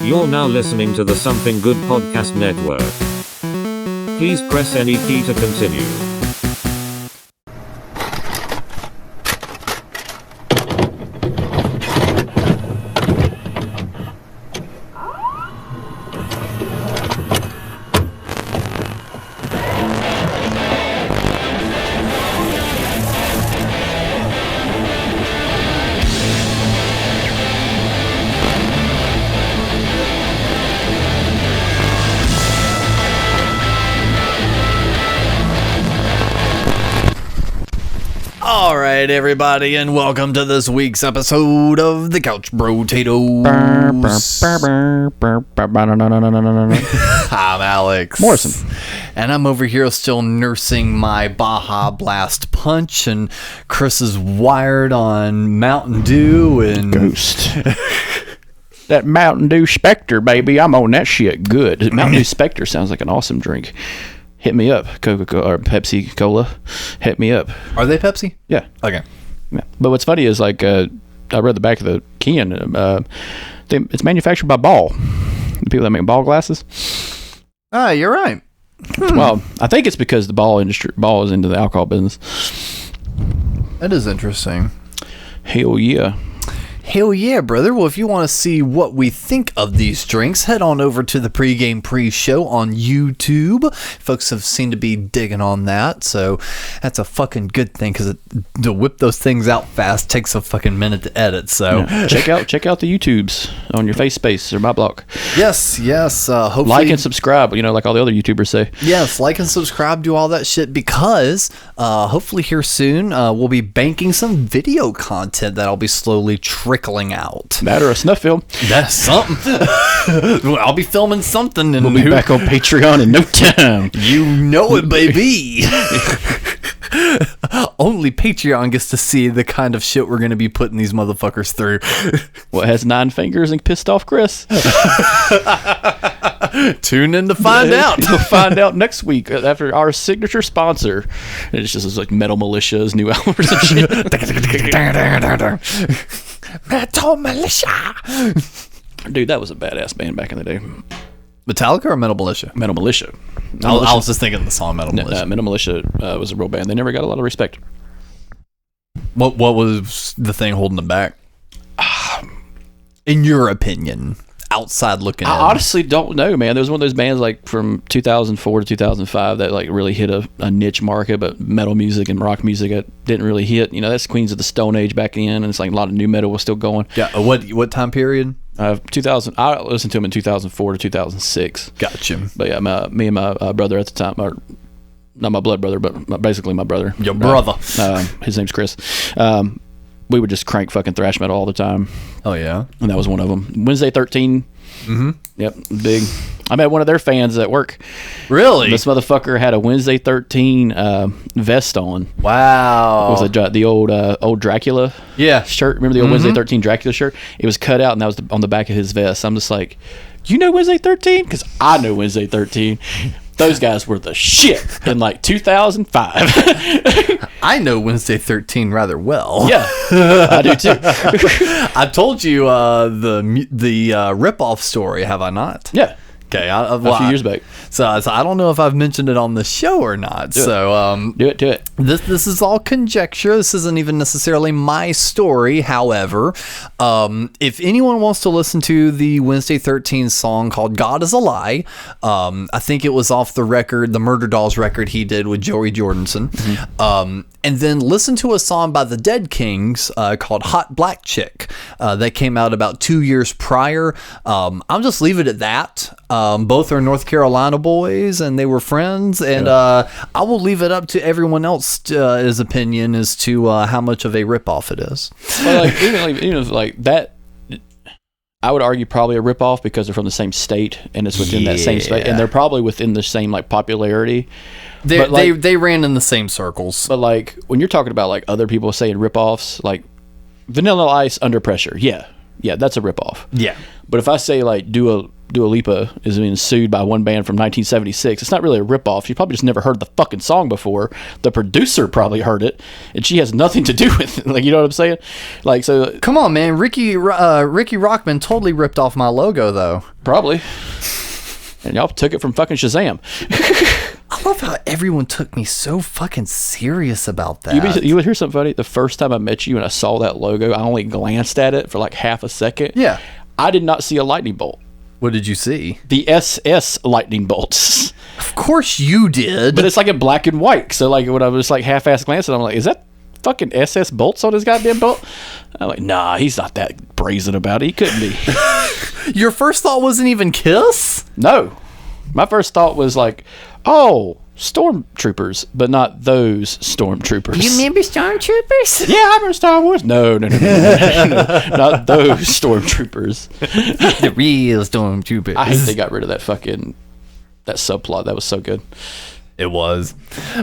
You're now listening to the Something Good Podcast Network. Please press any key to continue. Alright, everybody, and welcome to this week's episode of the Couch Potatoes. I'm Alex Morrison. And I'm over here still nursing my Baja Blast punch, and Chris is wired on Mountain Dew and Ghost. That Mountain Dew Spectre, baby. I'm on that shit good. Mountain Dew Spectre sounds like an awesome drink. Hit me up, Coca-Cola or Pepsi Cola. Hit me up. Are they Pepsi? Yeah. Okay. Yeah. But what's funny is like I read the back of the can. It's manufactured by Ball, the people that make ball glasses. Ah, you're right. Well, I think it's because the Ball is into the alcohol business. That is interesting. Hell yeah. Hell yeah, brother. Well, if you want to see what we think of these drinks, head on over to the pregame pre-show on YouTube. Folks have seemed to be digging on that, so that's a fucking good thing, because to whip those things out fast takes a fucking minute to edit. So yeah. check out the YouTubes on your face space or my block. Yes. Hopefully, like and subscribe. You know, like all the other YouTubers say. Yes, like and subscribe, do all that shit, because hopefully here soon we'll be banking some video content that'll be slowly trickling out. That or a snuff film. That's something. I'll be filming something, and we'll be back on Patreon in no time. You know it, baby. Only Patreon gets to see the kind of shit we're going to be putting these motherfuckers through. What has 9 fingers and pissed off Chris? Tune in to find out. You'll find out next week after our signature sponsor. And it's just like Metal Militia's new album or some shit. Metal Militia. Dude, that was a badass band back in the day. Metallica or Metal Militia? Metal Militia. I was just thinking of the song Metal Militia. Metal Militia was a real band. They never got a lot of respect. What was the thing holding them back? In your opinion, outside looking in. I honestly don't know, man. There was one of those bands like from 2004 to 2005 that like really hit a niche market, but metal music and rock music didn't really hit. You know, that's Queens of the Stone Age back in, and it's like a lot of new metal was still going. Yeah. What time period? 2000. I listened to him in 2004 to 2006. Gotcha. But yeah, me and my brother at the time, or not my blood brother, but basically my brother. Your brother. His name's Chris. We would just crank fucking thrash metal all the time. Oh yeah. And that was one of them. Wednesday 13. Mm-hmm. Yep, big. I met one of their fans at work. Really? This motherfucker had a Wednesday 13 vest on. Wow. It was the old Dracula shirt. Remember the old Wednesday 13 Dracula shirt? It was cut out, and that was on the back of his vest. I'm just like, you know Wednesday 13? Because I know Wednesday 13. Those guys were the shit in like 2005. I know Wednesday 13 rather well. Yeah, I do too. I told you the ripoff story, have I not? Yeah. Okay, a few years back. So I don't know if I've mentioned it on the show or not. Do it. This is all conjecture. This isn't even necessarily my story. However, if anyone wants to listen to the Wednesday 13 song called "God Is a Lie," I think it was off the record, the Murder Dolls record he did with Joey Jordison. Mm-hmm. And then listen to a song by the Dead Kings called "Hot Black Chick." That came out about 2 years prior. I'll just leave it at that. Both are North Carolina boys, and they were friends. And I will leave it up to everyone else's opinion as to how much of a ripoff it is. Well, even if like that, I would argue probably a ripoff because they're from the same state, and it's within that same state, and they're probably within the same like popularity. They ran in the same circles. But like when you're talking about like other people saying ripoffs, like Vanilla Ice, Under Pressure, yeah, that's a ripoff. Yeah. But if I say like do Dua Lipa is being sued by one band from 1976. It's not really a ripoff. She probably just never heard the fucking song before. The producer probably heard it, and she has nothing to do with it. Like, you know what I'm saying? Like, so come on, man. Ricky Rockman totally ripped off my logo, though. Probably. And y'all took it from fucking Shazam. I love how everyone took me so fucking serious about that. You would hear something funny. The first time I met you and I saw that logo, I only glanced at it for like half a second. Yeah. I did not see a lightning bolt. What did you see? The SS lightning bolts. Of course you did. But it's like in black and white. So like when I was like half-ass glancing, I'm like, is that fucking SS bolts on his goddamn belt? I'm like, nah, he's not that brazen about it. He couldn't be. Your first thought wasn't even Kiss? No. My first thought was like, oh, stormtroopers, but not those stormtroopers. You remember stormtroopers? Yeah, I remember Star Wars. No, not those stormtroopers. The real stormtroopers. I hate they got rid of that subplot. That was so good. It was.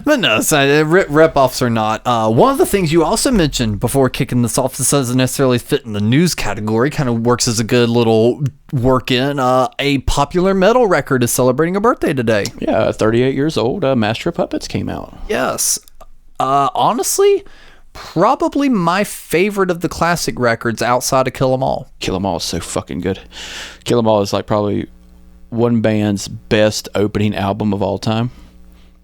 But no, so rip-offs or not. One of the things you also mentioned before kicking this off, this doesn't necessarily fit in the news category, kind of works as a good little work in. A popular metal record is celebrating a birthday today. Yeah, 38 years old, Master of Puppets came out. Yes. Honestly, probably my favorite of the classic records outside of Kill 'Em All. Kill 'Em All is so fucking good. Kill 'Em All is like probably one band's best opening album of all time.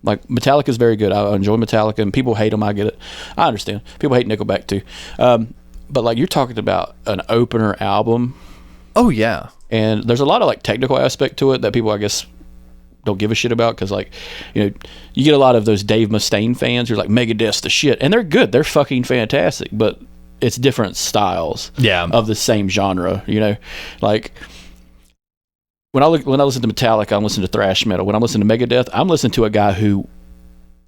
Like, Metallica is very good. I enjoy Metallica, and people hate them. I get it. I understand. People hate Nickelback, too. But, like, you're talking about an opener album. Oh, yeah. And there's a lot of, like, technical aspect to it that people, I guess, don't give a shit about. Because, like, you know, you get a lot of those Dave Mustaine fans who are like, Megadeth's the shit. And they're good. They're fucking fantastic. But it's different styles of the same genre, you know? Like... When I listen to Metallica, I'm listening to thrash metal. When I'm listening to Megadeth, I'm listening to a guy who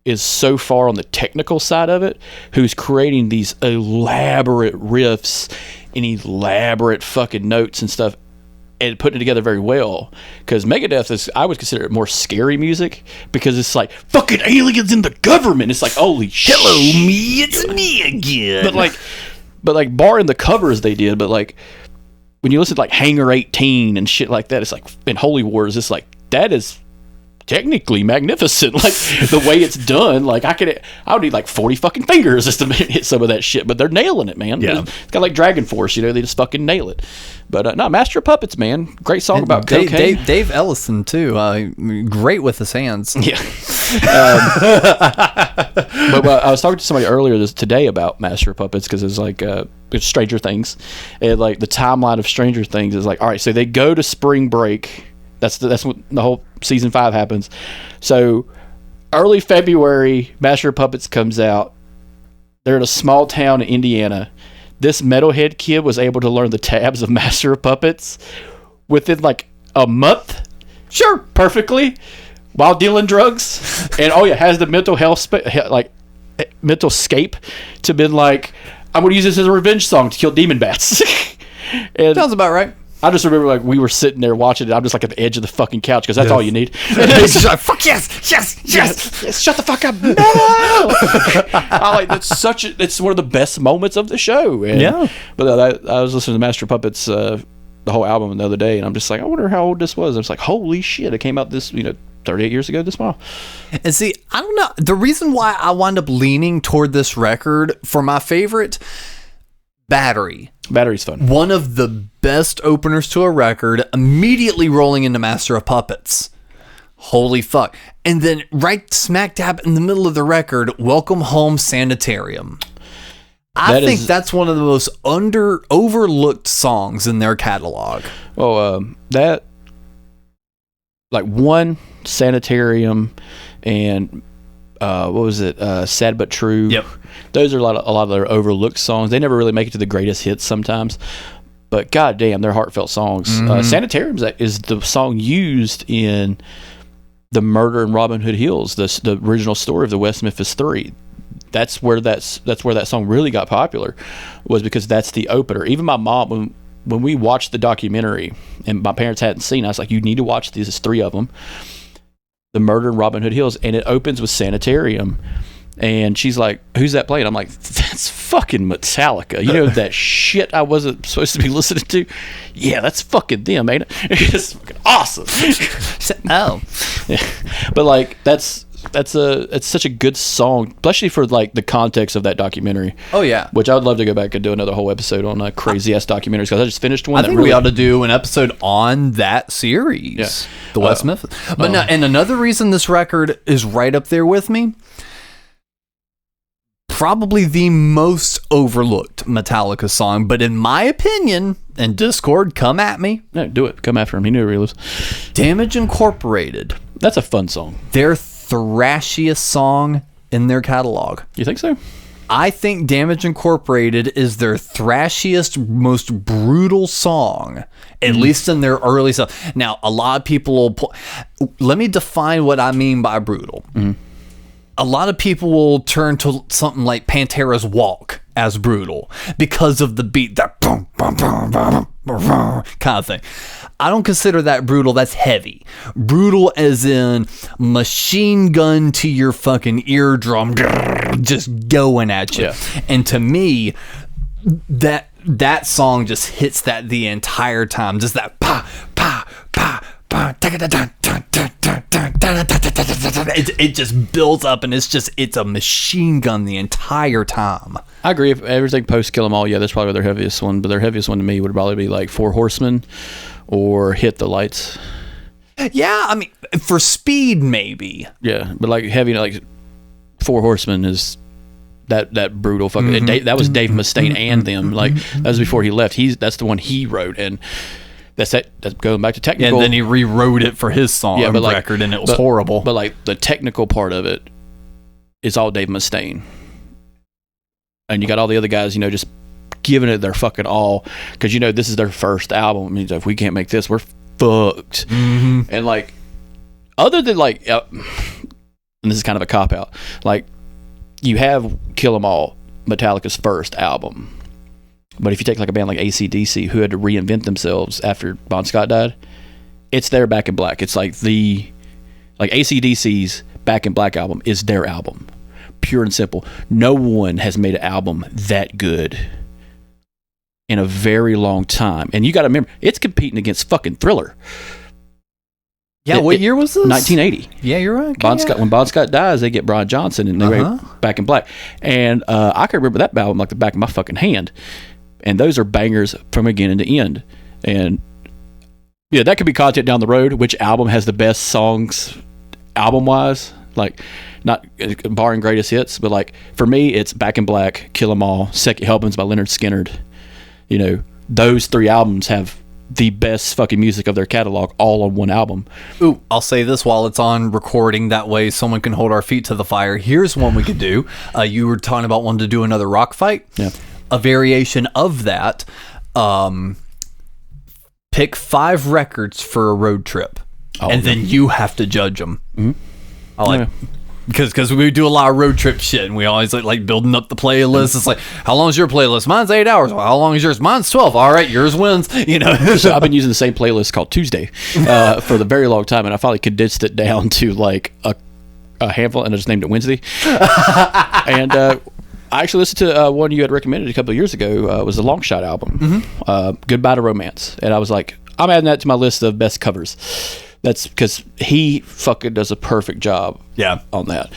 is so far on the technical side of it, who's creating these elaborate riffs and elaborate fucking notes and stuff, and putting it together very well. Because Megadeth is, I would consider it more scary music, because it's like, fucking aliens in the government. It's like, holy shit. Hello, me, it's me again. But like, barring the covers they did, but like, when you listen to like Hangar 18 and shit like that, it's like, in Holy Wars, it's like, that is technically magnificent. Like, the way it's done, like, I would need like 40 fucking fingers just to hit some of that shit, but they're nailing it, man. Yeah. It's kind of like Dragon Force, you know, they just fucking nail it. But no, Master of Puppets, man. Great song about cocaine. Dave Ellison, too. Great with his hands. Yeah. But I was talking to somebody earlier today about Master of Puppets, because it's like it's Stranger Things, and like the timeline of Stranger Things is like, all right, so they go to spring break. That's when the whole season 5 happens. So early February, Master of Puppets comes out. They're in a small town in Indiana. This metalhead kid was able to learn the tabs of Master of Puppets within like a month. Sure, perfectly. While dealing drugs, and has the mental health mental scape to been like, I'm gonna use this as a revenge song to kill demon bats. And sounds about right. I just remember like we were sitting there watching it. I'm just like at the edge of the fucking couch, because that's all you need. It's just like, fuck yes, shut the fuck up. No. It's one of the best moments of the show. And, yeah. But I was listening to Master of Puppets, the whole album the other day, and I'm just like, I wonder how old this was. I was like, holy shit, it came out this 38 years ago this fall. And see, I don't know. The reason why I wind up leaning toward this record for my favorite, Battery's fun. One of the best openers to a record, immediately rolling into Master of Puppets. Holy fuck. And then right smack dab in the middle of the record, Welcome Home Sanitarium. I think that's one of the most overlooked songs in their catalog. Well, that, like, one, Sanitarium, and what was it? Sad But True. Yep. Those are a lot of their overlooked songs. They never really make it to the greatest hits sometimes, but goddamn, they're heartfelt songs. Mm-hmm. Sanitarium is the song used in the Murder in Robin Hood Hills, the original story of the West Memphis 3. That's where that song really got popular, was because that's the opener. Even my mom, when we watched the documentary and my parents hadn't seen it, I was like, you need to watch these. There's 3 of them. The Murder in Robin Hood Hills, and it opens with Sanitarium. And she's like, who's that playing? I'm like, that's fucking Metallica. You know that shit I wasn't supposed to be listening to? Yeah, that's fucking them, ain't it? It's fucking awesome. Oh. Yeah. But like it's such a good song, especially for like the context of that documentary. Oh yeah. Which I would love to go back and do another whole episode on crazy ass documentaries, because I just finished one. I think we ought to do an episode on that series. Yeah. The West Memphis. But now, and another reason this record is right up there with me, probably the most overlooked Metallica song, but in my opinion, and Discord, come at me. No, do it. Come after him. He knew where he lives. Damage Incorporated. That's a fun song. Their thrashiest song in their catalog. You think so? I think Damage Incorporated is their thrashiest, most brutal song, at least in their early stuff. Now, a lot of people will... Let me define what I mean by brutal. A lot of people will turn to something like Pantera's Walk as brutal because of the beat, that boom, boom, boom, boom, boom, kind of thing. I don't consider that brutal. That's heavy. Brutal as in machine gun to your fucking eardrum, just going at you. Yeah. And to me, that song just hits that the entire time. Just that pa, pa, pa, pa, it just builds up, and it's a machine gun the entire time. I agree. If everything post Kill 'Em All, yeah, that's probably their heaviest one. But their heaviest one to me would probably be like Four Horsemen or Hit the Lights. Yeah, I mean, for speed, maybe. Yeah, but like heavy, like Four Horsemen is that brutal fucking. That was Dave Mustaine and them. Like that was before he left. That's the one he wrote, and that's going back to technical. And then he rewrote it for his song record, and it was horrible. But like the technical part of it is all Dave Mustaine, and you got all the other guys, just giving it their fucking all, because this is their first album. It means if we can't make this, we're fucked. And like, other than like, and this is kind of a cop out, like you have Kill 'Em All, Metallica's first album. But if you take like a band like AC/DC, who had to reinvent themselves after Bon Scott died, it's their Back in Black. It's like AC/DC's Back in Black album is their album. Pure and simple. No one has made an album that good in a very long time. And you got to remember, it's competing against fucking Thriller. Yeah, what year was this? 1980. Yeah, you're right. Scott, when Bon Scott dies, they get Brian Johnson, and they write Back in Black. And I can remember that album like the back of my fucking hand. And those are bangers from beginning to end. And yeah, that could be content down the road. Which album has the best songs album-wise? Like, not barring greatest hits, but like for me, it's Back in Black, Kill 'Em All, Second Helpings by Leonard Skinner. Those three albums have the best fucking music of their catalog all on one album. Ooh, I'll say this while it's on recording, that way someone can hold our feet to the fire. Here's one we could do. You were talking about wanting to do another rock fight. Yeah. A variation of that. Pick 5 records for a road trip, and then you have to judge them. I like because we do a lot of road trip shit, and we always like building up the playlist. It's like, how long is your playlist? Mine's 8 hours. Well, how long is yours? Mine's 12. All right, yours wins. So I've been using the same playlist called Tuesday for the very long time, and I finally condensed it down to like a handful, and I just named it Wednesday. And I actually listened to one you had recommended a couple of years ago. It was the Long Shot album, Goodbye to Romance. And I was like, I'm adding that to my list of best covers. That's because he fucking does a perfect job on that.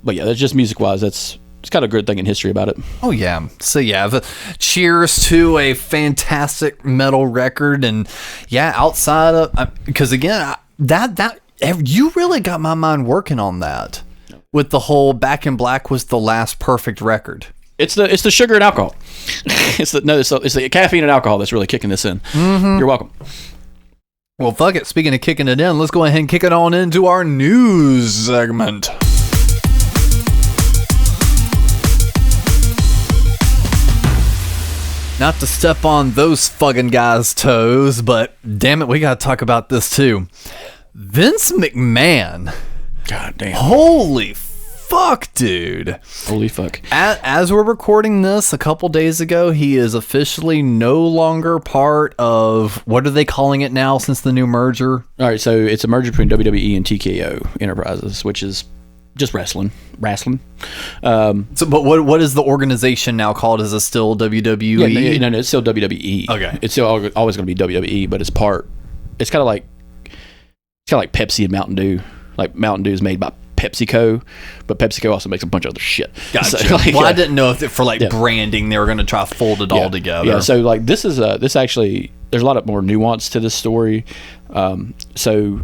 But yeah, that's just music-wise. It's kind of a good thing in history about it. Oh, yeah. So, yeah, cheers to a fantastic metal record. And, yeah, outside of... Because, again, you really got my mind working on that. With the whole Back in Black was the last perfect record. It's the sugar and alcohol. It's the caffeine and alcohol that's really kicking this in. You're welcome. Well, fuck it. Speaking of kicking it in, let's go ahead and kick it on into our news segment. Not to step on those fucking guys' toes, but damn it, we gotta talk about this too. Vince McMahon. God damn. Holy fuck, dude. Holy fuck. As we're recording this a couple days ago, he is officially no longer part of, what are they calling it now since the new merger? All right, so it's a merger between WWE and TKO Enterprises, which is just wrestling. So, but what is the organization now called? Is it still WWE? Yeah, no, it's still WWE. Okay, it's still always going to be WWE, but it's kind of like Pepsi and Mountain Dew. Like Mountain Dew is made by PepsiCo, but PepsiCo also makes a bunch of other shit. Gotcha. So, I didn't know if for branding they were going to try to fold it all together. Yeah. So like this actually there's a lot of more nuance to this story. So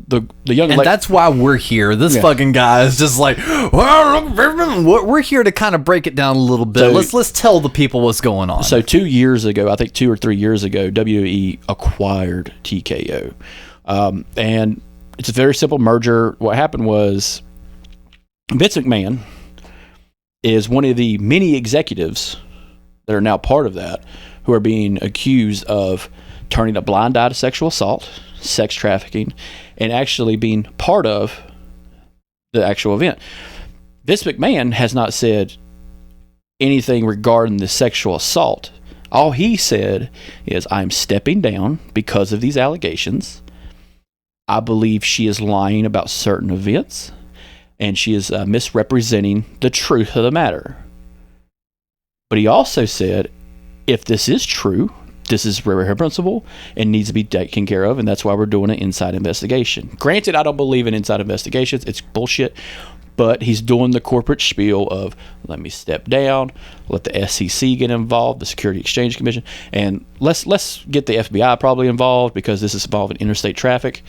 the young and that's why we're here. This fucking guy is just like, we're here to kind of break it down a little bit. So, let's tell the people what's going on. So 2 years ago, I think 2 or 3 years ago, WWE acquired TKO, and it's a very simple merger. What happened was Vince McMahon is one of the many executives that are now part of that who are being accused of turning a blind eye to sexual assault, sex trafficking, and actually being part of the actual event. Vince McMahon has not said anything regarding the sexual assault. All he said is, I'm stepping down because of these allegations. I believe she is lying about certain events, and she is misrepresenting the truth of the matter. But he also said, if this is true, this is reprehensible and needs to be taken care of, and that's why we're doing an inside investigation. Granted, I don't believe in inside investigations. It's bullshit. But he's doing the corporate spiel of, let me step down, let the SEC get involved, the Security Exchange Commission, and let's get the FBI probably involved because this is involving interstate traffic.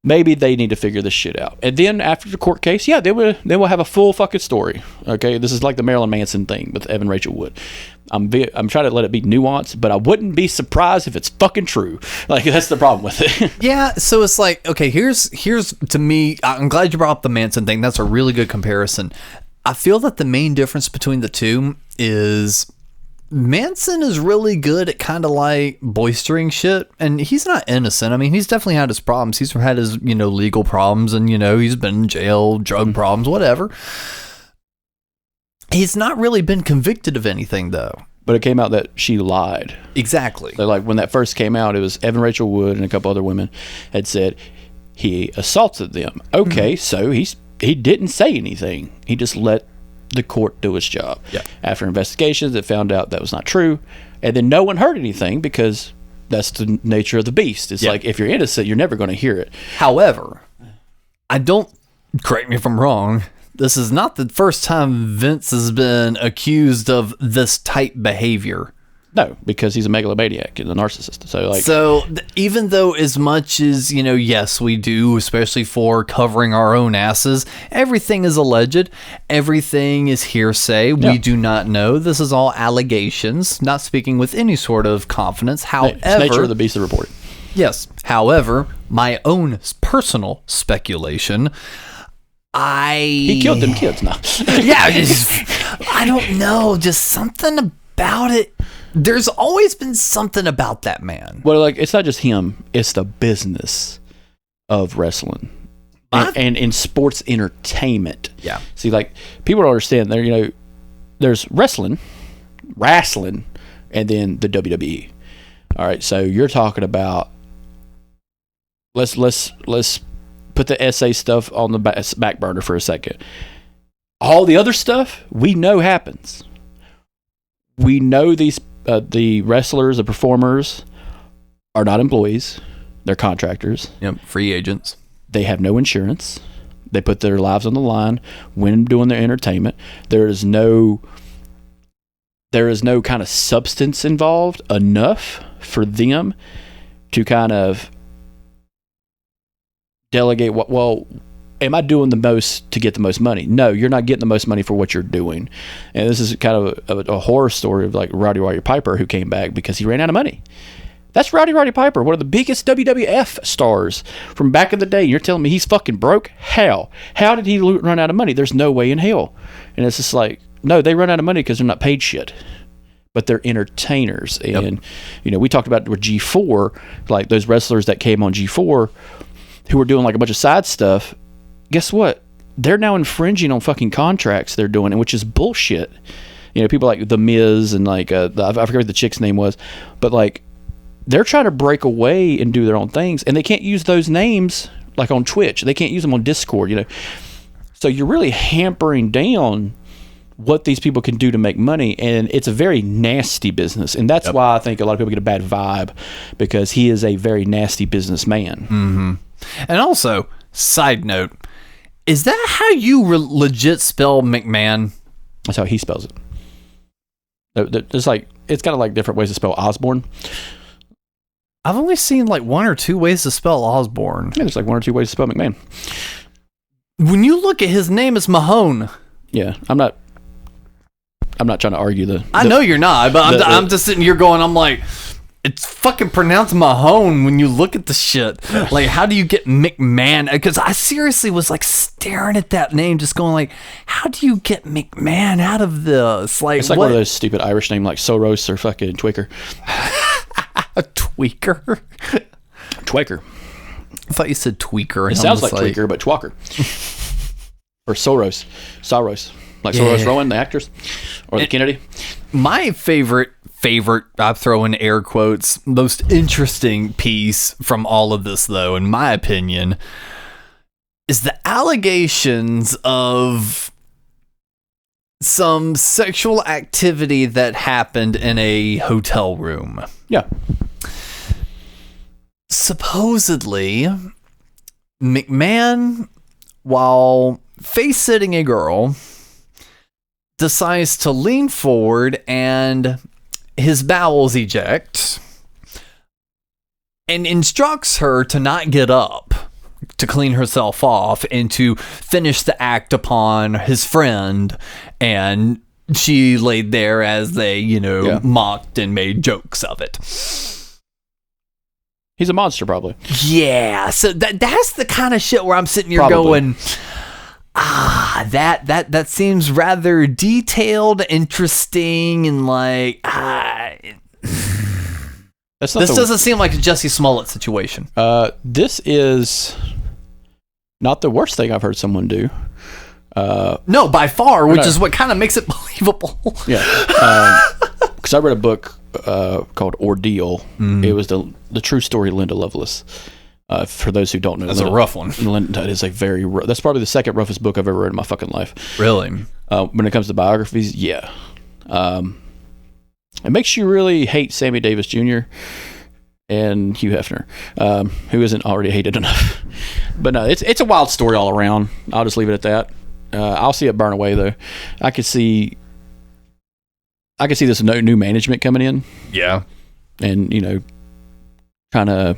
Maybe they need to figure this shit out. And then after the court case, they will have a full fucking story. Okay, this is like the Marilyn Manson thing with Evan Rachel Wood. I'm trying to let it be nuanced, but I wouldn't be surprised if it's fucking true. Like, that's the problem with it. Yeah, so it's like, okay, here's to me, I'm glad you brought up the Manson thing. That's a really good comparison. I feel that the main difference between the two is Manson is really good at kind of like boistering shit, and he's not innocent. I mean, he's definitely had his problems. He's had his, legal problems, and, he's been in jail, drug problems, whatever. He's not really been convicted of anything, though. But it came out that she lied. Exactly. So, like, when that first came out, it was Evan Rachel Wood and a couple other women had said he assaulted them. Okay, so he didn't say anything. He just let the court do its job. Yeah. After investigations, it found out that was not true, and then no one heard anything because that's the nature of the beast. It's like, if you're innocent, you're never going to hear it. However, correct me if I'm wrong, this is not the first time Vince has been accused of this type behavior. No, because he's a megalomaniac and a narcissist. Even though as much as, yes, we do, especially for covering our own asses, everything is alleged. Everything is hearsay. Yeah. We do not know. This is all allegations, not speaking with any sort of confidence. However, it's nature of the beast of reporting. Yes. However, my own personal speculation, he killed them kids now. Yeah. I don't know. Just something about it. There's always been something about that man. Well, like, it's not just him, it's the business of wrestling and in sports entertainment. Yeah. See, like, people don't understand there, there's wrestling, and then the WWE. All right. So you're talking about, let's put the SA stuff on the back burner for a second. All the other stuff we know happens. We know the wrestlers, the performers are not employees. They're contractors. Yep, free agents. They have no insurance. They put their lives on the line when doing their entertainment. There is no kind of substance involved enough for them to kind of delegate am I doing the most to get the most money? No, you're not getting the most money for what you're doing. And this is kind of a horror story of like Roddy Piper, who came back because he ran out of money. That's Roddy Piper, one of the biggest WWF stars from back in the day. You're telling me he's fucking broke? How? How did he run out of money? There's no way in hell. And it's just like, no, they run out of money because they're not paid shit. But they're entertainers. And, we talked about with G4, like those wrestlers that came on G4 who were doing like a bunch of side stuff. Guess what? They're now infringing on fucking contracts they're doing, which is bullshit. People like The Miz and like, I forget what the chick's name was, but like, they're trying to break away and do their own things, and they can't use those names like on Twitch. They can't use them on Discord, So you're really hampering down what these people can do to make money, and it's a very nasty business. And that's why I think a lot of people get a bad vibe, because he is a very nasty businessman. Mm-hmm. And also, side note, is that how you legit spell McMahon? That's how he spells it. It's kind of like different ways to spell Osborne. I've only seen like one or two ways to spell Osborne. Yeah, there's like one or two ways to spell McMahon. When you look at his name, it's Mahone. Yeah, I'm not trying to argue I know you're not, but I'm just sitting here going, I'm like, it's fucking pronounced Mahone when you look at the shit. Like, how do you get McMahon? Because I seriously was like staring at that name, just going like, how do you get McMahon out of this? Like, it's like one of those stupid Irish names like Soros or fucking Twicker. A tweaker? Twicker. I thought you said tweaker. It sounds like tweaker, but twacker. Or Soros. Like Soros Rowan, the actress, or the Kennedy. My favorite, I throw in air quotes, most interesting piece from all of this, though, in my opinion, is the allegations of some sexual activity that happened in a hotel room. Yeah. Supposedly, McMahon, while face-sitting a girl, decides to lean forward and his bowels eject and instructs her to not get up to clean herself off and to finish the act upon his friend, and she laid there as they, mocked and made jokes of it. He's a monster, probably. Yeah, so that's the kind of shit where I'm sitting here going, that seems rather detailed, interesting, and like, this doesn't seem like a Jussie Smollett situation. This is not the worst thing I've heard someone do. No, by far, which is what kind of makes it believable. Yeah, because I read a book called Ordeal. It was the true story of Linda Lovelace. For those who don't know, that's a rough one. Linda is a very that's probably the second roughest book I've ever read in my fucking life. Really? When it comes to biographies, yeah. It makes you really hate Sammy Davis Jr. and Hugh Hefner, who isn't already hated enough. But no, it's a wild story all around. I'll just leave it at that. I'll see it burn away, though. I could see this new management coming in. Yeah. And, trying to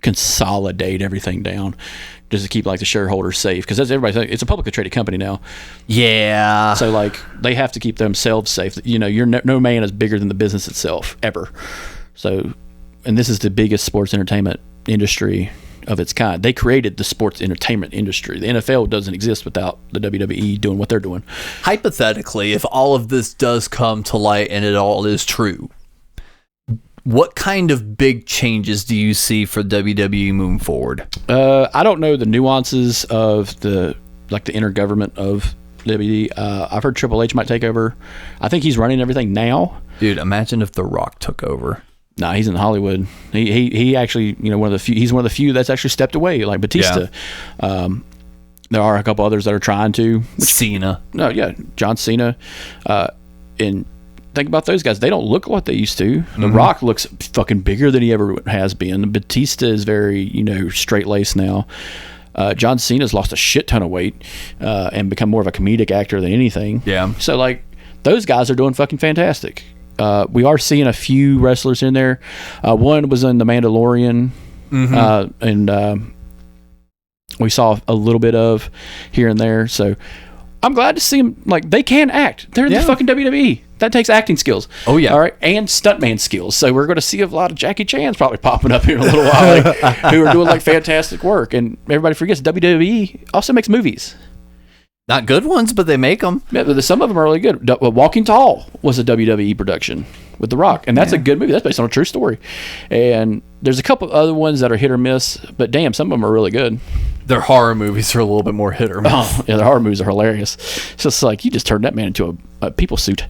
consolidate everything down just to keep like the shareholders safe, because as everybody thinks, it's a publicly traded company now. Yeah. So like they have to keep themselves safe. You're no man is bigger than the business itself ever. So, and this is the biggest sports entertainment industry of its kind. They created the sports entertainment industry. The NFL doesn't exist without the WWE doing what they're doing. Hypothetically, if all of this does come to light and it all is true, what kind of big changes do you see for WWE moving forward? I don't know the nuances of the intergovernment of WWE. I've heard Triple H might take over. I think he's running everything now. Dude, imagine if The Rock took over. Nah, he's in Hollywood. He actually, one of the few. He's one of the few that's actually stepped away, like Batista. Yeah. There are a couple others that are trying to. Cena. No, yeah, John Cena. And think about those guys. They don't look like they used to. The Rock looks fucking bigger than he ever has been. Batista is very, straight-laced now. John Cena's lost a shit ton of weight and become more of a comedic actor than anything. Yeah. So, like, those guys are doing fucking fantastic. We are seeing a few wrestlers in there. One was in The Mandalorian, and we saw a little bit of here and there. So I'm glad to see them. Like, they can act. They're in the fucking WWE. That takes acting skills. Oh, yeah. All right. And stuntman skills. So we're going to see a lot of Jackie Chan's probably popping up here in a little while, who are doing like fantastic work. And everybody forgets WWE also makes movies. Not good ones, but they make them. Yeah, but some of them are really good. Walking Tall was a WWE production with The Rock, and that's a good movie. That's based on a true story. And there's a couple other ones that are hit or miss, but damn, some of them are really good. Their horror movies are a little bit more hit or miss. Oh, yeah, their horror movies are hilarious. It's just like, you just turned that man into a people suit.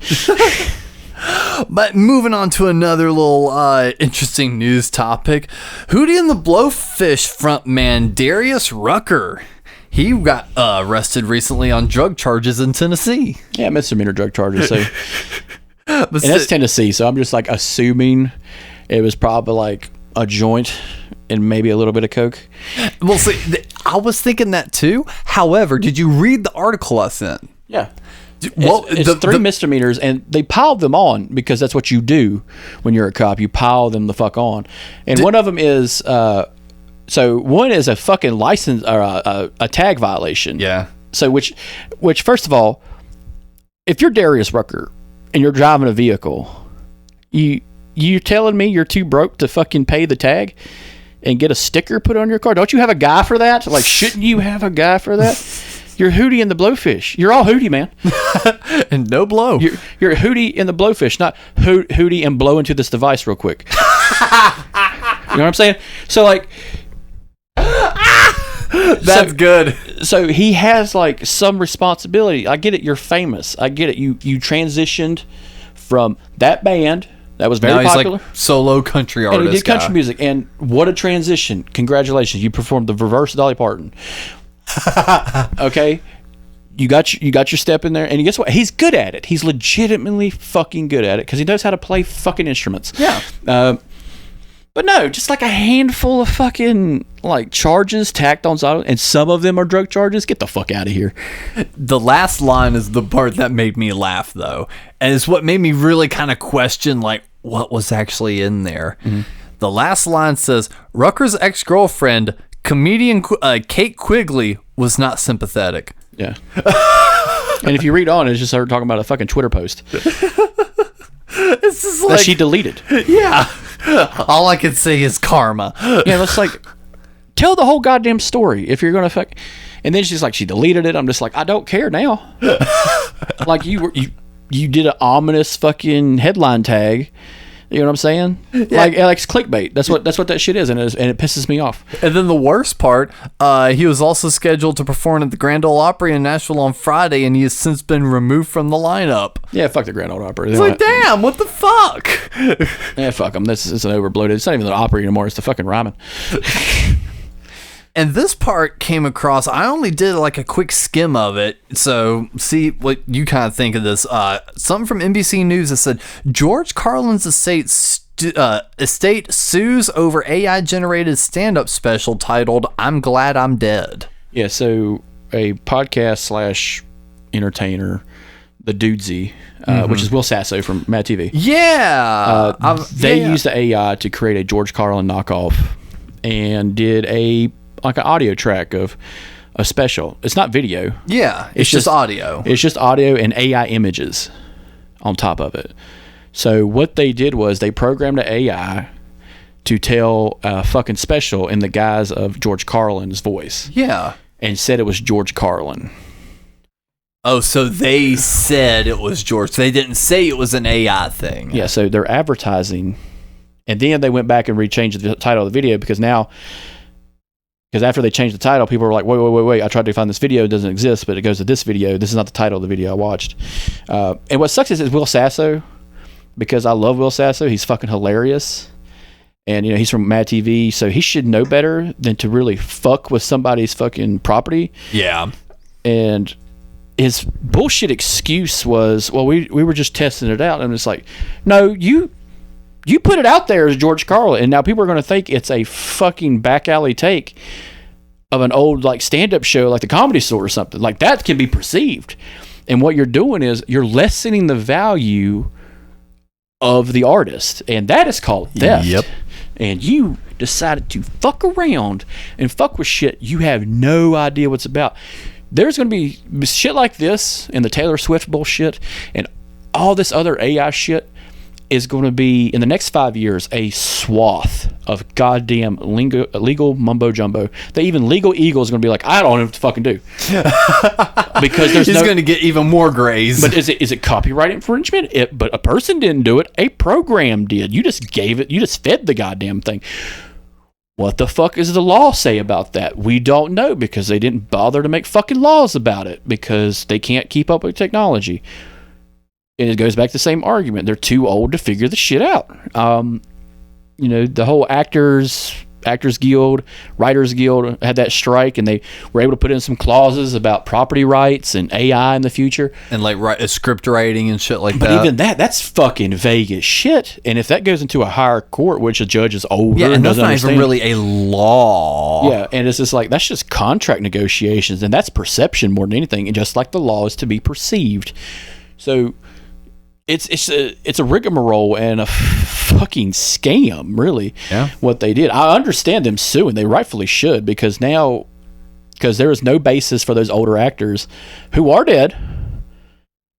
But moving on to another little interesting news topic. Hootie and the Blowfish frontman Darius Rucker. He got arrested recently on drug charges in Tennessee. Yeah, misdemeanor drug charges. So, and that's Tennessee. So I'm just like assuming it was probably like a joint and maybe a little bit of coke. Well, see, I was thinking that too. However, did you read the article I sent? Yeah. Well, it's three misdemeanors, and they piled them on because that's what you do when you're a cop. You pile them the fuck on. And one of them is, so one is a fucking license or a tag violation. Yeah. So which first of all, if you're Darius Rucker and you're driving a vehicle, you telling me you're too broke to fucking pay the tag and get a sticker put on your car? Don't you have a guy for that? Like, shouldn't you have a guy for that? You're Hootie and the Blowfish. You're all Hootie, man. And no blow. You're Hootie and the Blowfish, not Hootie and blow into this device real quick. You know what I'm saying? So, like... That's good. So he has, like, some responsibility. I get it. You're famous. I get it. You transitioned from that band that was very popular. He's like solo country artist. And he did country music. And what a transition. Congratulations. You performed the reverse Dolly Parton. Okay, you got your step in there, and guess what? He's good at it. He's legitimately fucking good at it because he knows how to play fucking instruments. Yeah. But no, just like a handful of fucking like charges tacked on side, and some of them are drug charges. Get the fuck out of here. The last line is the part that made me laugh, though, and it's what made me really kind of question like what was actually in there. Mm-hmm. The last line says, "Rucker's ex-girlfriend, comedian Kate Quigley, was not sympathetic." Yeah. And if you read on, it's just her talking about a fucking Twitter post. It's just like, that she deleted. Yeah. All I can say is karma. Yeah, let's like tell the whole goddamn story if you're gonna fuck. And then she's like, she deleted it. I'm just like, I don't care now. Like you did an ominous fucking headline tag. You know what I'm saying? Yeah. Like it's clickbait. That's what that shit is, and it pisses me off. And then the worst part, he was also scheduled to perform at the Grand Ole Opry in Nashville on Friday, and he has since been removed from the lineup. Yeah, fuck the Grand Ole Opry. It's like, damn, what the fuck? Yeah, fuck them. This is an overbloated. It's not even the Opry anymore. It's the fucking ramen. And this part came across, I only did like a quick skim of it, so see what you kind of think of this. Something from NBC News that said, George Carlin's estate sues over AI-generated stand-up special titled, I'm Glad I'm Dead. Yeah, so a podcast / entertainer, the Dudesy, which is Will Sasso from Mad TV. Yeah! They used the AI to create a George Carlin knockoff and did an audio track of a special. It's not video. Yeah, it's just audio. It's just audio and AI images on top of it. So what they did was they programmed the AI to tell a fucking special in the guise of George Carlin's voice. Yeah. And said it was George Carlin. Oh, so they said it was George. They didn't say it was an AI thing. Yeah, so they're advertising. And then they went back and rechanged the title of the video because after they changed the title, people were like, wait, I tried to find this video, it doesn't exist, but it goes to this video. This is not the title of the video I watched. And what sucks is Will Sasso, because I love Will Sasso. He's fucking hilarious. And, he's from Mad TV, so he should know better than to really fuck with somebody's fucking property. Yeah. And his bullshit excuse was, well, we were just testing it out. And it's like, no, you put it out there as George Carlin, and now people are going to think it's a fucking back alley take of an old like stand-up show like the Comedy Store or something. Like that can be perceived. And what you're doing is you're lessening the value of the artist, and that is called theft. Yep. And you decided to fuck around and fuck with shit you have no idea what's about. There's going to be shit like this and the Taylor Swift bullshit and all this other AI shit is going to be, in the next 5 years, a swath of goddamn legal mumbo jumbo. That even Legal Eagle is going to be like, I don't know what to fucking do. Because there's He's going to get even more grays. But is it copyright infringement? But a person didn't do it. A program did. You just fed the goddamn thing. What the fuck does the law say about that? We don't know because they didn't bother to make fucking laws about it because they can't keep up with technology. And it goes back to the same argument. They're too old to figure the shit out. The whole actors Actors Guild, Writers Guild had that strike, and they were able to put in some clauses about property rights and AI in the future. And like script writing and shit like that. But even that's fucking vague as shit. And if that goes into a higher court, which a judge is older and that's doesn't not understand, even really a law. Yeah, and it's just like, that's just contract negotiations, and that's perception more than anything, and just like the law is to be perceived. So it's a rigmarole and a fucking scam, really. Yeah. What they did. I understand them suing. They rightfully should, because there is no basis for those older actors who are dead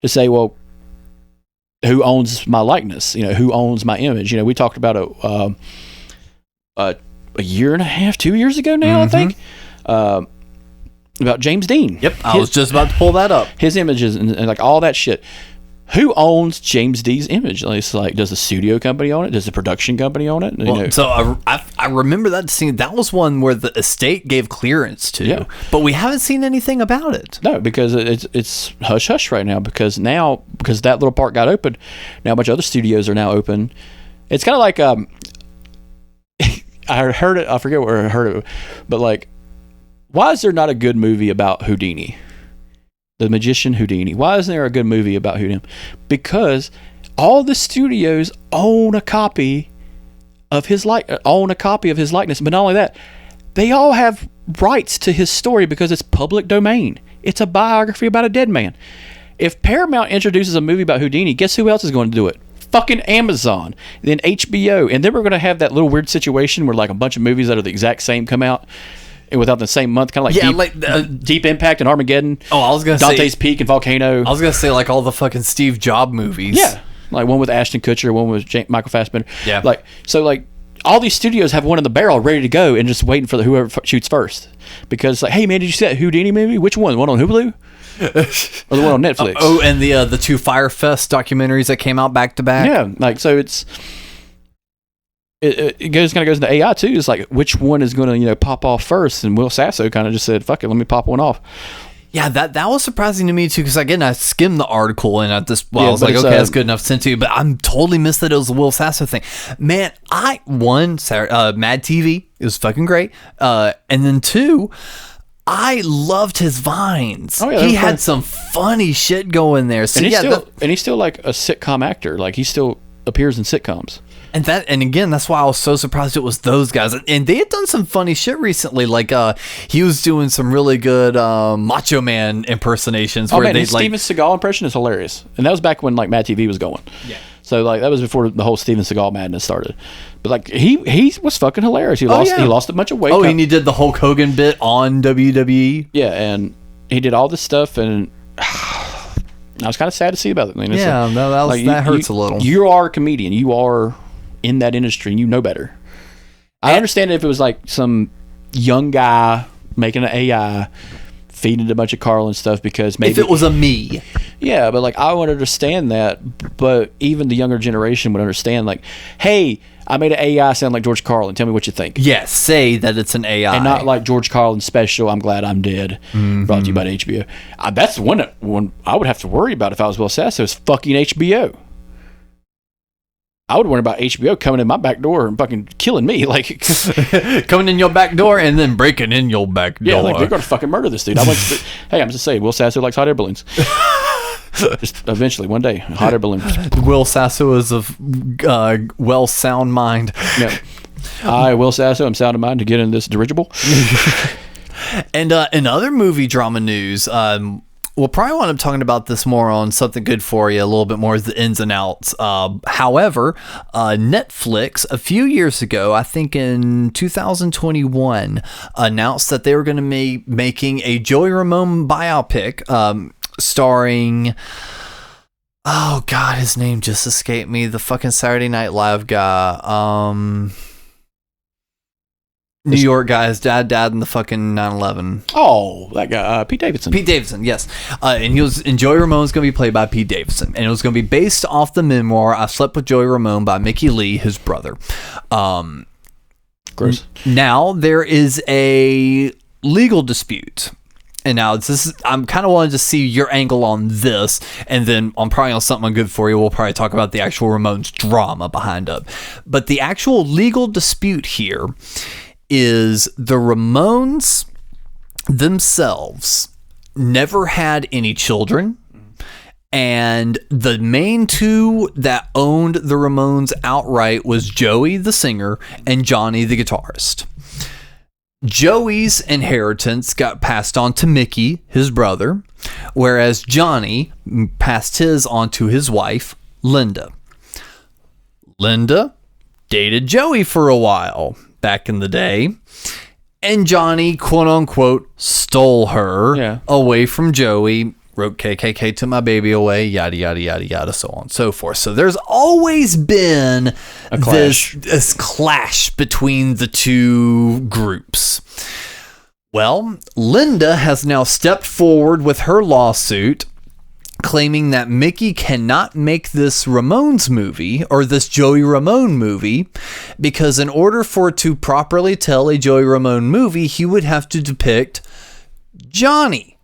to say, well, who owns my likeness? Who owns my image? We talked about a year and a half, 2 years ago now, I think, about James Dean. Yep, I was just about to pull that up. His images and like all that shit. Who owns James Dean's image? It's like, does the studio company own it? Does the production company own it? Well, so I remember that scene. That was one where the estate gave clearance to, but we haven't seen anything about it. No, because it's hush hush right now. Because that little part got open, now a bunch of other studios are now open. It's kind of like I heard it. I forget where I heard it, but like, why is there not a good movie about Houdini? The magician Houdini. Why isn't there a good movie about Houdini? Because all the studios own a copy of his likeness. But not only that, they all have rights to his story because it's public domain. It's a biography about a dead man. If Paramount introduces a movie about Houdini, guess who else is going to do it? Fucking Amazon, then HBO, and then we're going to have that little weird situation where like a bunch of movies that are the exact same come out. And without the same month, kind of like Deep Impact and Armageddon. Oh, I was gonna Dante's Peak and Volcano. I was gonna say like all the fucking Steve Jobs movies. Yeah, like one with Ashton Kutcher, one with Michael Fassbender. Yeah, like all these studios have one in the barrel ready to go and just waiting for whoever shoots first. Because like, hey man, did you see that Houdini movie? Which one? The one on Hulu or the one on Netflix? And the two Fyre Fest documentaries that came out back to back. Yeah, like so it's. It kind of goes into AI too. It's like, which one is going to pop off first? And Will Sasso kind of just said, "Fuck it, let me pop one off." Yeah, that was surprising to me too, because again, I skimmed the article and I was like, okay, that's good enough to send to you. But I'm totally missed that it was the Will Sasso thing. Man, Mad TV, it was fucking great. And then two, I loved his vines. Oh, yeah, he had some funny shit going there. So and he's still like a sitcom actor. Like he still appears in sitcoms. And again, that's why I was so surprised it was those guys. And they had done some funny shit recently. Like he was doing some really good Macho Man impersonations. Oh man, his Steven Seagal impression is hilarious. And that was back when like Mad TV was going. Yeah. So like that was before the whole Steven Seagal madness started. But like he was fucking hilarious. He lost a bunch of weight. Oh, and he did the Hulk Hogan bit on WWE. Yeah, and he did all this stuff, and I was kind of sad to see about it. I mean, that hurts a little. You are a comedian. You are in that industry, and you know better. I understand if it was like some young guy making an AI feeding it a bunch of Carlin stuff, because maybe if it was a me, yeah, but like I would understand that. But even the younger generation would understand, like, hey, I made an AI sound like George Carlin. Tell me what you think. Yes, say that it's an AI, and not like George Carlin special. I'm glad I'm dead. Brought to you by HBO. That's the one I would have to worry about if I was Will Sasso. Is fucking HBO. I would worry about HBO coming in my back door and fucking killing me, like coming in your back door and then breaking in your back door. Yeah, like they're gonna fucking murder this dude. Hey, I'm just saying, Will Sasso likes hot air balloons. Just eventually, one day, hot air balloon. Will Sasso is of well sound mind. Yeah. I, Will Sasso, I'm sound of mind to get in this dirigible. And in other movie drama news, we'll probably wind up talking about this more on Something Good For You, a little bit more as the ins and outs. However, Netflix, a few years ago, I think in 2021, announced that they were going to be making a Joey Ramone biopic starring... Oh, God, his name just escaped me. The fucking Saturday Night Live guy. New York guy, his dad died in the fucking 9/11. Oh, that guy, Pete Davidson. Pete Davidson, yes. And Joey Ramone's going to be played by Pete Davidson. And it was going to be based off the memoir, I Slept with Joey Ramone by Mickey Leigh, his brother. Gross. Now, there is a legal dispute. And now I'm kind of wanting to see your angle on this, and then on probably on Something Good For You, we'll probably talk about the actual Ramones drama behind it. But the actual legal dispute here is the Ramones themselves never had any children, and the main two that owned the Ramones outright was Joey the singer and Johnny the guitarist. Joey's inheritance got passed on to Mickey, his brother, whereas Johnny passed his on to his wife, Linda. Linda dated Joey for a while back in the day, and Johnny, quote unquote, stole her away from Joey, wrote KKK to my baby away, yada, yada, yada, yada, so on and so forth. So there's always been this clash between the two groups. Well, Linda has now stepped forward with her lawsuit, claiming that Mickey cannot make this Ramones movie, or this Joey Ramone movie, because in order for it to properly tell a Joey Ramone movie, he would have to depict Johnny.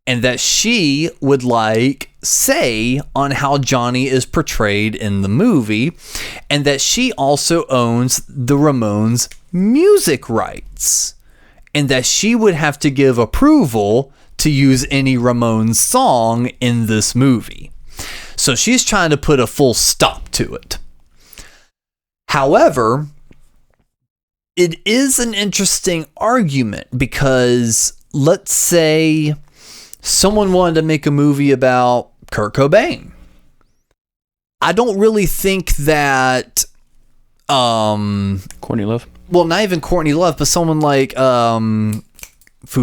And that she would like say on how Johnny is portrayed in the movie, and that she also owns the Ramones music rights, and that she would have to give approval to use any Ramones song in this movie. So she's trying to put a full stop to it. However, it is an interesting argument because let's say someone wanted to make a movie about Kurt Cobain. I don't really think that Courtney Love. Well, not even Courtney Love, but someone like Foo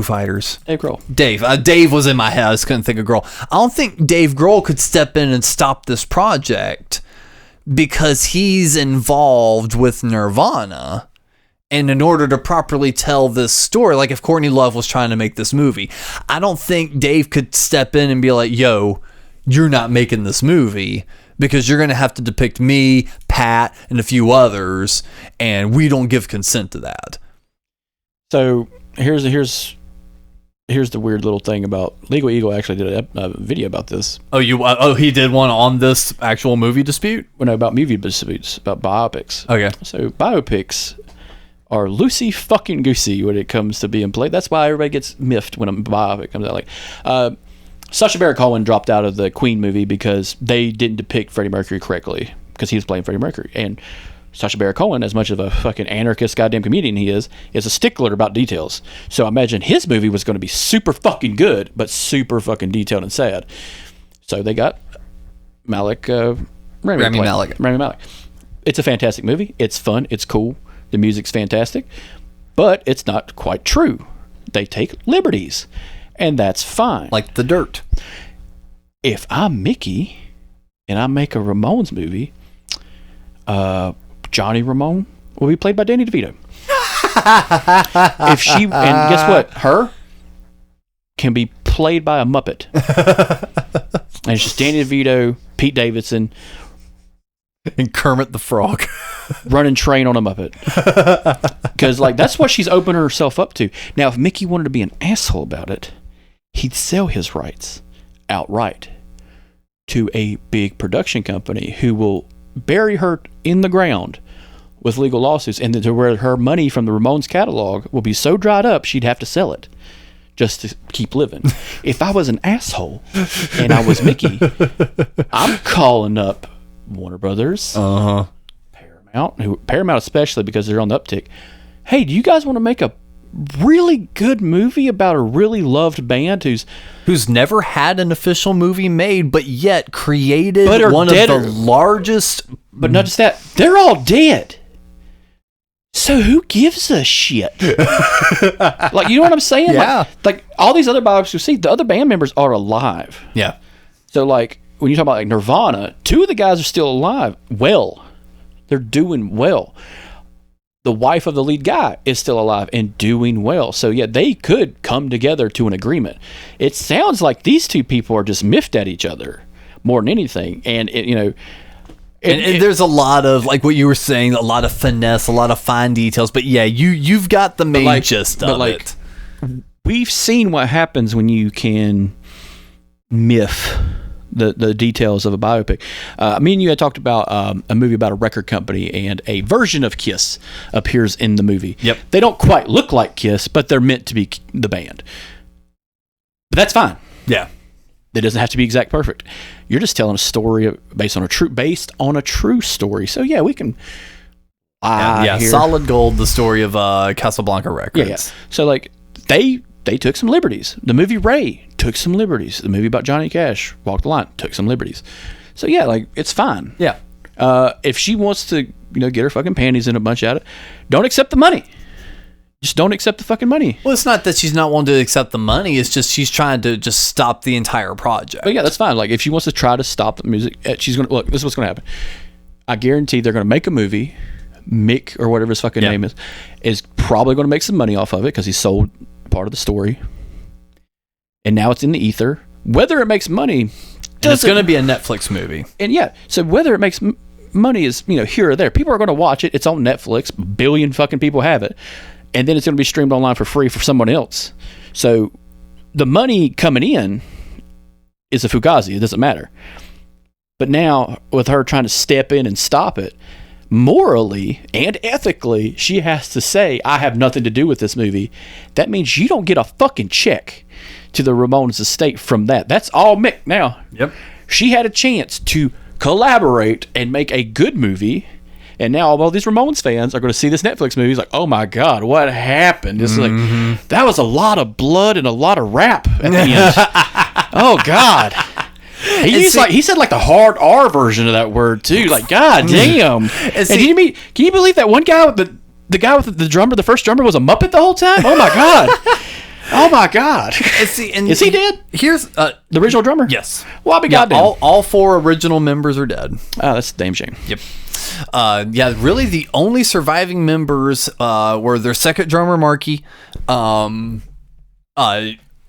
Fighters. Dave Grohl. Dave was in my head. I just couldn't think of Grohl. I don't think Dave Grohl could step in and stop this project because he's involved with Nirvana. And in order to properly tell this story, like if Courtney Love was trying to make this movie, I don't think Dave could step in and be like, yo, you're not making this movie because you're going to have to depict me, Pat, and a few others, and we don't give consent to that. So here's the weird little thing about Legal Eagle actually did a video about this. He did one on this actual movie dispute? Well, no, about movie disputes, about biopics. Okay. So biopics are loosey fucking goosey when it comes to being played. That's why everybody gets miffed when a biopic comes out. Like, Sacha Baron Cohen dropped out of the Queen movie because they didn't depict Freddie Mercury correctly because he was playing Freddie Mercury. And Sacha Baron Cohen, as much of a fucking anarchist goddamn comedian he is a stickler about details. So I imagine his movie was going to be super fucking good, but super fucking detailed and sad. So they got Rami Malek. It's a fantastic movie. It's fun. It's cool. The music's fantastic, but it's not quite true. They take liberties, and that's fine. Like The Dirt. If I'm Mickey and I make a Ramones movie, Johnny Ramone will be played by Danny DeVito. And guess what? Her can be played by a Muppet. And it's just Danny DeVito, Pete Davidson, and Kermit the Frog running train on a Muppet. Because like that's what she's opening herself up to. Now if Mickey wanted to be an asshole about it, he'd sell his rights outright to a big production company who will bury her in the ground with legal lawsuits, and to where her money from the Ramones catalog will be so dried up she'd have to sell it just to keep living. If I was an asshole and I was Mickey, I'm calling up Warner Brothers, Paramount especially because they're on the uptick. Hey, do you guys want to make a really good movie about a really loved band who's never had an official movie made, but yet created one of the largest? But not just that, they're all dead. So who gives a shit? Like, you know what I'm saying? Yeah. Like all these other biopics you see, the other band members are alive. Yeah. So like when you talk about like Nirvana, two of the guys are still alive. Well, they're doing well. The wife of the lead guy is still alive and doing well. So yeah, they could come together to an agreement. It sounds like these two people are just miffed at each other more than anything. And And there's a lot of, like what you were saying, a lot of finesse, a lot of fine details. But yeah, you've got the main gist of it. We've seen what happens when you can miff the details of a biopic. Me and you had talked about a movie about a record company, and a version of Kiss appears in the movie. Yep. They don't quite look like Kiss, but they're meant to be the band. But that's fine. Yeah. It doesn't have to be exact perfect. You're just telling a story based on a true story. So yeah, we can. Solid gold. The story of Casablanca Records. Yeah. So like they took some liberties. The movie Ray took some liberties. The movie about Johnny Cash, Walk the Line, took some liberties. So yeah, like it's fine. Yeah. If she wants to, get her fucking panties in a bunch at it, don't accept the money. Just don't accept the fucking money. Well, it's not that she's not wanting to accept the money. It's just she's trying to just stop the entire project. But yeah, that's fine. Like if she wants to try to stop the music, she's gonna look. This is what's gonna happen. I guarantee they're gonna make a movie. Mick or whatever his fucking name is probably gonna make some money off of it because he sold part of the story, and now it's in the ether. Whether it makes money, it's gonna be a Netflix movie. And yeah, so whether it makes money is here or there. People are gonna watch it. It's on Netflix. A billion fucking people have it. And then it's going to be streamed online for free for someone else. So the money coming in is a fugazi. It doesn't matter. But now with her trying to step in and stop it, morally and ethically, she has to say, I have nothing to do with this movie. That means you don't get a fucking check to the Ramones estate from that. That's all Mick now. Yep. She had a chance to collaborate and make a good movie. And now all these Ramones fans are going to see this Netflix movie. It's like, oh my God, what happened? It's like, that was a lot of blood and a lot of rap at the end. Oh God. He said like the hard R version of that word too. Like, God damn. And can you believe that one guy with the guy with the drummer, the first drummer was a Muppet the whole time? Oh my God. Oh my God. Is he dead? Here's the original drummer? Yes. Well, I'll be goddamn. All 4 original members are dead. Oh, that's a damn shame. Yep. Really the only surviving members were their second drummer, Marky. You're I'm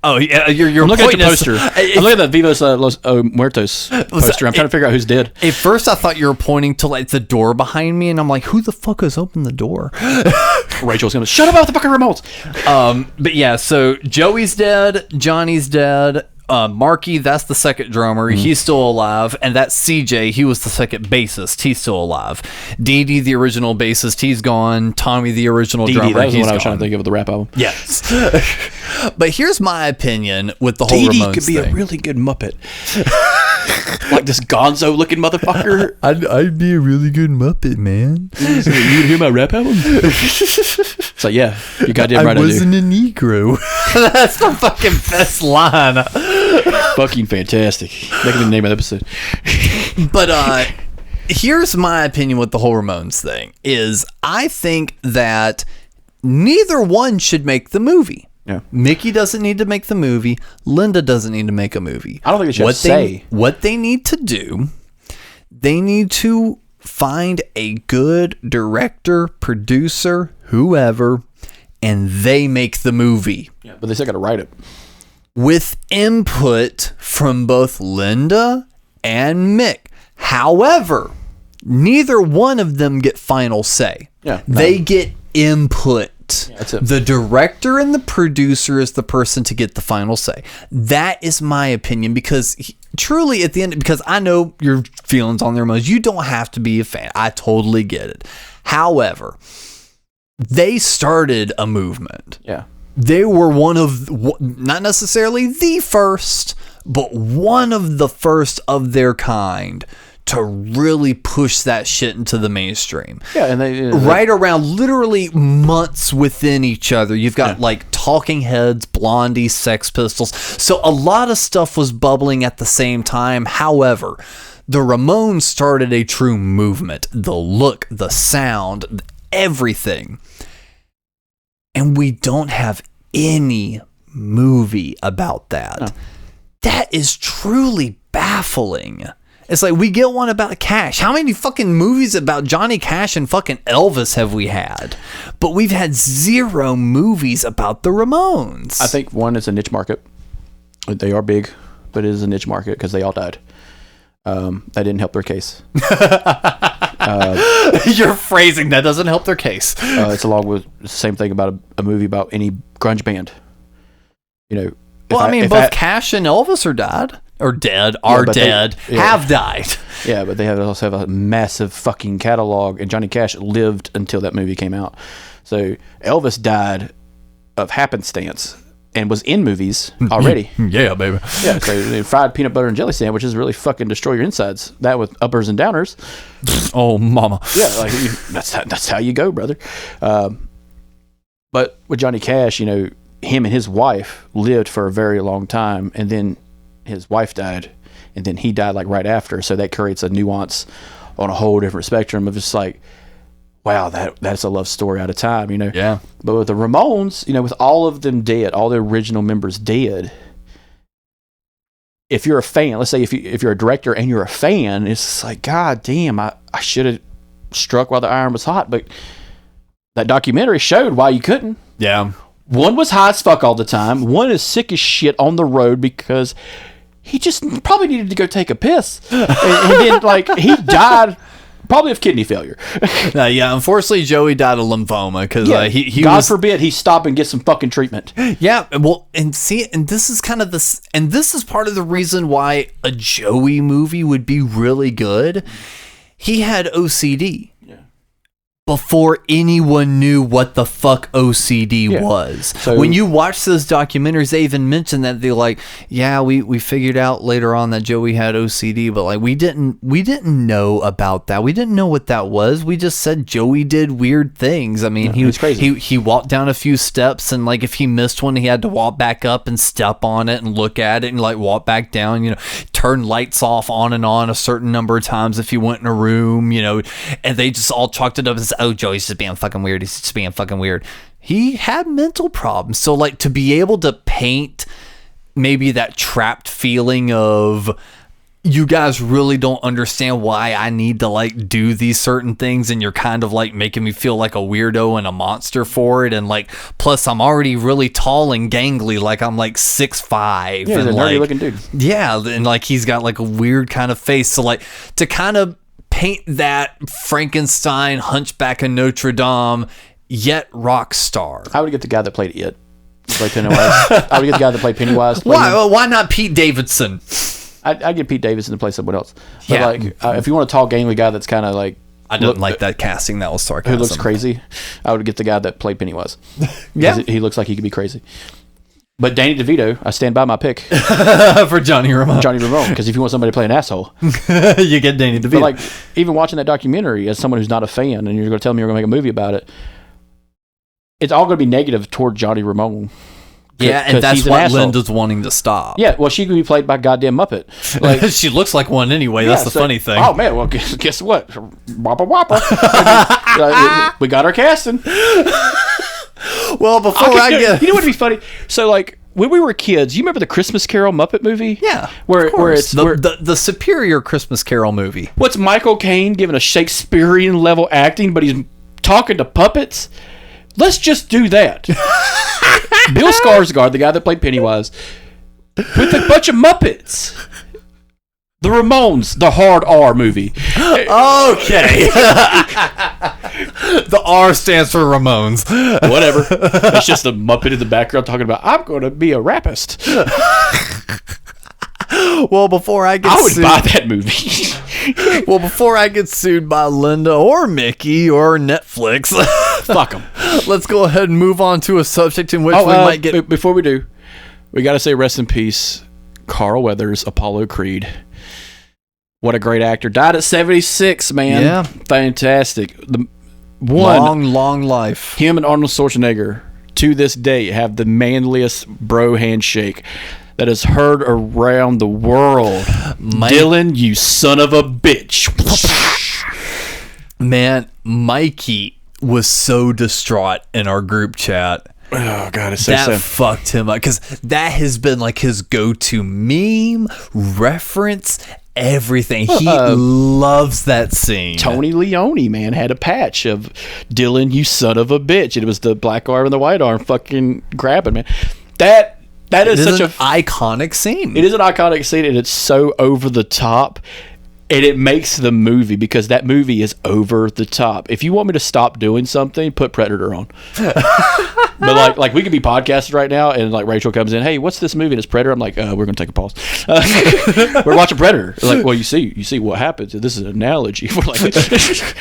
looking at the poster. I'm looking at the Vivos Los Muertos poster. I'm trying to figure out who's dead. At first, I thought you were pointing to like the door behind me, and I'm like, "Who the fuck has opened the door?" Rachel's gonna shut up about the fucking remotes. But yeah, so Joey's dead, Johnny's dead. Marky, that's the second drummer. He's still alive. And that's CJ. He was the second bassist. He's still alive. Dee Dee, the original bassist, he's gone. Tommy, the original drummer, that was he's the one I was gone. trying to think of with the rap album. Yes. But here's my opinion with the whole Dee Dee Ramones could be thing. a really good Muppet. Like this gonzo looking motherfucker. I'd be a really good Muppet, man. So you hear my rap album? It's like, yeah, you goddamn right I do. I wasn't a Negro. That's the fucking best line. Fucking fantastic. That could be the name of the episode. But here's my opinion with the whole Ramones thing is I think that neither one should make the movie. Yeah. Mickey doesn't need to make the movie. Linda doesn't need to make a movie. I don't think they should say. What they need to do, they need to find a good director, producer, whoever, and they make the movie. Yeah, but they still got to write it. With input from both Linda and Mick. However, neither one of them get final say. Yeah, They get input. Yeah, that's it. The director and the producer is the person to get the final say. That is my opinion because truly at the end, because I know your feelings on the Ramones, you don't have to be a fan. I totally get it. However, they started a movement. Yeah. They were one of, not necessarily the first, but one of the first of their kind to really push that shit into the mainstream. Yeah, and they right around literally months within each other. You've got like Talking Heads, Blondie, Sex Pistols. So a lot of stuff was bubbling at the same time. However, the Ramones started a true movement. The look, the sound, everything. And we don't have any movie about that. No. That is truly baffling. It's like we get one about Cash. How many fucking movies about Johnny Cash and fucking Elvis have we had? But we've had 0 movies about the Ramones. I think one is a niche market. They are big, but it is a niche market because they all died. That didn't help their case. Your phrasing, that doesn't help their case. It's along with the same thing about a movie about any grunge band. You know. Well, both Cash and Elvis are died. or dead, are dead, have died. Yeah, but they also have a massive fucking catalog, and Johnny Cash lived until that movie came out. So Elvis died of happenstance and was in movies already. Yeah, baby. Yeah, so fried peanut butter and jelly sandwiches really fucking destroy your insides. That with uppers and downers. Oh, mama. Yeah, like that's how you go, brother. But with Johnny Cash, you know, him and his wife lived for a very long time, and then his wife died, and then he died like right after. So that creates a nuance on a whole different spectrum of just like, wow, that's a love story out of time, you know? Yeah. But with the Ramones, you know, with all of them dead, all the original members dead, if you're a fan, let's say if you're a director and you're a fan, it's like, God damn, I should have struck while the iron was hot. But that documentary showed why you couldn't. Yeah. One was high as fuck all the time. One is sick as shit on the road because he just probably needed to go take a piss. and then, like, he died probably of kidney failure. Yeah, unfortunately, Joey died of lymphoma because he God forbid he stop and get some fucking treatment. Yeah, well, and this is kind of this, and this is part of the reason why a Joey movie would be really good. He had OCD before anyone knew what the fuck OCD was. So when you watch those documentaries, they even mention that they're like, yeah, we figured out later on that Joey had OCD, but like we didn't know about that. We didn't know what that was. We just said Joey did weird things. I mean, he was crazy. He walked down a few steps, and like if he missed one, he had to walk back up and step on it and look at it and like walk back down, you know, turn lights off on and on a certain number of times if he went in a room, you know, and they just all chalked it up as, oh, Joey's just being fucking weird. He's just being fucking weird. He had mental problems. So like to be able to paint maybe that trapped feeling of, you guys really don't understand why I need to like do these certain things, and you're kind of like making me feel like a weirdo and a monster for it, and like plus I'm already really tall and gangly, like I'm like 6'5". Yeah, he's a nerdy like, looking dude. Yeah, and like he's got like a weird kind of face. So like to kind of paint that Frankenstein Hunchback of Notre Dame yet rock star. I would get the guy that played It. I would get the guy that played Pennywise. Why not Pete Davidson? I'd get Pete Davidson to play someone else. But like, if you want a tall, gangly guy that's kind of like, I didn't like that casting. That was sarcasm. Who looks crazy? I would get the guy that played Pennywise. Yeah, he looks like he could be crazy. But Danny DeVito, I stand by my pick for Johnny Ramone. Because if you want somebody to play an asshole, you get Danny DeVito. But like, even watching that documentary as someone who's not a fan, and you're going to tell me you're going to make a movie about it, it's all going to be negative toward Johnny Ramone. Yeah, and that's what Linda's wanting to stop. Yeah, well, she could be played by goddamn Muppet. Like, she looks like one anyway. That's the funny thing. Oh man, well, guess what? Wappa wappa. We got our casting. Well, you know what'd be funny? So like when we were kids, you remember the Christmas Carol Muppet movie? Yeah, where it's the superior Christmas Carol movie. What's Michael Caine giving a Shakespearean level acting, but he's talking to puppets? Let's just do that. Bill Skarsgård, the guy that played Pennywise, with a bunch of Muppets. The Ramones, the hard R movie. Okay. The R stands for Ramones. Whatever. It's just a Muppet in the background talking about, I'm going to be a rapist. Well, before I get sued, buy that movie. Well, before I get sued by Linda or Mickey or Netflix, fuck them. Let's go ahead and move on to a subject in which we might get. Before we do, we got to say rest in peace, Carl Weathers, Apollo Creed. What a great actor. Died at 76, man. Yeah. Fantastic. Long life. Him and Arnold Schwarzenegger, to this day, have the manliest bro handshake that is heard around the world. Dylan, you son of a bitch. Man, Mikey was so distraught in our group chat. Oh God, it's so that sad. Fucked him up because that has been like his go-to meme, reference, everything. He loves that scene. Tony Leone, man, had a patch of Dylan, you son of a bitch. It was the black arm and the white arm fucking grabbing, man. That is such an iconic scene. It is an iconic scene, and it's so over the top. And it makes the movie, because that movie is over the top. If you want me to stop doing something, put Predator on. But like we could be podcasting right now, and like Rachel comes in, hey, what's this movie? And it's Predator. I'm like, we're gonna take a pause. We're watching Predator. Like, well, you see what happens. This is an analogy. We're like,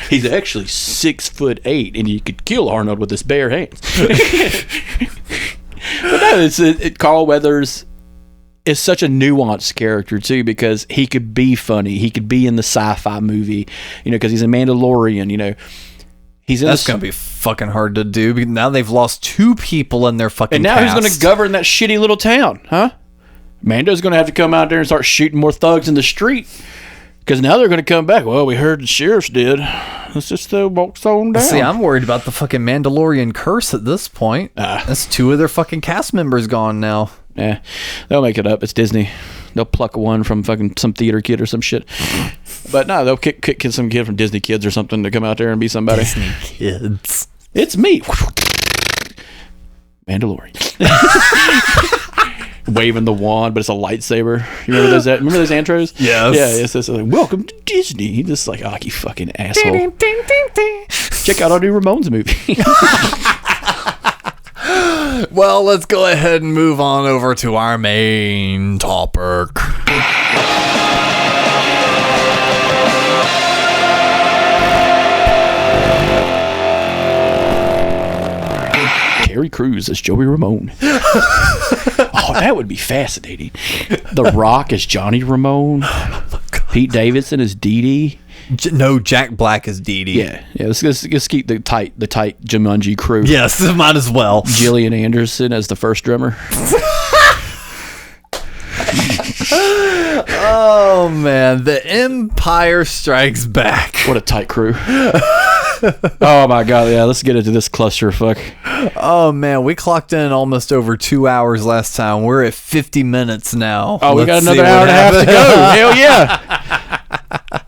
he's actually 6'8", and you could kill Arnold with his bare hands. But no, Carl Weathers is such a nuanced character too, because he could be funny, he could be in the sci-fi movie, because he's a Mandalorian. He's in That's gonna be fucking hard to do. Because now they've lost 2 people in their fucking. And now cast. who's gonna govern that shitty little town, huh? Mando's gonna have to come out there and start shooting more thugs in the street, because now they're gonna come back. Well, we heard the sheriff's dead. Let's just walk on down. See, I'm worried about the fucking Mandalorian curse at this point. That's 2 of their fucking cast members gone now. Yeah, they'll make it up. It's Disney. They'll pluck one from fucking some theater kid or some shit. But no, they'll kick some kid from Disney Kids or something to come out there and be somebody. Disney Kids. It's me. Mandalorian. Waving the wand, but it's a lightsaber. You remember those? Remember those intros? Yes. Yeah. It's like, welcome to Disney. He's just like, you fucking asshole. Check out our new Ramones movie. Well, let's go ahead and move on over to our main topic. Terry Crews as Joey Ramone. Oh, that would be fascinating. The Rock as Johnny Ramone. Pete Davidson as Dee Dee. No, Jack Black is Dee Dee. Yeah. Let's keep the tight Jumanji crew. Yes, might as well. Gillian Anderson as the first drummer. Oh man, The Empire Strikes Back. What a tight crew. Oh my god, yeah, let's get into this clusterfuck. Oh man, we clocked in almost over 2 hours last time. We're at 50 minutes now. Oh, we got another hour and a half to go. Hell yeah.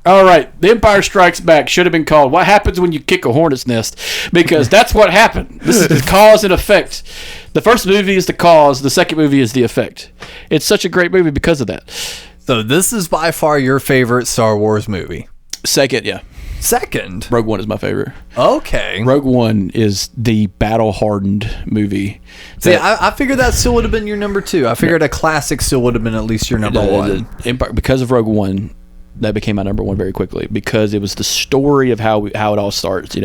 All right, The Empire Strikes Back should have been called What Happens When You Kick a Hornet's Nest, because that's what happened. This is the cause and effect. The first movie is the cause, the second movie is the effect. It's such a great movie because of that. So this is by far your favorite Star Wars movie? Second, yeah. Second? Rogue One is my favorite. Okay. Rogue One is the battle-hardened movie. See, I figured that still would have been your number 2. I figured a classic still would have been at least your number 1. Because of Rogue One, that became my number 1 very quickly, because it was the story of how it all starts.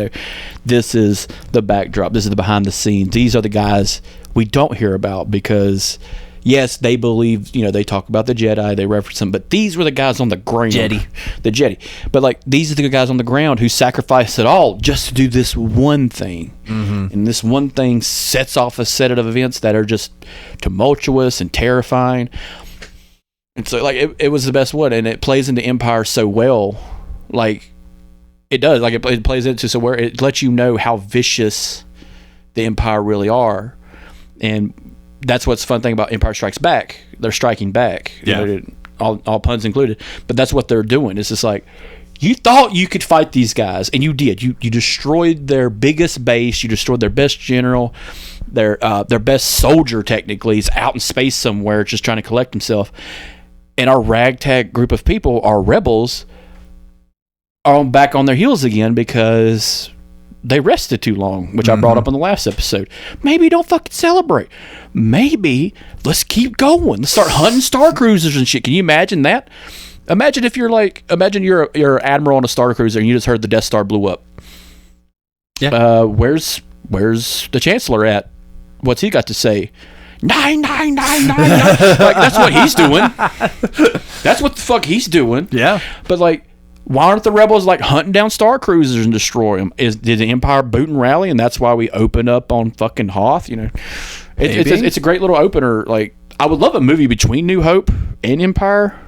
This is the backdrop. This is the behind the scenes. These are the guys we don't hear about, because yes, they believe, they talk about the Jedi, they reference them, but these were the guys on the ground. The Jedi. But like, these are the guys on the ground who sacrificed it all just to do this one thing. Mm-hmm. And this one thing sets off a set of events that are just tumultuous and terrifying. And so, like, it was the best one, and it plays into Empire so well. Like, it does. Like, it plays into so where it lets you know how vicious the Empire really are. And that's what's the fun thing about Empire Strikes Back. They're striking back. Yeah. All puns included. But that's what they're doing. It's just like, you thought you could fight these guys, and you did. You destroyed their biggest base. You destroyed their best general. Their best soldier, technically, is out in space somewhere just trying to collect himself. And our ragtag group of people, our rebels, are back on their heels again because they rested too long, which I brought up in the last episode. Maybe don't fucking celebrate. Maybe let's keep going. Let's start hunting Star Cruisers and shit. Can you imagine that? Imagine if you're you're admiral on a Star Cruiser and you just heard the Death Star blew up. Yeah. Where's the Chancellor at? What's he got to say? 99999. Like, that's what he's doing. That's what the fuck he's doing. Yeah. But like, why aren't the rebels like hunting down Star Cruisers and destroy them? Did the Empire boot and rally, and that's why we open up on fucking Hoth? It's a great little opener. Like, I would love a movie between New Hope and Empire.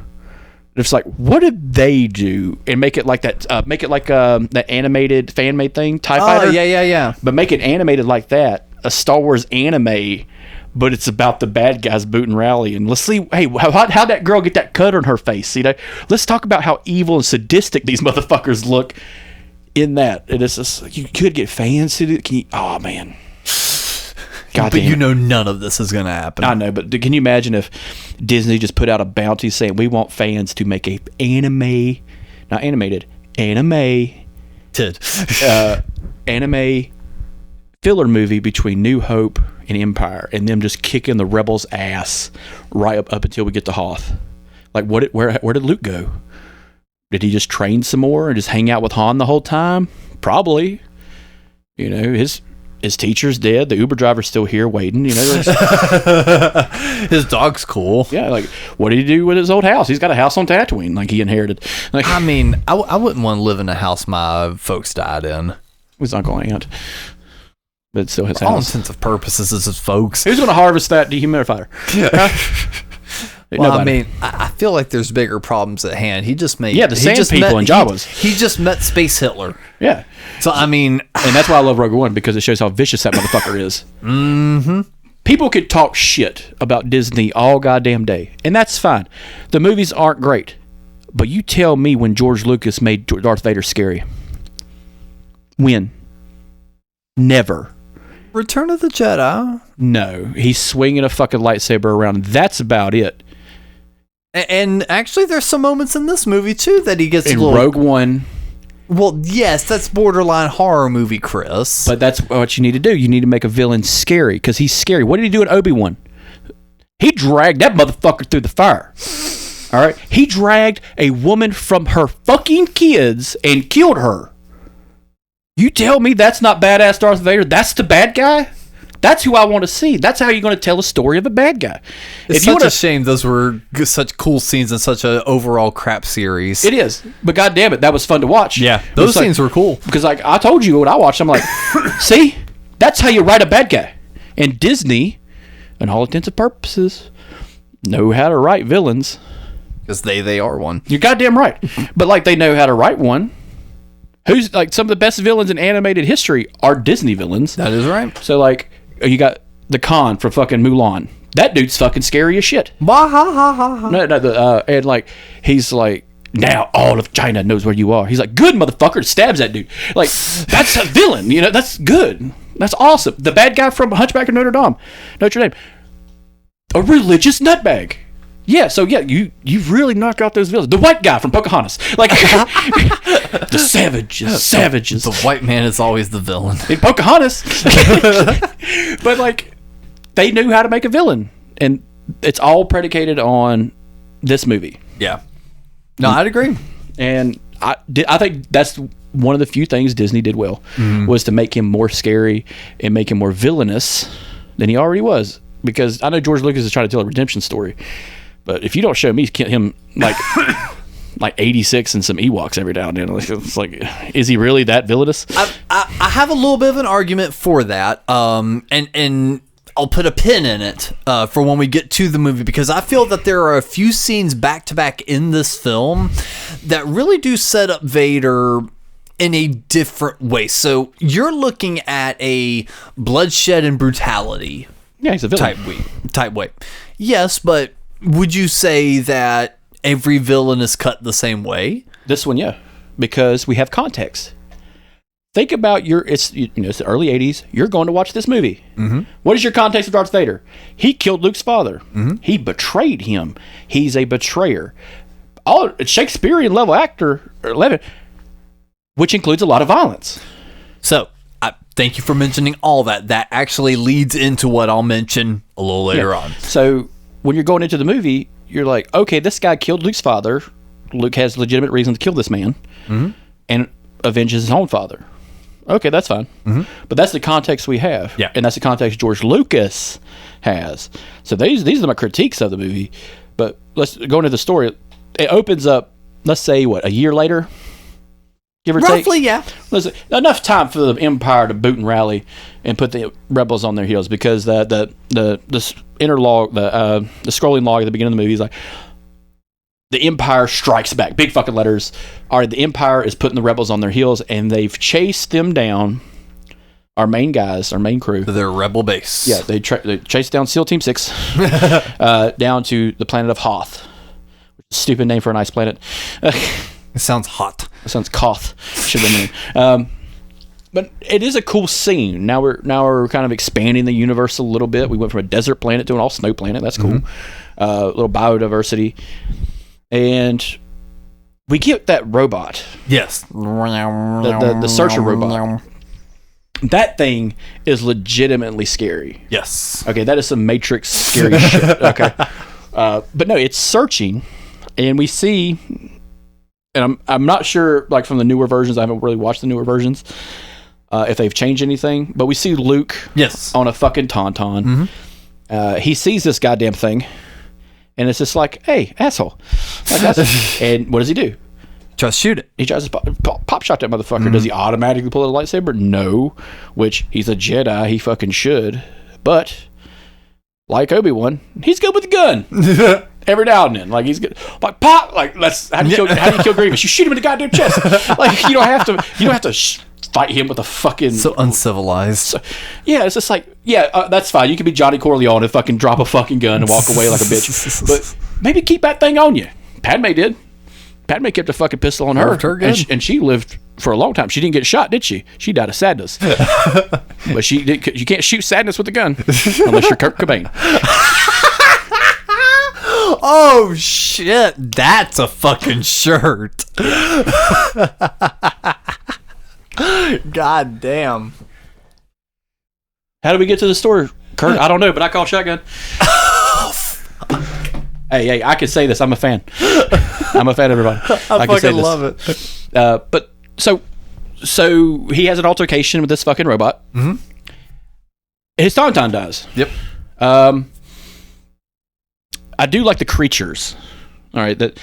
It's like, what did they do? And make it like that. Make it like that animated fan made thing, TIE Fighter. Yeah. But make it animated like that. A Star Wars anime. But it's about the bad guys boot and rally, and let's see. Hey, how that girl get that cut on her face? Let's talk about how evil and sadistic these motherfuckers look in that. And it's just, you could get fans to do. Oh man, God but damn. None of this is gonna happen. I know, but can you imagine if Disney just put out a bounty saying we want fans to make a anime not animated, animated filler movie between New Hope and Empire, and them just kicking the rebels' ass right up until we get to Hoth. Like, where did Luke go? Did he just train some more and just hang out with Han the whole time? Probably. You know, his teacher's dead. The Uber driver's still here waiting. You know, his dog's cool. Yeah, like, what did he do with his old house? He's got a house on Tatooine, like he inherited. Like, I mean, I wouldn't want to live in a house my folks died in. His Uncle Aunt. But it's still his For all house. intents and purposes, it's his folks. Who's going to harvest that dehumidifier? Yeah. Well, Nobody. I mean, I feel like there's bigger problems at hand. He just made... Yeah, the sand people and Jawas. He just met Space Hitler. Yeah. So, I mean... And that's why I love Rogue One, because it shows how vicious that motherfucker is. Mm-hmm. People could talk shit about Disney all goddamn day, and that's fine. The movies aren't great. But you tell me when George Lucas made Darth Vader scary. When? Never. Return of the Jedi. No. He's swinging a fucking lightsaber around, and that's about it. And actually, there's some moments in this movie, too, that he gets In a little... Rogue One... Well, yes, that's borderline horror movie, Chris. But that's what you need to do. You need to make a villain scary, because he's scary. What did he do in Obi-Wan? He dragged that motherfucker through the fire. All right? He dragged a woman from her fucking kids and killed her. You tell me that's not badass Darth Vader? That's the bad guy? That's who I want to see. That's how you're going to tell a story of a bad guy. It's such a shame those were such cool scenes in such an overall crap series. It is. But goddamn it, that was fun to watch. Yeah, those scenes were cool. Because like I told you what I watched, I'm like, see? That's how you write a bad guy. And Disney, in all intents and purposes, know how to write villains. Because they are one. You're goddamn right. But like they know how to write one. Who's like some of the best villains in animated history are Disney villains. That is right. So like you got the Khan from fucking Mulan. That dude's fucking scary as shit. And like he's like, now all of China knows where you are. He's like, good motherfucker, stabs that dude. Like that's a villain, you know. That's good. That's awesome. The bad guy from Hunchback of Notre Dame, a religious nutbag. Yeah, so yeah, you really knock out those villains. The white guy from Pocahontas, like the savages. The white man is always the villain in Pocahontas. But like, they knew how to make a villain, and it's all predicated on this movie. Yeah, no, I'd agree. And I think that's one of the few things Disney did well, was to make him more scary and make him more villainous than he already was. Because I know George Lucas is trying to tell a redemption story. But if you don't show me him like 86 and some Ewoks every now and then, it's like, is he really that villainous? I have a little bit of an argument for that, and I'll put a pin in it for when we get to the movie, because I feel that there are a few scenes back to back in this film that really do set up Vader in a different way. So you're looking at a bloodshed and brutality, yeah, he's a villain type way. Yes, but would you say that every villain is cut the same way? This one, yeah, because we have context. Think about it's the early 80s. You're going to watch this movie. Mm-hmm. What is your context of Darth Vader? He killed Luke's father. Mm-hmm. He betrayed him. He's a betrayer. All Shakespearean level actor, which includes a lot of violence. So, thank you for mentioning all that. That actually leads into what I'll mention a little later on. So, when you're going into the movie, you're like, okay, this guy killed Luke's father. Luke has legitimate reason to kill this man, and avenges his own father. Okay, that's fine. Mm-hmm. But that's the context we have. Yeah. And that's the context George Lucas has. So these are my critiques of the movie. But let's go into the story. It opens up, let's say, a year later? Give or take? Roughly, yeah. Listen, enough time for the Empire to boot and rally and put the rebels on their heels, because the interlog, the scrolling log at the beginning of the movie is like, the Empire strikes back. Big fucking letters. All right, the Empire is putting the rebels on their heels, and they've chased them down. Our main guys, our main crew. To their rebel base. Yeah, they chased down SEAL Team 6 down to the planet of Hoth. Stupid name for an ice planet. It sounds hot. It sounds Koth. Should have been named. But it is a cool scene. Now we're kind of expanding the universe a little bit. We went from a desert planet to an all snow planet. That's cool. A little biodiversity. And we get that robot. Yes. The searcher robot. That thing is legitimately scary. Yes. Okay, that is some Matrix scary shit. Okay. But no, it's searching, and we see, and I'm not sure, like from the newer versions, I haven't really watched the newer versions, if they've changed anything, but we see Luke on a fucking tauntaun. He sees this goddamn thing, and it's just like, hey, asshole. Like, and what does he do? Tries to shoot it. He tries to pop shot that motherfucker. Does he automatically pull out a lightsaber? No. Which, he's a Jedi. He fucking should. But, like Obi-Wan, he's good with the gun. Every now and then. Like, he's good. Like, pop! Like, how do you kill Grievous? You shoot him in the goddamn chest. Like, you don't have to fight him with a fucking... So uncivilized. Yeah, it's just like, that's fine. You can be Johnny Corleone and fucking drop a fucking gun and walk away like a bitch. But maybe keep that thing on you. Padme did. Padme kept a fucking pistol on her and she lived for a long time. She didn't get shot, did she? She died of sadness. But you can't shoot sadness with a gun unless you're Kurt Cobain. Oh shit, that's a fucking shirt. God damn. How do we get to the store, Kurt? I don't know, but I call shotgun. Hey, I can say this. I'm a fan. I'm a fan of everybody. I fucking love it. But so he has an altercation with this fucking robot. His tauntaun dies. Yep. I do like the creatures. All right, the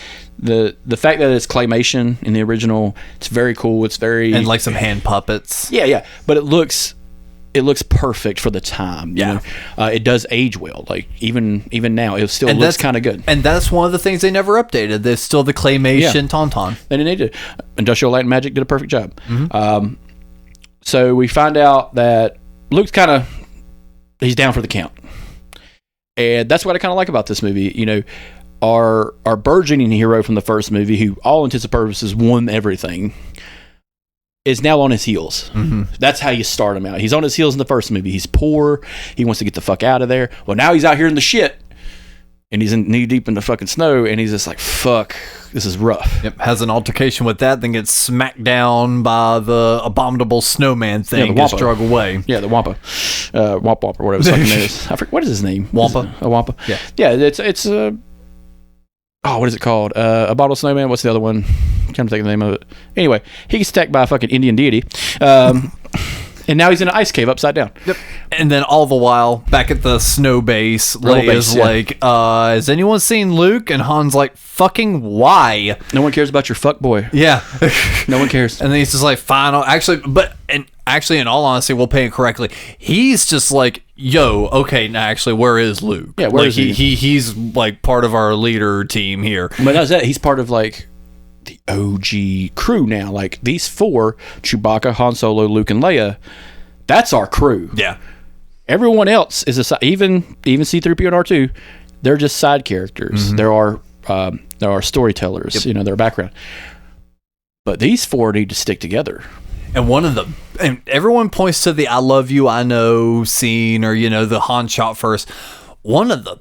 fact that it's claymation in the original, it's very cool. It's very and like some hand puppets. Yeah. But it looks perfect for the time. You know? It does age well. Like even now, it still looks kind of good. And that's one of the things they never updated. There's still the claymation tauntaun. They didn't need to. Industrial Light and Magic did a perfect job. So we find out that Luke's he's down for the count, and that's what I kind of like about this movie. You know, our burgeoning hero from the first movie, who all intents and purposes won everything, is now on his heels. That's how you start him out. He's on his heels in the first movie. He's poor. He wants to get the fuck out of there. Well, now he's out here in the shit, and he's knee deep in the fucking snow, and he's just like, fuck, this is rough. Yep, has an altercation with that, then gets smacked down by the abominable snowman thing. Gets drug away. Yeah, the Wampa. Womp Womp, or whatever his fucking name is. I forget, what is his name? Wampa. A Wampa. Yeah. Yeah, it's what is it called? A bottle snowman. What's the other one? I'm trying to think of the name of it. Anyway, he gets attacked by a fucking Indian deity. And now he's in an ice cave upside down. Yep. And then all the while, back at the snow base, Leigh is like, has anyone seen Luke? And Han's like, fucking why? No one cares about your fuck boy. Yeah. No one cares. And then he's just like, fine. Actually, in all honesty, we'll pay it correctly. He's just like, yo, okay, now actually, where is Luke? Yeah, where is he? He's like part of our leader team here. But that's it. He's part of like the OG crew now. Like these four, Chewbacca, Han Solo, Luke, and Leia, that's our crew. Yeah. Everyone else is even C-3PO and R2, they're just side characters. There are storytellers, you know, their background. But these four need to stick together. And everyone points to the "I love you, I know" scene, or you know, the Han shot first. One of the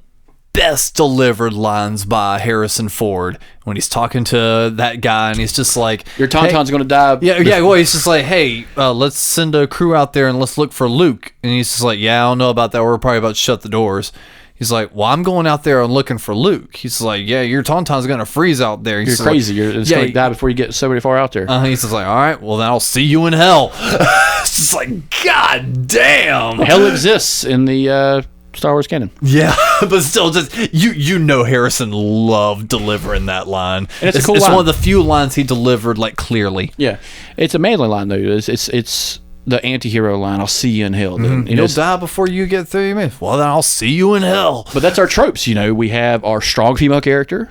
best delivered lines by Harrison Ford when he's talking to that guy, and he's just like, "Your tauntaun's going to die." Yeah. Well, he's just like, "Hey, let's send a crew out there and let's look for Luke." And he's just like, "Yeah, I don't know about that. We're probably about to shut the doors." He's like, well, I'm going out there and looking for Luke. He's like, yeah, your tauntaun's going to freeze out there. You're crazy. Like, it's going to die before you get so far out there. He's just like, all right, well, then I'll see you in hell. It's just like, God damn. Hell exists in the Star Wars canon. Yeah, but still, just you know Harrison loved delivering that line. And it's a cool line. It's one of the few lines he delivered, like, clearly. Yeah. It's a manly line, though. It's the anti-hero line. I'll see you in hell. You'll die before you get 30 minutes. Well, then I'll see you in hell. But that's our tropes, you know. We have our strong female character.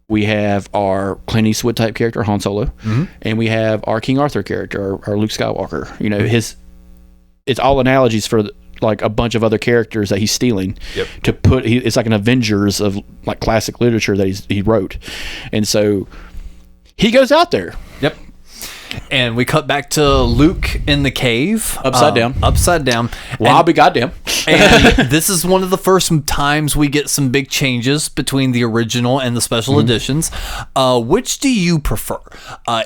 We have our Clint Eastwood type character, Han Solo. And we have our King Arthur character, our Luke Skywalker. You know, it's all analogies for like a bunch of other characters that he's stealing to put. It's like an Avengers of like classic literature that he wrote. And so he goes out there. Yep. And we cut back to Luke in the cave. Upside down. Well, I'll be goddamn. And this is one of the first times we get some big changes between the original and the special editions. Which do you prefer?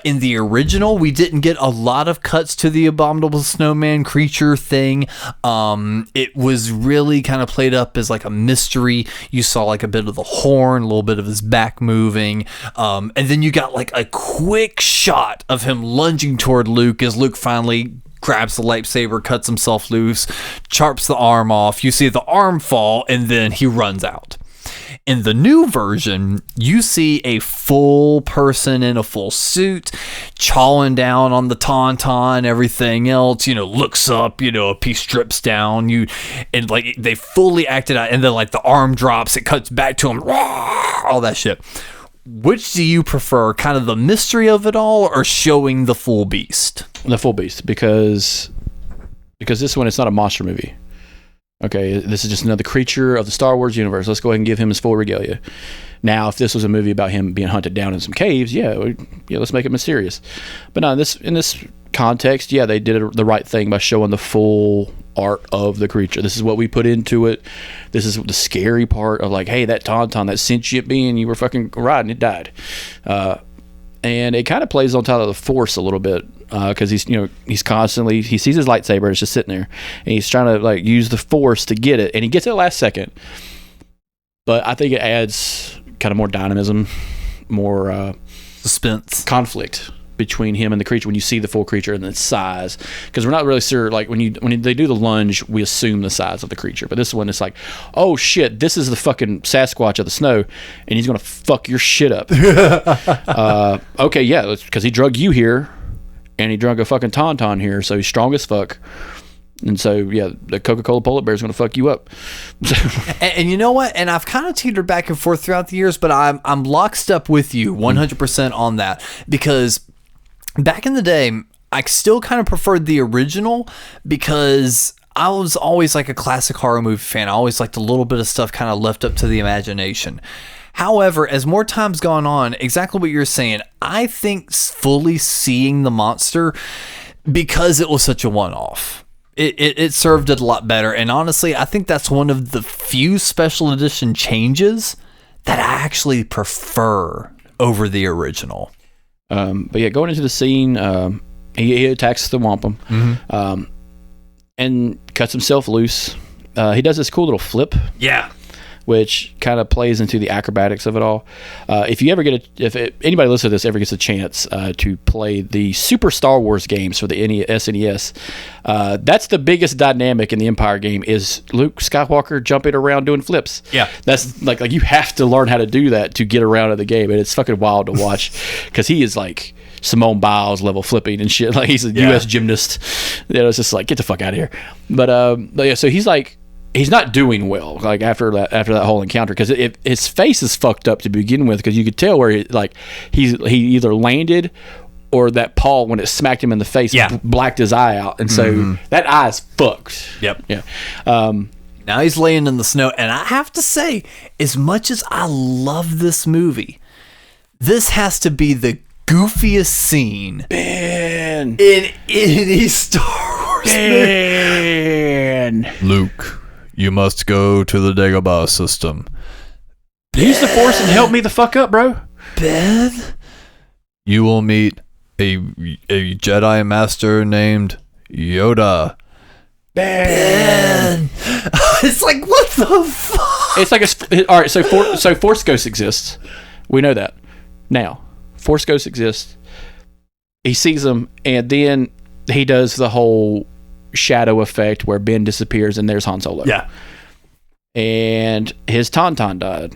In the original, we didn't get a lot of cuts to the abominable snowman creature thing. It was really kind of played up as like a mystery. You saw like a bit of the horn, a little bit of his back moving. And then you got like a quick shot of him lunging toward Luke as Luke finally grabs the lightsaber, cuts himself loose, chops the arm off. You see the arm fall, and then he runs out. In the new version, you see a full person in a full suit, chawing down on the tauntaun, everything else, looks up, a piece drips down, and like they fully acted out, and then like the arm drops, it cuts back to him, all that shit. Which do you prefer, kind of the mystery of it all, or showing the full beast? The full beast, because this one, it's not a monster movie. Okay, this is just another creature of the Star Wars universe. Let's go ahead and give him his full regalia. Now, if this was a movie about him being hunted down in some caves, let's make it mysterious. But no, in this context, they did the right thing by showing the full art of the creature. This is what we put into it. This is the scary part of like, hey, that tauntaun, that sentient being you were fucking riding, it died. And it kind of plays on top of the Force a little bit, because he's constantly, he sees his lightsaber, it's just sitting there, and he's trying to like use the Force to get it, and he gets it last second. But I think it adds kind of more dynamism, more suspense, conflict between him and the creature when you see the full creature and its size, because we're not really sure. Like when they do the lunge, we assume the size of the creature, but this one it's like, oh shit, this is the fucking Sasquatch of the snow, and he's gonna fuck your shit up. Okay, yeah, because he drug you here, and he drug a fucking tauntaun here, so he's strong as fuck. And so, the Coca-Cola polar bear is going to fuck you up. and you know what? And I've kind of teetered back and forth throughout the years, but I'm lockstep with you 100% on that, because back in the day, I still kind of preferred the original, because I was always like a classic horror movie fan. I always liked a little bit of stuff kind of left up to the imagination. However, as more time's gone on, exactly what you're saying, I think fully seeing the monster, because it was such a one-off, it served it a lot better. And honestly, I think that's one of the few special edition changes that I actually prefer over the original. But going into the scene, he attacks the wampum, and cuts himself loose. He does this cool little flip. Yeah. Which kind of plays into the acrobatics of it all. If anybody listening to this ever gets a chance to play the Super Star Wars games for the SNES, that's the biggest dynamic in the Empire game is Luke Skywalker jumping around doing flips. Yeah, that's like you have to learn how to do that to get around in the game, and it's fucking wild to watch because he is like Simone Biles level flipping and shit. Like he's a U.S. gymnast. It's just like, get the fuck out of here. But so he's like, he's not doing well, like after that whole encounter, because his face is fucked up to begin with, because you could tell where he either landed or that paw, when it smacked him in the face, blacked his eye out, and so that eye's fucked. Yep. Yeah. Now he's laying in the snow, and I have to say, as much as I love this movie, this has to be the goofiest scene in any Star Wars movie. Luke, you must go to the Dagobah system. Use the Force and help me the fuck up, bro. Ben? You will meet a Jedi Master named Yoda. Ben! It's like, what the fuck? It's like all right, so Force Ghost exists. We know that. Now, Force Ghost exists. He sees them, and then he does the whole shadow effect where Ben disappears and there's Han Solo. Yeah. And his tauntaun died.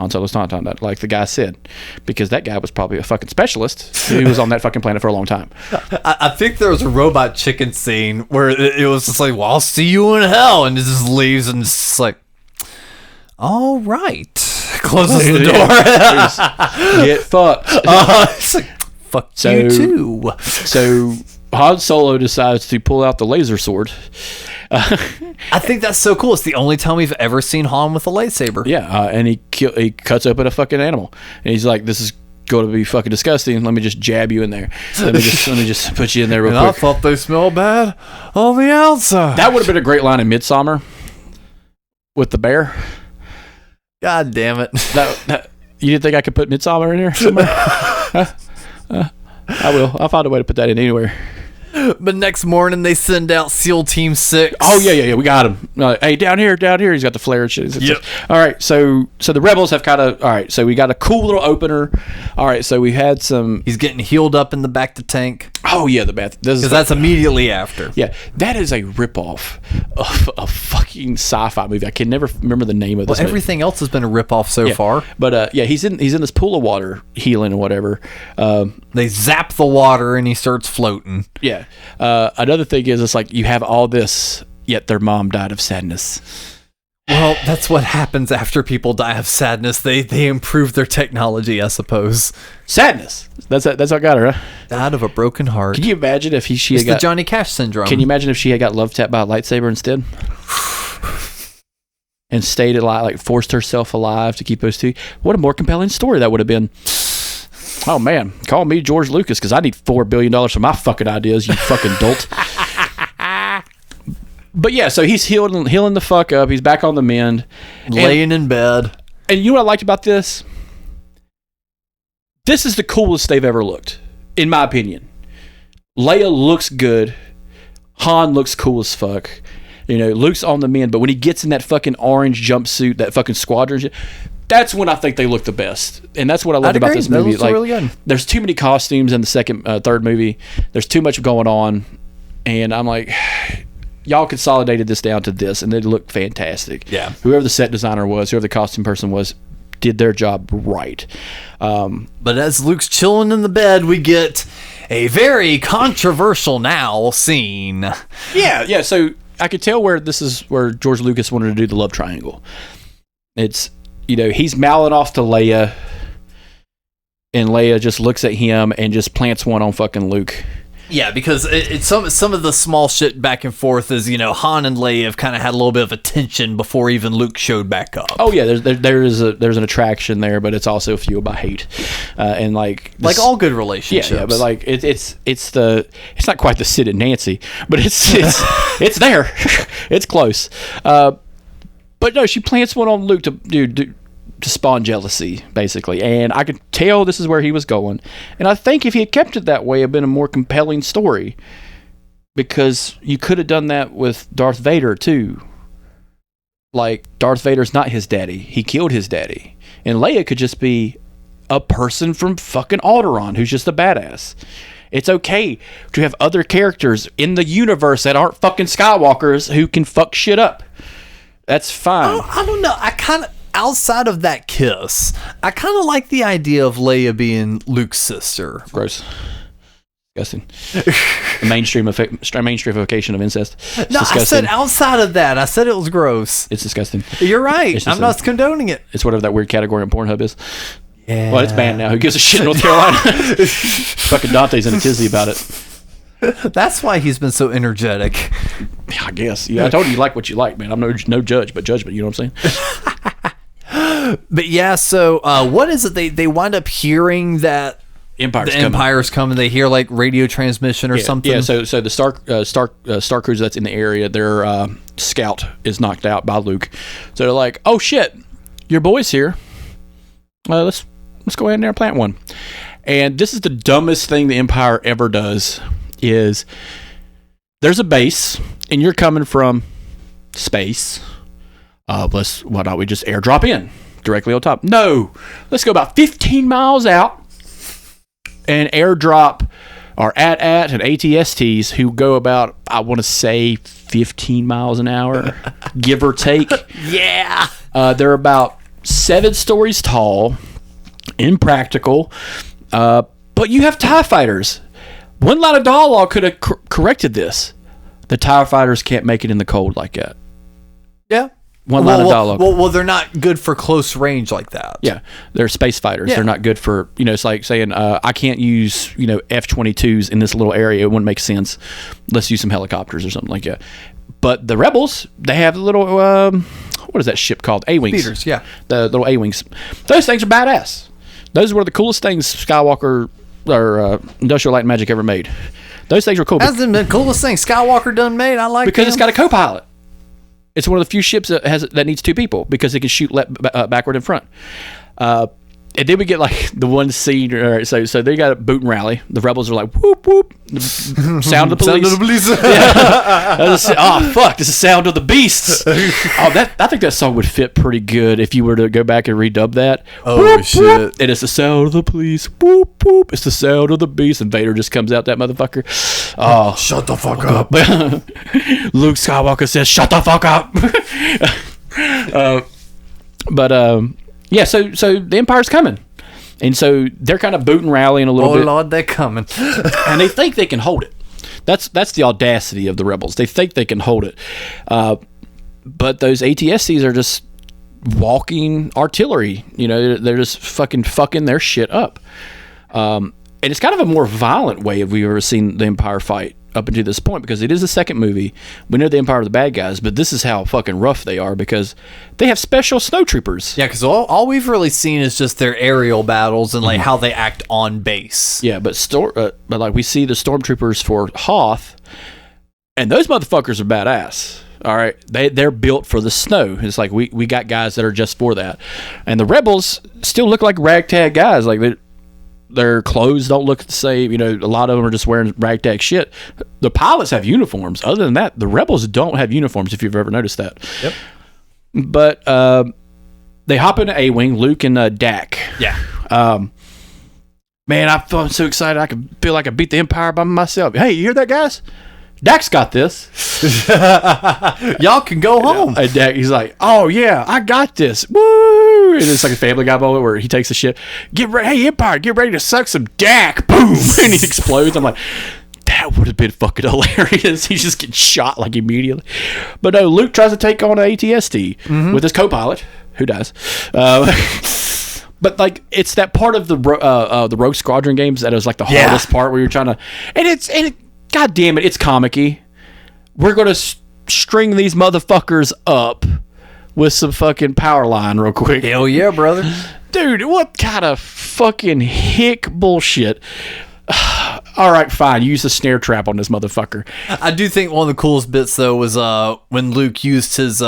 Han Solo's tauntaun died, like the guy said, because that guy was probably a fucking specialist who was on that fucking planet for a long time. I think there was a robot chicken scene where it was just like, well, I'll see you in hell, and it just leaves, and it's just like, all right. Closes the door. Get fucked. It's like, fuck you too. So Han Solo decides to pull out the laser sword. I think that's so cool. It's the only time we've ever seen Han with a lightsaber. Yeah, and he cuts open a fucking animal, and he's like, "This is going to be fucking disgusting. Let me just jab you in there. Let me just put you in there real and quick. I thought they smell bad on the outside. That would have been a great line in Midsommar with the bear. God damn it. That you didn't think I could put Midsommar in here somewhere? I will. I'll find a way to put that in anywhere. But next morning they send out SEAL Team 6. Oh yeah, we got him. Hey, down here. He's got the flare and shit. Yep. All right, so the rebels have kind of. All right, so we got a cool little opener. All right, so we had some. He's getting healed up in the back to tank. Oh yeah, the bath. Because that's immediately after. Yeah, that is a ripoff of a fucking sci-fi movie. I can never remember the name of this. Well, everything else has been a ripoff so far. But he's in this pool of water healing or whatever. They zap the water and he starts floating. Yeah. Another thing is, it's like you have all this, yet their mom died of sadness. Well, that's what happens after people die of sadness. They improve their technology, I suppose. Sadness. That's what got her, huh? Died of a broken heart. Can you imagine if she had got the Johnny Cash syndrome? Can you imagine if she had got love tapped by a lightsaber instead? And stayed alive, like forced herself alive to keep those two? What a more compelling story that would have been. Oh man, call me George Lucas because I need $4 billion for my fucking ideas, you fucking dolt. But yeah, so he's healing the fuck up. He's back on the mend, laying in bed. And you know what I liked about this? This is the coolest they've ever looked, in my opinion. Leia looks good. Han looks cool as fuck. You know, Luke's on the mend, but when he gets in that fucking orange jumpsuit, that fucking squadron shit, that's when I think they look the best. And that's what I love about this movie. That looks really good. There's too many costumes in the third movie. There's too much going on. And I'm like, y'all consolidated this down to this, and they look fantastic. Yeah. Whoever the set designer was, whoever the costume person was, did their job right. But as Luke's chilling in the bed, we get a very controversial now scene. Yeah. So I could tell where this is where George Lucas wanted to do the love triangle. It's, you know, he's mouthing off to Leia, and Leia just looks at him and just plants one on fucking Luke. Yeah, because it's some of the small shit back and forth is, you know, Han and Leia have kind of had a little bit of a tension before even Luke showed back up. Oh yeah, there's an attraction there, but it's also fueled by hate, and like all good relationships. Yeah, but like it's not quite the Sid and Nancy, but it's there, it's close. But no, she plants one on Luke to spawn jealousy, basically. And I could tell this is where he was going. And I think if he had kept it that way, it'd been a more compelling story. Because you could have done that with Darth Vader, too. Like, Darth Vader's not his daddy. He killed his daddy. And Leia could just be a person from fucking Alderaan who's just a badass. It's okay to have other characters in the universe that aren't fucking Skywalkers who can fuck shit up. That's fine. I don't know. Outside of that kiss, I kind of like the idea of Leia being Luke's sister. Gross. Disgusting. The mainstreamification of incest. It's no, disgusting. I said outside of that. I said it was gross. It's disgusting. You're right. I'm not condoning it. It's whatever that weird category on Pornhub is. Yeah. Well, it's banned now. Who gives a shit in North Carolina? Fucking Dante's in a tizzy about it. That's why he's been so energetic. Yeah, I guess. Yeah, I told you like what you like, man. I'm no judge, but judgment. You know what I'm saying? But yeah, so what is it? They wind up hearing that Empire's coming. They hear like radio transmission or something. Yeah, so the Star Cruiser that's in the area, their scout is knocked out by Luke. So they're like, "Oh shit, your boy's here. Let's go ahead and there and plant one." And this is the dumbest thing the Empire ever does. Is there's a base and you're coming from space. Why don't we just airdrop in directly on top? No, let's go about 15 miles out and airdrop our AT-AT and AT-STs who go about, I want to say, 15 miles an hour, give or take. Yeah. They're about 7 stories tall, impractical, but you have TIE fighters. One line of dialogue could have corrected this. The TIE fighters can't make it in the cold like that. Yeah. One line of dialogue. Well, they're not good for close range like that. Yeah, they're space fighters. Yeah. They're not good for, it's like saying, I can't use, F-22s in this little area. It wouldn't make sense. Let's use some helicopters or something like that. But the Rebels, they have the little, what is that ship called? A-Wings. Speeders, yeah. The little A-Wings. Those things are badass. Those were the coolest things Skywalker or Industrial Light and Magic ever made. Those things were cool. Hasn't been the coolest thing Skywalker done made. I like because it's got a co-pilot. It's one of the few ships that needs 2 people because it can shoot backward and front. And then we get like the one scene. All right, so they got a boot and rally. The rebels are like whoop whoop. Sound of the police. Sound of the police. Oh fuck! This is Sound of the Beasts. I think that song would fit pretty good if you were to go back and redub that. Oh whoop, shit! Whoop. And it's the sound of the police. Whoop whoop. It's the sound of the beast. And Vader just comes out that motherfucker. Oh, shut the fuck up. Luke Skywalker says, "Shut the fuck up." Yeah, so the Empire's coming. And so they're kind of booting, rallying a little bit. Oh, Lord, they're coming. And they think they can hold it. That's the audacity of the rebels. They think they can hold it. But those ATSTs are just walking artillery. You know, they're just fucking their shit up. And it's kind of a more violent way we've ever seen the Empire fight up until this point, because it is the second movie. We know the Empire are the bad guys, but this is how fucking rough they are because they have special snowtroopers. Yeah, because all we've really seen is just their aerial battles and like how they act on base. Yeah, but like we see the stormtroopers for Hoth, and those motherfuckers are badass. All right, they're built for the snow. It's like we got guys that are just for that, and the rebels still look like ragtag guys. Like their clothes don't look the same. You know, a lot of them are just wearing ragtag shit. The pilots have uniforms. Other than that, the rebels don't have uniforms, if you've ever noticed that. Yep. But they hop into A-Wing, Luke and Dak. Yeah. Man, I'm so excited. I can feel like I beat the Empire by myself. Hey, you hear that, guys? Dak's got this. Y'all can go home. And Dak, he's like, oh, yeah, I got this. Woo! And it's like a Family Guy moment where he takes the shit. Get ready. Hey, Empire, get ready to suck some Dak. Boom. And he explodes. I'm like, that would have been fucking hilarious. He just gets shot like immediately. But no, Luke tries to take on an ATST with his co-pilot, who dies. But like, it's that part of the Rogue Squadron games that was like the hardest part where you're trying to, and God damn it, it's comic-y. We're gonna string these motherfuckers up with some fucking power line real quick. Hell yeah, brother. Dude, what kind of fucking hick bullshit? All right, fine. Use a snare trap on this motherfucker. I do think one of the coolest bits, though, was when Luke used his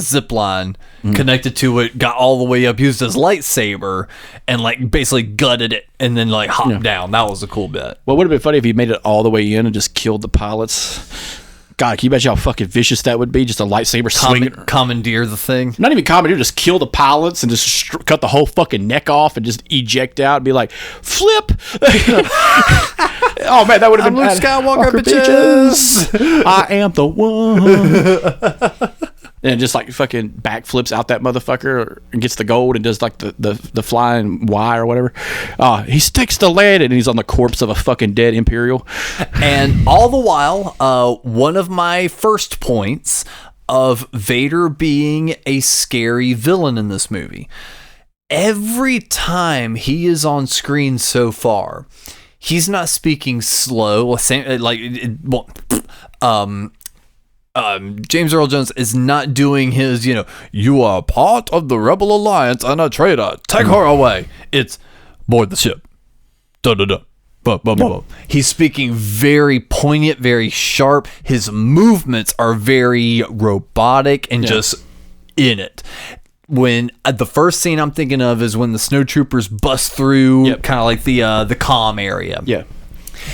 zip line connected to it, got all the way up, used his lightsaber, and like basically gutted it, and then like hopped down. That was a cool bit. Well, it would have been funny if he made it all the way in and just killed the pilots. God, can you imagine how fucking vicious that would be? Just a lightsaber swinging. Commandeer the thing. Not even commandeer, just kill the pilots and just cut the whole fucking neck off and just eject out and be like, flip! Oh man, that would have been Luke Skywalker, bitches! I am the one. And just like fucking backflips out that motherfucker and gets the gold and does like the flying Y or whatever. He sticks the landing and he's on the corpse of a fucking dead Imperial. And all the while, one of my first points of Vader being a scary villain in this movie. Every time he is on screen so far, he's not speaking slow. James Earl Jones is not doing his, you are part of the Rebel Alliance and a traitor. Take her away. It's board the ship. He's speaking very poignant, very sharp. His movements are very robotic and just in it. When the first scene I'm thinking of is when the snowtroopers bust through kind of like the comm area. Yeah.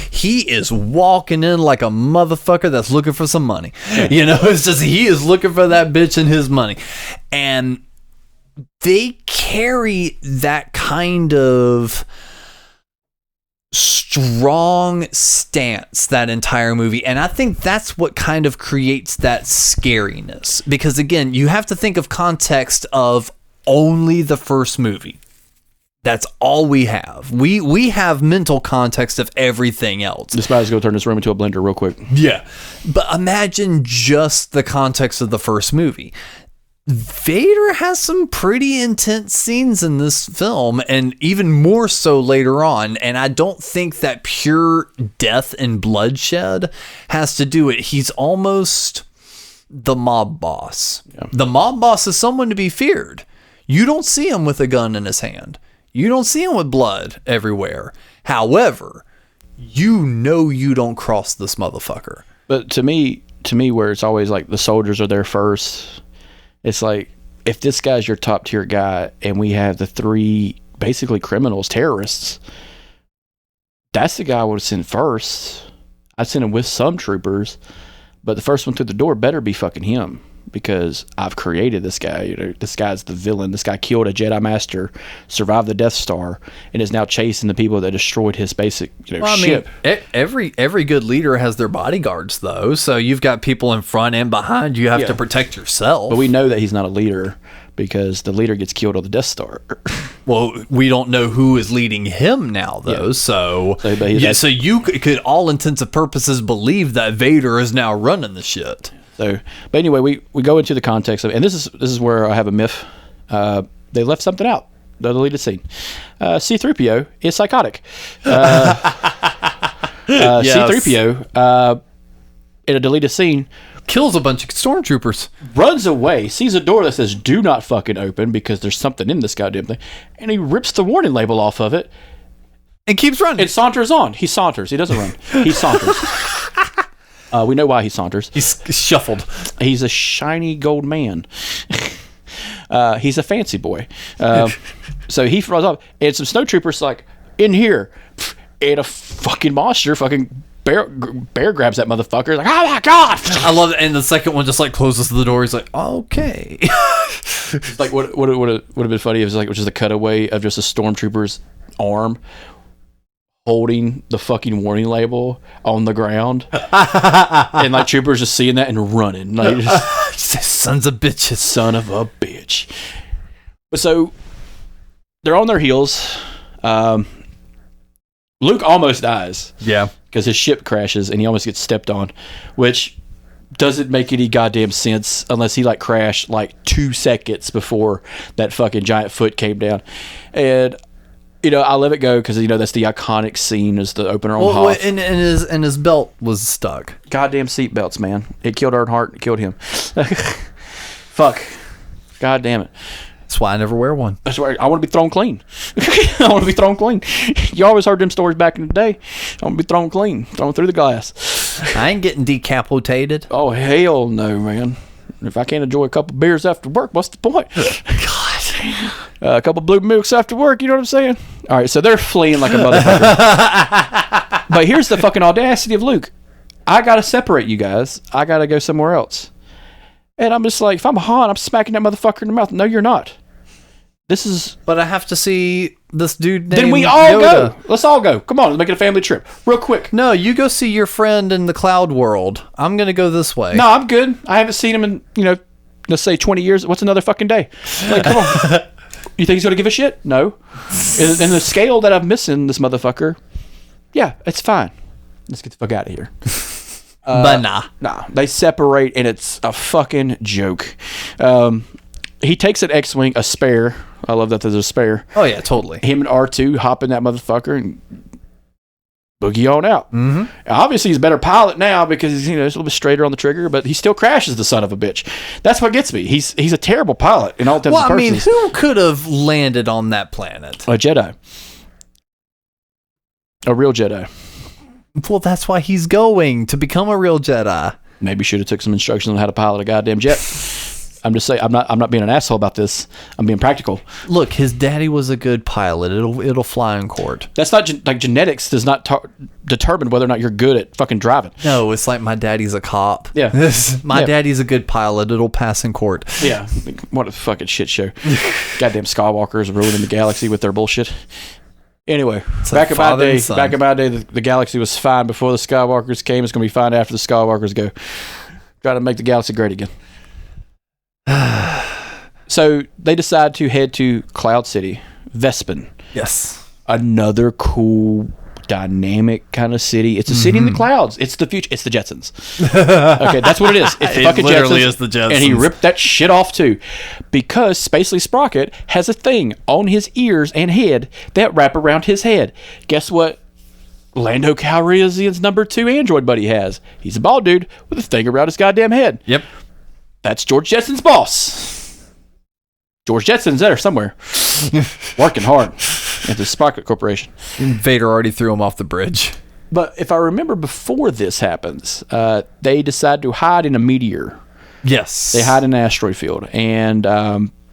He is walking in like a motherfucker that's looking for some money. It's just he is looking for that bitch and his money. And they carry that kind of strong stance that entire movie, and I think that's what kind of creates that scariness, because again, you have to think of context of only the first movie. That's all we have. We have mental context of everything else. This guy's going to turn this room into a blender real quick. Yeah. But imagine just the context of the first movie. Vader has some pretty intense scenes in this film, and even more so later on. And I don't think that pure death and bloodshed has to do it. He's almost the mob boss. Yeah. The mob boss is someone to be feared. You don't see him with a gun in his hand. You don't see him with blood everywhere. However, you don't cross this motherfucker. But to me, where it's always like the soldiers are there first, it's like, if this guy's your top tier guy and we have the 3 basically criminals, terrorists, that's the guy I would have sent first. I'd send him with some troopers, but the first one through the door better be fucking him, because I've created this guy. You know, this guy's the villain. This guy killed a Jedi Master, survived the Death Star, and is now chasing the people that destroyed his basic, ship. Every good leader has their bodyguards, though. So you've got people in front and behind. You have to protect yourself. But we know that he's not a leader because the leader gets killed on the Death Star. Well, we don't know who is leading him now, though. Yeah. So you could, all intents and purposes, believe that Vader is now running the shit. So, but anyway, we go into the context of, and this is where I have a myth. They left something out, the deleted scene. C-3PO is psychotic. C-3PO in a deleted scene kills a bunch of stormtroopers, runs away, sees a door that says "Do not fucking open" because there's something in this goddamn thing, and he rips the warning label off of it and keeps running. It saunters on. He saunters. He doesn't run. He saunters. We know why he saunters. He's shuffled. He's a shiny gold man. He's a fancy boy. So he runs up, and some snowtroopers like, in here. And a fucking monster bear grabs that motherfucker. Like, oh my God. I love it. And the second one just like closes the door. He's like, okay. It's like, what would have been funny if it was just a cutaway of just a stormtrooper's arm holding the fucking warning label on the ground, and like troopers just seeing that and running, like sons of bitches, son of a bitch. But so they're on their heels. Luke almost dies, because his ship crashes and he almost gets stepped on, which doesn't make any goddamn sense unless he like crashed like 2 seconds before that fucking giant foot came down. And I let it go because that's the iconic scene as the opener on Hoth. And his belt was stuck. Goddamn seatbelts, man! It killed Earnhardt. It killed him. Fuck. God damn it. That's why I never wear one. That's why I want to be thrown clean. I want to be thrown clean. You always heard them stories back in the day. I want to be thrown clean, thrown through the glass. I ain't getting decapitated. Oh hell no, man! If I can't enjoy a couple beers after work, what's the point? God. A couple blue milks after work, you know what I'm saying? All right, so they're fleeing like a motherfucker. But here's the fucking audacity of Luke. I got to separate you guys. I got to go somewhere else. And I'm just like, if I'm Han, I'm smacking that motherfucker in the mouth. No, you're not. But I have to see this dude named Then we all Yoda. Go. Let's all go. Come on, let's make it a family trip. Real quick. No, you go see your friend in the cloud world. I'm going to go this way. No, I'm good. I haven't seen him in, let's say 20 years. What's another fucking day? Like, come on. You think he's going to give a shit? No. And the scale that I'm missing, this motherfucker, yeah, it's fine. Let's get the fuck out of here. But nah. Nah. They separate, and it's a fucking joke. He takes an X-Wing, a spare. I love that there's a spare. Oh, yeah, totally. Him and R2 hop in that motherfucker and boogie on out. Mm-hmm. Obviously, he's a better pilot now because he's a little bit straighter on the trigger, but he still crashes the son of a bitch. That's what gets me. He's a terrible pilot in all intents and purposes. Who could have landed on that planet? A Jedi. A real Jedi. Well, that's why he's going, to become a real Jedi. Maybe should have took some instructions on how to pilot a goddamn jet. I'm just saying, I'm not being an asshole about this. I'm being practical. Look, his daddy was a good pilot. It'll fly in court. That's not genetics does not determine whether or not you're good at fucking driving. No, it's like my daddy's a cop. Yeah. My daddy's a good pilot. It'll pass in court. Yeah. What a fucking shit show. Goddamn Skywalkers ruining the galaxy with their bullshit. Anyway, back in my day, the galaxy was fine before the Skywalkers came. It's going to be fine after the Skywalkers go. Try to make the galaxy great again. So they decide to head to Cloud City, Vespin. Yes. Another cool, dynamic kind of city. It's a city in the clouds. It's the future. It's the Jetsons. Okay, that's what it is. It's the fucking literally Jetsons. Is the Jetsons. And he ripped that shit off too. Because Spacely Sprocket has a thing on his ears and head that wrap around his head. Guess what? Lando Calrissian's number 2 android buddy has. He's a bald dude with a thing around his goddamn head. Yep. That's George Jetson's boss. George Jetson's there somewhere. Working hard. at the Sprocket Corporation. Vader already threw him off the bridge. But if I remember, before this happens, they decide to hide in a meteor. Yes. They hide in an asteroid field. And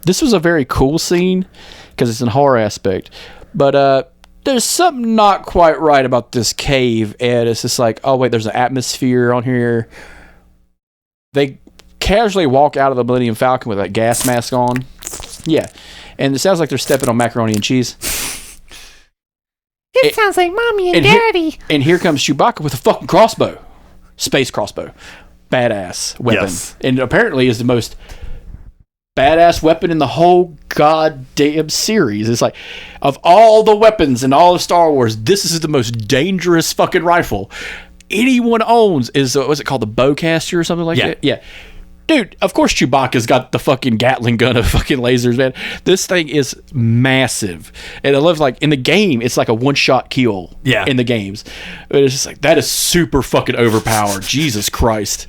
this was a very cool scene because it's a horror aspect. But there's something not quite right about this cave. And it's just like, oh, wait, there's an atmosphere on here. They casually walk out of the Millennium Falcon with a gas mask on. Yeah. And it sounds like they're stepping on macaroni and cheese. It sounds like Mommy and Daddy. And here comes Chewbacca with a fucking crossbow. Space crossbow. Badass weapon. Yes. And apparently is the most badass weapon in the whole goddamn series. It's like, of all the weapons in all of Star Wars, this is the most dangerous fucking rifle anyone owns. Is, what's it called? The bowcaster or something like that? Yeah. Dude, of course Chewbacca's got the fucking Gatling gun of fucking lasers, man. This thing is massive. And I love, like, in the game, it's like a one-shot kill in the games. But it's just like, that is super fucking overpowered. Jesus Christ.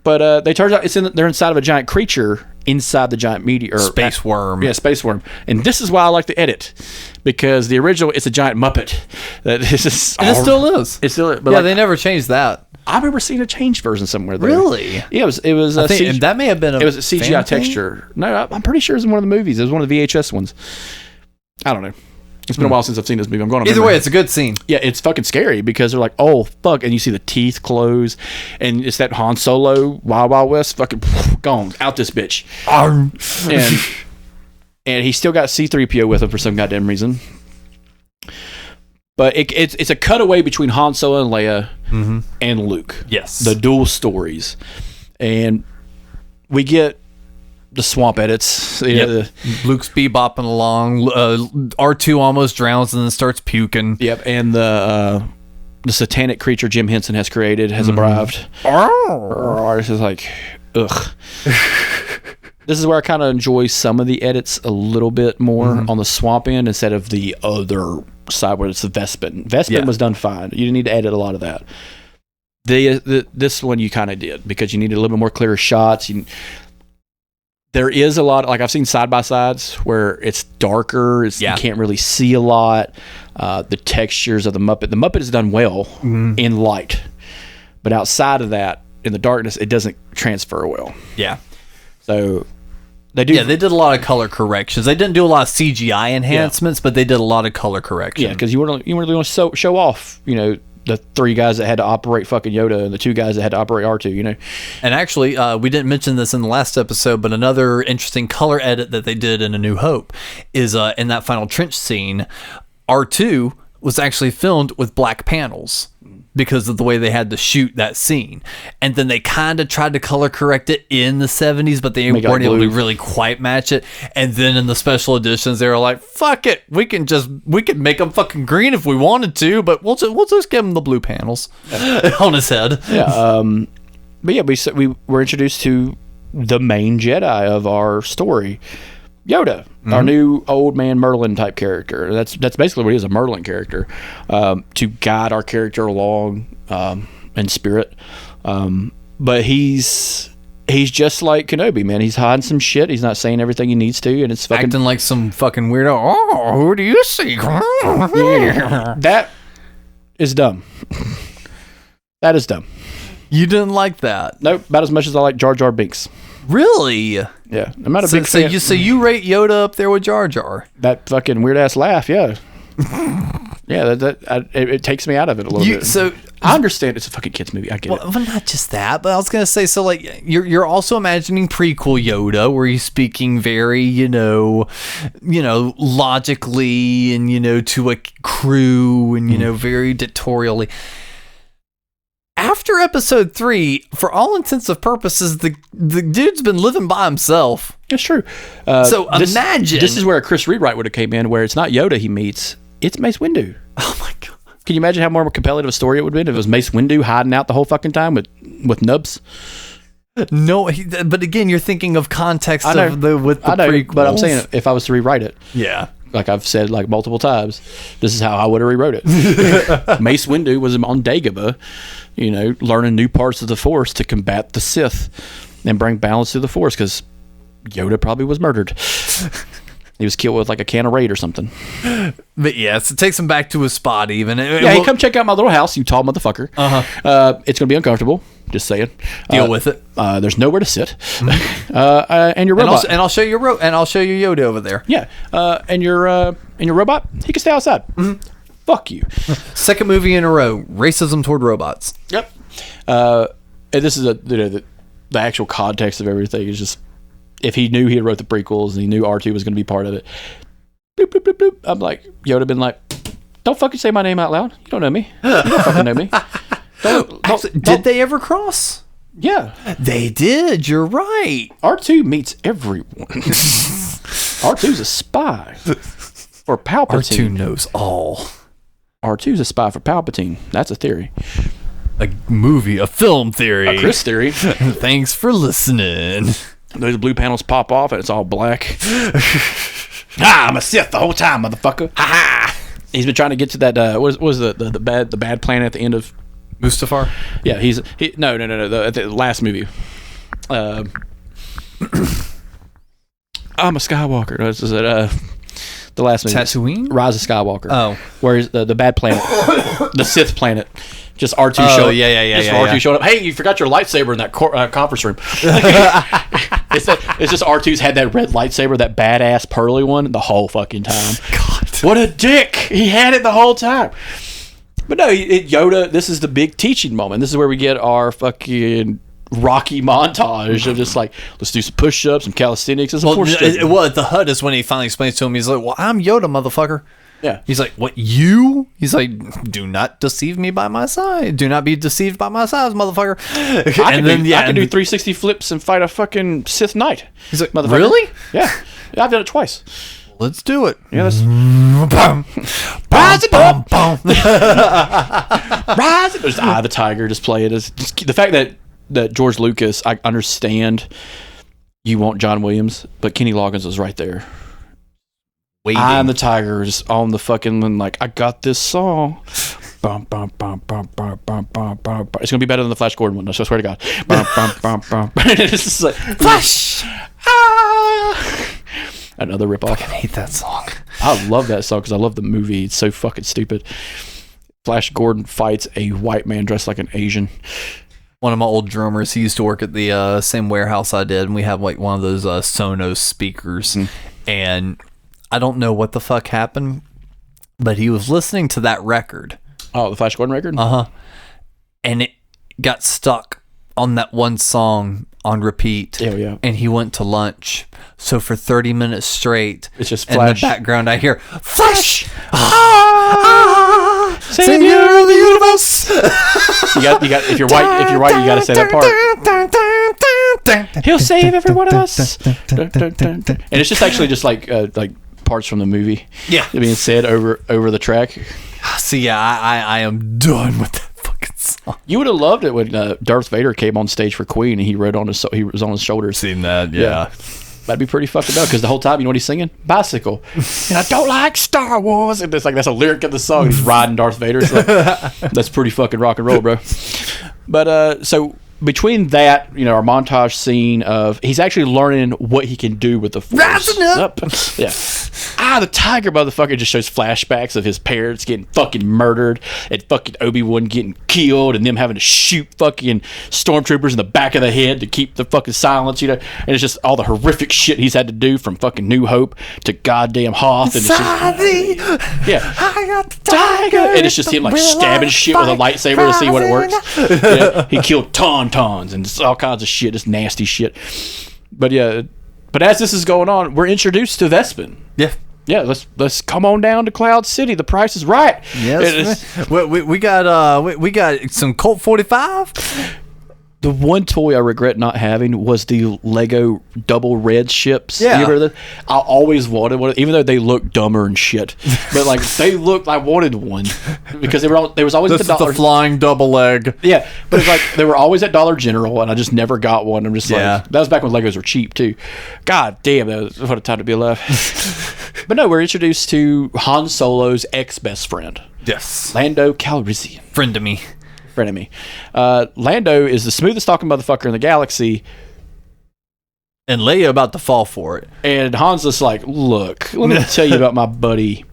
But they turns out they're inside of a giant creature inside the giant meteor. Space worm. Yeah, space worm. And this is why I like to edit. Because the original, it's a giant Muppet. That is just, and it still is. It still is. But yeah, they never changed that. I remember seeing a changed version somewhere there. Really? Yeah, it was I think that may have been it was a CGI texture. No, I'm pretty sure it was in one of the movies. It was one of the VHS ones. I don't know. It's been a while since I've seen this movie. I'm going to either way, it's a good scene. Yeah, it's fucking scary because they're like, oh, fuck. And you see the teeth close. And it's that Han Solo, Wild Wild West, fucking gone. Out this bitch. And he still got C-3PO with him for some goddamn reason. But it's a cutaway between Han Solo and Leia and Luke. Yes. The dual stories. And we get the swamp edits. Luke's bebopping along. R2 almost drowns and then starts puking. Yep. And the satanic creature Jim Henson has created has arrived. This is like, ugh. This is where I kind of enjoy some of the edits a little bit more on the swamp end instead of the other side where it's the Vespin. Vespin was done fine. You didn't need to edit a lot of that. This one you kind of did because you needed a little bit more clearer shots. There is a lot, like I've seen side by sides where it's darker. You can't really see a lot. The textures of the Muppet is done well in light, but outside of that, in the darkness, it doesn't transfer well. Yeah. So they do. Yeah, they did a lot of color corrections. They didn't do a lot of CGI enhancements, but they did a lot of color correction. Yeah, because you weren't really want to show off, the 3 guys that had to operate fucking Yoda and the 2 guys that had to operate R2, And actually, we didn't mention this in the last episode, but another interesting color edit that they did in A New Hope is in that final trench scene, R2 was actually filmed with black panels because of the way they had to shoot that scene. And then they kind of tried to color correct it in the 70s, but they weren't able to really quite match it. And then in the special editions, they were like, fuck it. We can make them fucking green if we wanted to, but we'll just give them the blue panels on his head. Yeah. But yeah, we were introduced to the main Jedi of our story, Yoda, our new old man Merlin type character. That's basically what he is, a Merlin character, to guide our character along in spirit. But he's just like Kenobi, man. He's hiding some shit. He's not saying everything he needs to, and it's fucking acting like some fucking weirdo. Oh, who do you see? That is dumb. That is dumb. You didn't like that? Nope. About as much as I like Jar Jar Binks. Really? Yeah, I'm not a big fan. So you rate Yoda up there with Jar Jar? That fucking weird ass laugh, yeah. Yeah, it takes me out of it a little bit. So I understand it's a fucking kids movie. I get it. Well, not just that, but I was gonna say, so like you're also imagining prequel Yoda, where he's speaking very, logically, and to a crew, and very dictatorially. After episode 3, for all intents and purposes, the dude's been living by himself. It's true. Imagine this is where a Chris rewrite would have came in, where it's not Yoda he meets, it's Mace Windu. Oh my god! Can you imagine how more compelling of a story it would have been if it was Mace Windu hiding out the whole fucking time with nubs? No, but again, you're thinking of context with the prequels. But I'm saying if I was to rewrite it, yeah. Like I've said like multiple times, this is how I would have rewrote it. Mace Windu was on Dagobah, learning new parts of the Force to combat the Sith and bring balance to the Force, because Yoda probably was murdered. He was killed with like a can of Raid or something. But yes, it takes him back to his spot even. Hey, come check out my little house, you tall motherfucker. It's going to be uncomfortable. Just saying. Deal with it. There's nowhere to sit. And your robot. And I'll show you Yoda over there. Yeah. And your robot, he can stay outside. Fuck you. Second movie in a row, racism toward robots. Yep. And this is the actual context of everything is just, if he knew he had wrote the prequels and he knew R2 was going to be part of it, bloop, bloop, bloop, bloop. I'm like, Yoda been like, don't fucking say my name out loud. You don't know me. You don't fucking know me. Did they ever cross? Yeah. They did. You're right. R2 meets everyone. R2's a spy for Palpatine. R2 knows all. R2's a spy for Palpatine. That's a theory. A movie, a film theory. A Chris theory. Thanks for listening. Those blue panels pop off and it's all black. I'm a Sith the whole time, motherfucker. Ha ha. He's been trying to get to that. What was the bad planet at the end of Mustafar? Yeah, no. The last movie. I'm a Skywalker. This is it. The last movie. Tatooine? Rise of Skywalker. Oh, where's the bad planet? The Sith planet. Just R2 showed up. Yeah. Just R2 showed up. Hey, you forgot your lightsaber in that conference room. It's just R2's had that red lightsaber, that badass pearly one, the whole fucking time. God. What a dick. He had it the whole time. But no, Yoda, this is the big teaching moment. This is where we get our fucking Rocky montage of just like, let's do some push-ups, some calisthenics, and some force stretching. Well, at the HUD is when he finally explains to him, he's like, well, I'm Yoda, motherfucker. Yeah. He's like, what, you? He's like, do not deceive me by my side. Do not be deceived by my size, motherfucker. I can do 360 flips and fight a fucking Sith Knight. He's like, really? Yeah. I've done it twice. Let's do it. Yeah, that's... Rise it up. Rise it. There's Eye of the Tiger just play it. The fact that George Lucas, I understand you want John Williams, but Kenny Loggins was right there. Waiting. Eye of the Tiger is on the fucking, like, I got this song. Bum, bum, bum, bum, bum, bum, bum, bum. It's going to be better than the Flash Gordon one, I swear to God. Bum, bum, bum, bum. It's just like, Flash! Ah! Another ripoff. I hate that song. I love that song because I love the movie. It's so fucking stupid. Flash Gordon fights a white man dressed like an Asian. One of my old drummers, he used to work at the same warehouse I did, and we have like one of those Sonos speakers. And I don't know what the fuck happened, but he was listening to that record. Oh, the Flash Gordon record? Uh-huh. And it got stuck on that one song on repeat. Oh, yeah. And he went to lunch. So for 30 minutes straight, it's just In Flash. the background, I hear, Flash! Savior of the universe! you got. If you're white, you got to say that part. He'll save every one of us. And it's just actually just like parts from the movie. Yeah. Being said over the track. See, yeah, I am done with that fucking song. You would have loved it when Darth Vader came on stage for Queen and he was on his shoulders. Seen that, yeah. That'd be pretty fucking up because the whole time, you know what he's singing? Bicycle. And I don't like Star Wars. And it's like, that's a lyric of the song. He's riding Darth Vader. So that's pretty fucking rock and roll, bro. But so between that, our montage scene of he's actually learning what he can do with the Force. Rising up. Yeah. The Tiger motherfucker just shows flashbacks of his parents getting fucking murdered and fucking Obi-Wan getting killed and them having to shoot fucking stormtroopers in the back of the head to keep the fucking silence, and it's just all the horrific shit he's had to do from fucking New Hope to goddamn Hoth. And it's just, I got the tiger. And it's just him like stabbing shit with a lightsaber to see what it works. He killed tauntauns and just all kinds of shit, just nasty shit. But as this is going on, we're introduced to Vespin. Yeah, let's come on down to Cloud City. The price is right. Yes, we got some Colt 45. The one toy I regret not having was the Lego double red ships. Yeah. You remember that? I always wanted one, even though they look dumber and shit. But like they looked, I wanted one because they was always This at the is the flying double leg. Yeah, but it's like they were always at Dollar General, and I just never got one. I'm just like, that was back when Legos were cheap too. God damn, what a time to be alive. But no, we're introduced to Han Solo's ex-best friend. Yes. Lando Calrissian. Friend of me. Lando is the smoothest talking motherfucker in the galaxy, And Leia about to fall for it. And Han's just like, look, let me tell you about my buddy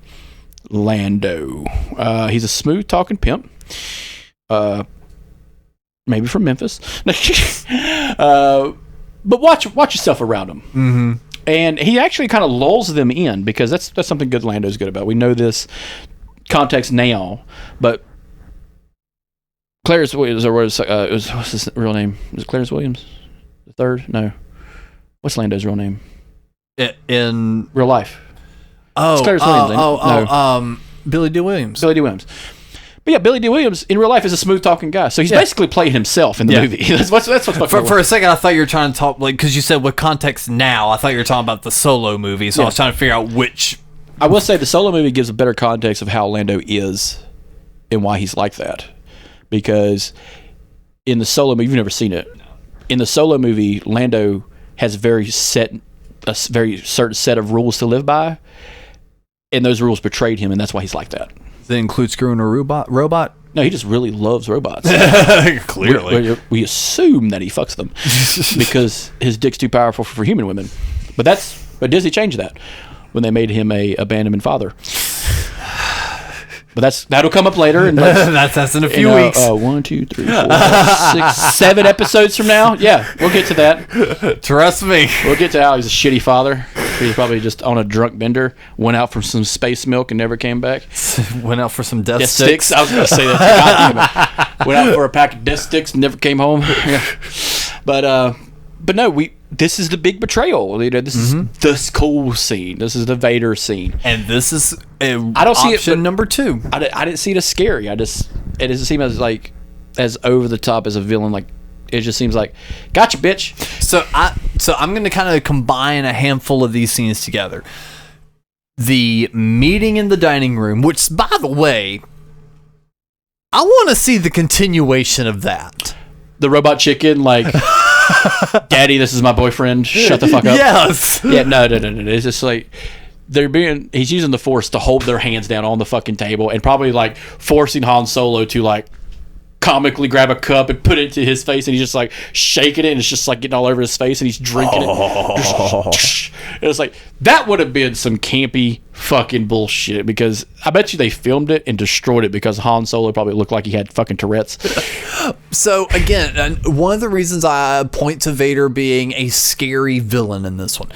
Lando. He's a smooth talking pimp. Maybe from Memphis. But watch yourself around him. Mm-hmm. And he actually kind of lulls them in, because that's something good Lando's good about. We know this context now, but Clarence Williams, or what's his real name? Was it Clarence Williams? The third? No. What's Lando's real name? In real life. Oh, it's Clarence Williams. Billy D. Williams. Billy D. Williams. But yeah, Billy D. Williams in real life is a smooth talking guy. So he's basically playing himself in the movie. That's what's for a second, I thought you were trying to talk, like, because you said with context now, I thought you were talking about the Solo movie. So I was trying to figure out which. I will say the Solo movie gives a better context of how Lando is and why he's like that. Because in the Solo movie, you've never seen it. In the Solo movie, Lando has a very certain set of rules to live by, and those rules betrayed him, and that's why he's like that. Does that include screwing a robot? No, he just really loves robots. Clearly. We assume that he fucks them because his dick's too powerful for human women. But Disney changed that when they made him a abandonment father. But that'll come up later. And that's in a few weeks. 1, 2, 3, 4, 5, 6, 7 episodes from now. Yeah, we'll get to that. Trust me. We'll get to how he's a shitty father. He's probably just on a drunk bender, went out for some space milk and never came back. Went out for some death sticks. I was going to say that. Went out for a pack of death sticks and never came home. Yeah. But no, this is the big betrayal. You know, this is the cool scene. This is the Vader scene, and this is I don't see option it, number 2. I didn't see it as scary. It doesn't seem as over the top as a villain. Like, it just seems like, gotcha, bitch. So I'm going to kind of combine a handful of these scenes together. The meeting in the dining room, which, by the way, I want to see the continuation of that. The robot chicken, like, Daddy, this is my boyfriend. Shut the fuck up. Yes. Yeah, no. It's just like he's using the Force to hold their hands down on the fucking table and probably like forcing Han Solo to like comically grab a cup and put it to his face, and he's just like shaking it, and it's just like getting all over his face, and he's drinking it. And it's like, that would have been some campy fucking bullshit, because I bet you they filmed it and destroyed it because Han Solo probably looked like he had fucking Tourette's. So again, one of the reasons I point to Vader being a scary villain in this one,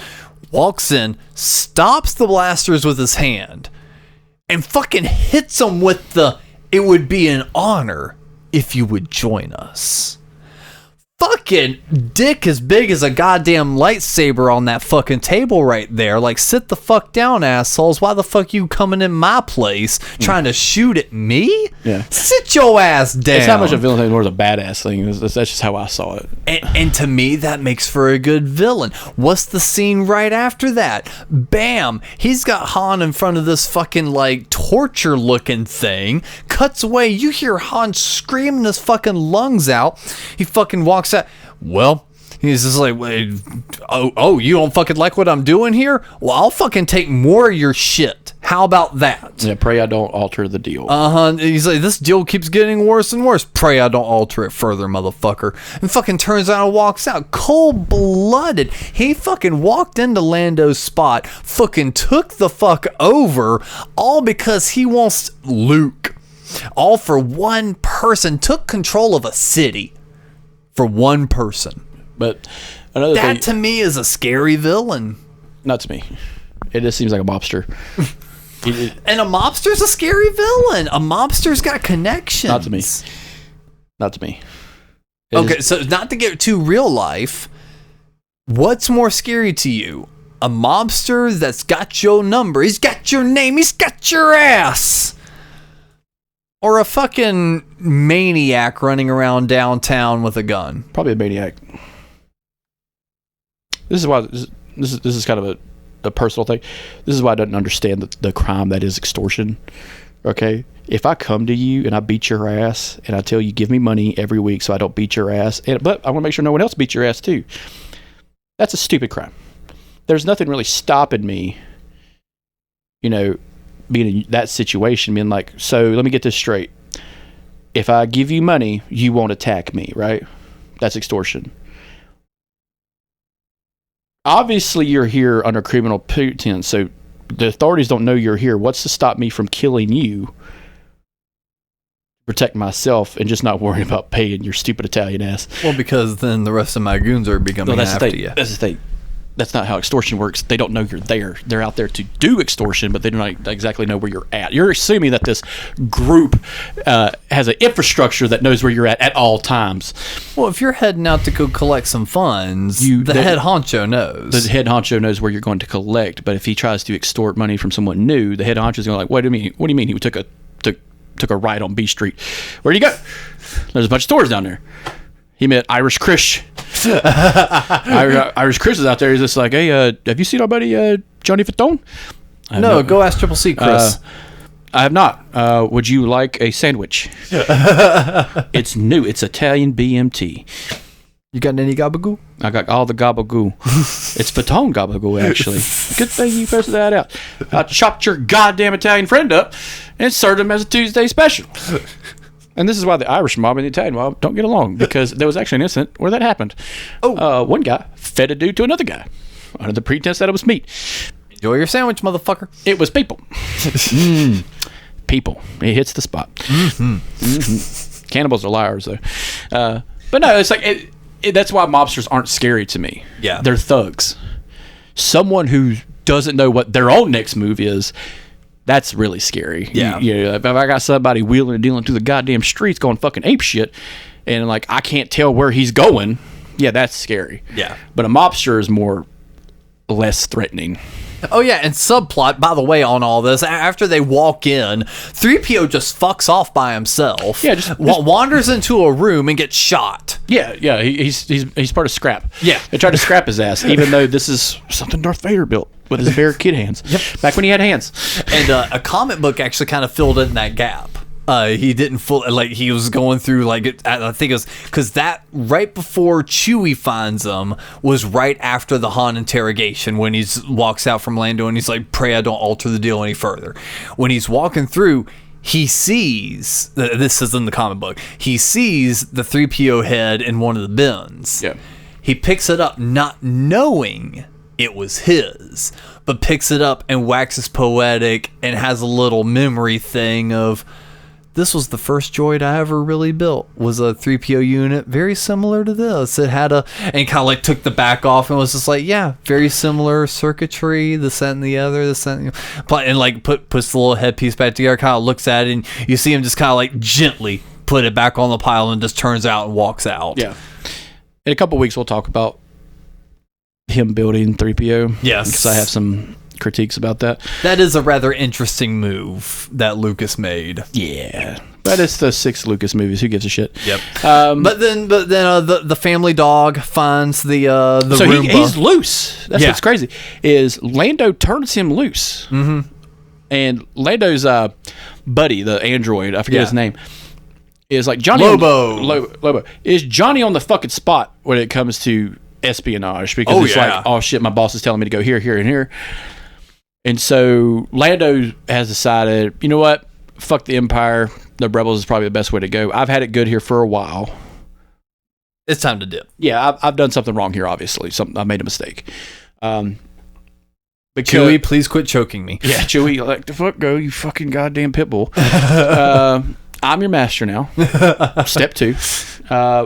walks in, stops the blasters with his hand, and fucking hits them with it would be an honor if you would join us. Fucking dick as big as a goddamn lightsaber on that fucking table right there. Like, sit the fuck down, assholes. Why the fuck you coming in my place trying to shoot at me? Yeah. Sit your ass down. It's not much a villain thing, more of a badass thing. That's just how I saw it. And to me, that makes for a good villain. What's the scene right after that? Bam! He's got Han in front of this fucking, like, torture-looking thing. Cuts away. You hear Han screaming his fucking lungs out. He fucking walks out. Well, he's just like, oh, you don't fucking like what I'm doing here? Well, I'll fucking take more of your shit. How about that? Yeah, pray I don't alter the deal. He's like, this deal keeps getting worse and worse. Pray I don't alter it further, motherfucker. And fucking turns around and walks out. Cold-blooded. He fucking walked into Lando's spot, fucking took the fuck over, all because he wants Luke. All for one person. Took control of a city. For one person. But another that thing, to me is a scary villain. Not to me. It just seems like a mobster. And a mobster's a scary villain. A mobster's got connections. Not to me. Not to me. Okay, so not to get too real life, what's more scary to you? A mobster that's got your number, he's got your name, he's got your ass. Or a fucking maniac running around downtown with a gun? Probably a maniac. This is why this is kind of a personal thing. This is why I don't understand the crime that is extortion. Okay, if I come to you and I beat your ass and I tell you give me money every week so I don't beat your ass, but I want to make sure no one else beats your ass too. That's a stupid crime. There's nothing really stopping me, being in that situation, being like, so let me get this straight. If I give you money, you won't attack me, right? That's extortion. obviously you're here under criminal pretense, so the authorities don't know you're here. What's to stop me from killing you? Protect myself and just not worry about paying your stupid Italian ass. Well, because then the rest of my goons are becoming after you. That's the thing. That's not how extortion works. They don't know you're there. They're out there to do extortion, but they don't exactly know where you're at. You're assuming that this group has an infrastructure that knows where you're at all times. Well, if you're heading out to go collect some funds, the head honcho knows. The head honcho knows where you're going to collect, but if he tries to extort money from someone new, the head honcho's going to what do you mean? He took a ride on B Street. Where'd you go? There's a bunch of stores down there. He met Irish Chris. Irish Chris is out there. He's just like, hey, have you seen our buddy Johnny Fatone? No, go ask Triple C, Chris. I have not. Would you like a sandwich? It's new. It's Italian BMT. You got any gabagoo? I got all the gabagoo. It's Fatone gabagoo, actually. Good thing you posted that out. I chopped your goddamn Italian friend up and served him as a Tuesday special. And this is why the Irish mob and the Italian mob don't get along, because there was actually an incident where that happened. One guy fed a dude to another guy under the pretense that it was meat. Enjoy your sandwich, motherfucker. It was people. People. It hits the spot. Cannibals are liars, though. But no, it's like that's why mobsters aren't scary to me. Yeah, they're thugs. Someone who doesn't know what their own next move is. That's really scary. Yeah. If I got somebody wheeling and dealing through the goddamn streets going fucking ape shit, and like I can't tell where he's going, yeah, that's scary. Yeah. But a mobster is less threatening. Oh, yeah, and subplot, by the way, on all this, after they walk in, 3PO just fucks off by himself. Yeah, just wanders into a room and gets shot. Yeah, he's part of Scrap. Yeah. They tried to scrap his ass, even though this is something Darth Vader built with his bare kid hands. Yep. Back when he had hands. And a comic book actually kind of filled in that gap. He didn't he was going through I think it was because that right before Chewie finds him was right after the Han interrogation, when he walks out from Lando and he's like, pray I don't alter the deal any further. When he's walking through, he sees, this is in the comic book, he sees the 3PO head in one of the bins. Yeah. He picks it up not knowing it was his, but picks it up and waxes poetic and has a little memory thing of, this was the first droid I ever really built, was a 3PO unit very similar to this. It had and kind of took the back off and was just like, yeah, very similar circuitry, this, that, and the other, and puts the little headpiece back together, kind of looks at it, and you see him just kind of gently put it back on the pile and just turns out and walks out. Yeah. In a couple weeks, we'll talk about him building 3PO. Yes. Because I have some critiques about that. That is a rather interesting move that Lucas made. Yeah, but it's the 6 Lucas movies. Who gives a shit? Yep. But then the family dog finds the so Roomba. He's loose. That's what's crazy. Is Lando turns him loose, and Lando's buddy, the android, I forget his name, is like Johnny Lobo. Is Johnny on the fucking spot when it comes to espionage, because it's like, oh shit, my boss is telling me to go here, here, and here. And so Lando has decided, you know what? Fuck the Empire. The Rebels is probably the best way to go. I've had it good here for a while. It's time to dip. Yeah, I've done something wrong here, obviously. I made a mistake. Chewie, please quit choking me. Yeah, Chewie, the fuck go, you fucking goddamn pit bull. I'm your master now. Step 2.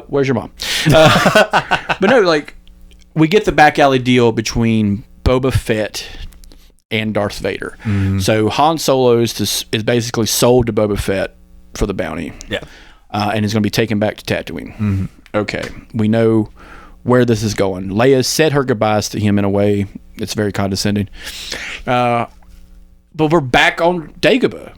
Where's your mom? But no, we get the back alley deal between Boba Fett and Darth Vader. So Han Solo is basically sold to Boba Fett for the bounty. Yeah. And is going to be taken back to Tatooine. Okay. We know where this is going. Leia said her goodbyes to him in a way that's very condescending. But we're back on Dagobah.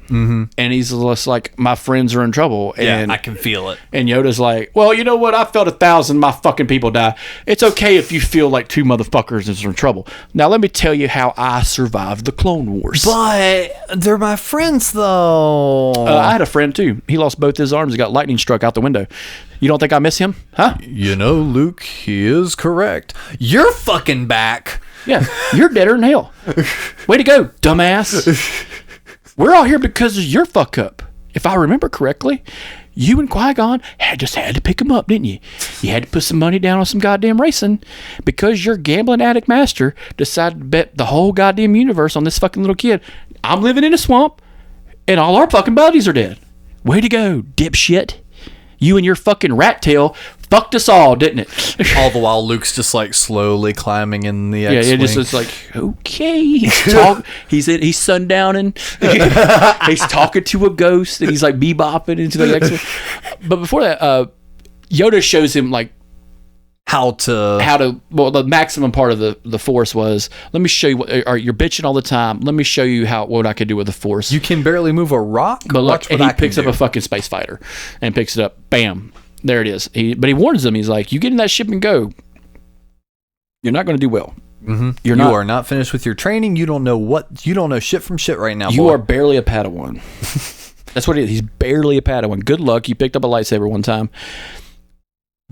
And he's just like, my friends are in trouble. And I can feel it. And Yoda's like, well, you know what? I felt 1,000 my fucking people die. It's okay if you feel like 2 motherfuckers are in trouble. Now, let me tell you how I survived the Clone Wars. But they're my friends, though. I had a friend, too. He lost both his arms and got lightning struck out the window. You don't think I miss him? Huh? You know, Luke, he is correct. You're fucking back. Yeah, you're deader than hell. Way to go, dumbass. We're all here because of your fuck up. if I remember correctly, you and Qui-Gon just had to pick him up, didn't you? You had to put some money down on some goddamn racing because your gambling addict master decided to bet the whole goddamn universe on this fucking little kid. I'm living in a swamp, and all our fucking buddies are dead. Way to go, dipshit. You and your fucking rat tail fucked us all, didn't it? All the while, Luke's just like slowly climbing in the X-Wing. Yeah, it's like, okay. He's sundowning. He's talking to a ghost, and he's like bebopping into the X-Wing. But before that, Yoda shows him like how to. Well, the maximum part of the Force was, let me show you you're bitching all the time. Let me show you what I can do with the Force. You can barely move a rock. But look, and he picks up a fucking space fighter and picks it up. Bam. There it is. But he warns them. He's like, you get in that ship and go. You're not going to do well. Mm-hmm. You are not finished with your training. You don't know shit from shit right now. You are barely a Padawan. That's what it is. He's barely a Padawan. Good luck. You picked up a lightsaber one time.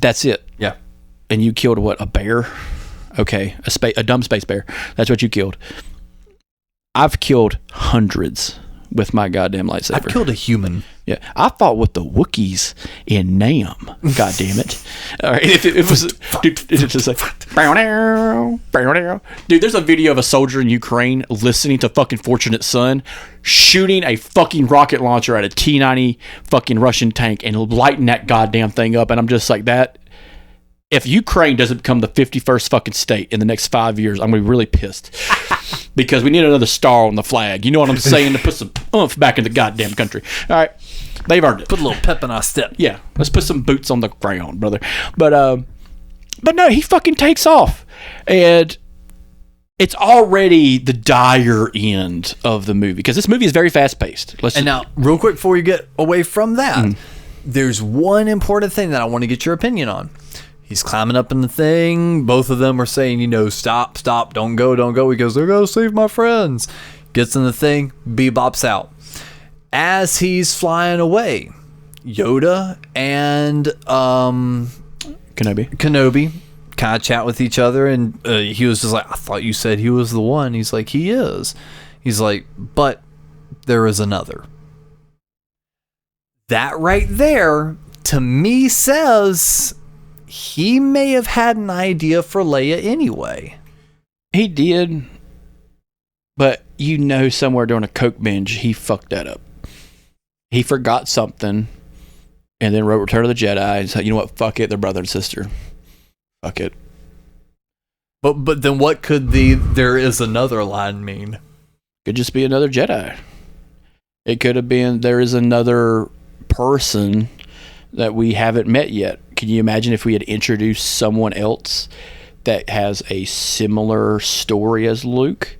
That's it. Yeah. And you killed what? A bear? Okay. A dumb space bear. That's what you killed. I've killed hundreds with my goddamn lightsaber. I've killed a human. Yeah, I fought with the Wookiees in Nam. God damn it! All right, if it was, dude, it's just like, dude. There's a video of a soldier in Ukraine listening to fucking Fortunate Son shooting a fucking rocket launcher at a T-90 fucking Russian tank and lighting that goddamn thing up, and I'm just like that. If Ukraine doesn't become the 51st fucking state in the next 5 years, I'm gonna be really pissed. Because we need another star on the flag. You know what I'm saying? To put some oomph back in the goddamn country. All right. They've earned it. Put a little pep in our step. Yeah. Let's put some boots on the ground, brother. But no, he fucking takes off. And it's already the dire end of the movie. Because this movie is very fast-paced. Now, real quick before you get away from that, there's one important thing that I want to get your opinion on. He's climbing up in the thing. Both of them are saying, stop, don't go. He goes, I gotta save my friends. Gets in the thing, bebops out. As he's flying away, Yoda and Kenobi kind of chat with each other, and he was just like, I thought you said he was the one. He's like, he is. He's like, but there is another. That right there, to me, says he may have had an idea for Leia anyway. He did, but somewhere during a coke binge, he fucked that up. He forgot something, and then wrote Return of the Jedi and said, you know what, fuck it, they're brother and sister. Fuck it. But then what could there is another line mean? Could just be another Jedi. It could have been there is another person that we haven't met yet. Can you imagine if we had introduced someone else that has a similar story as Luke?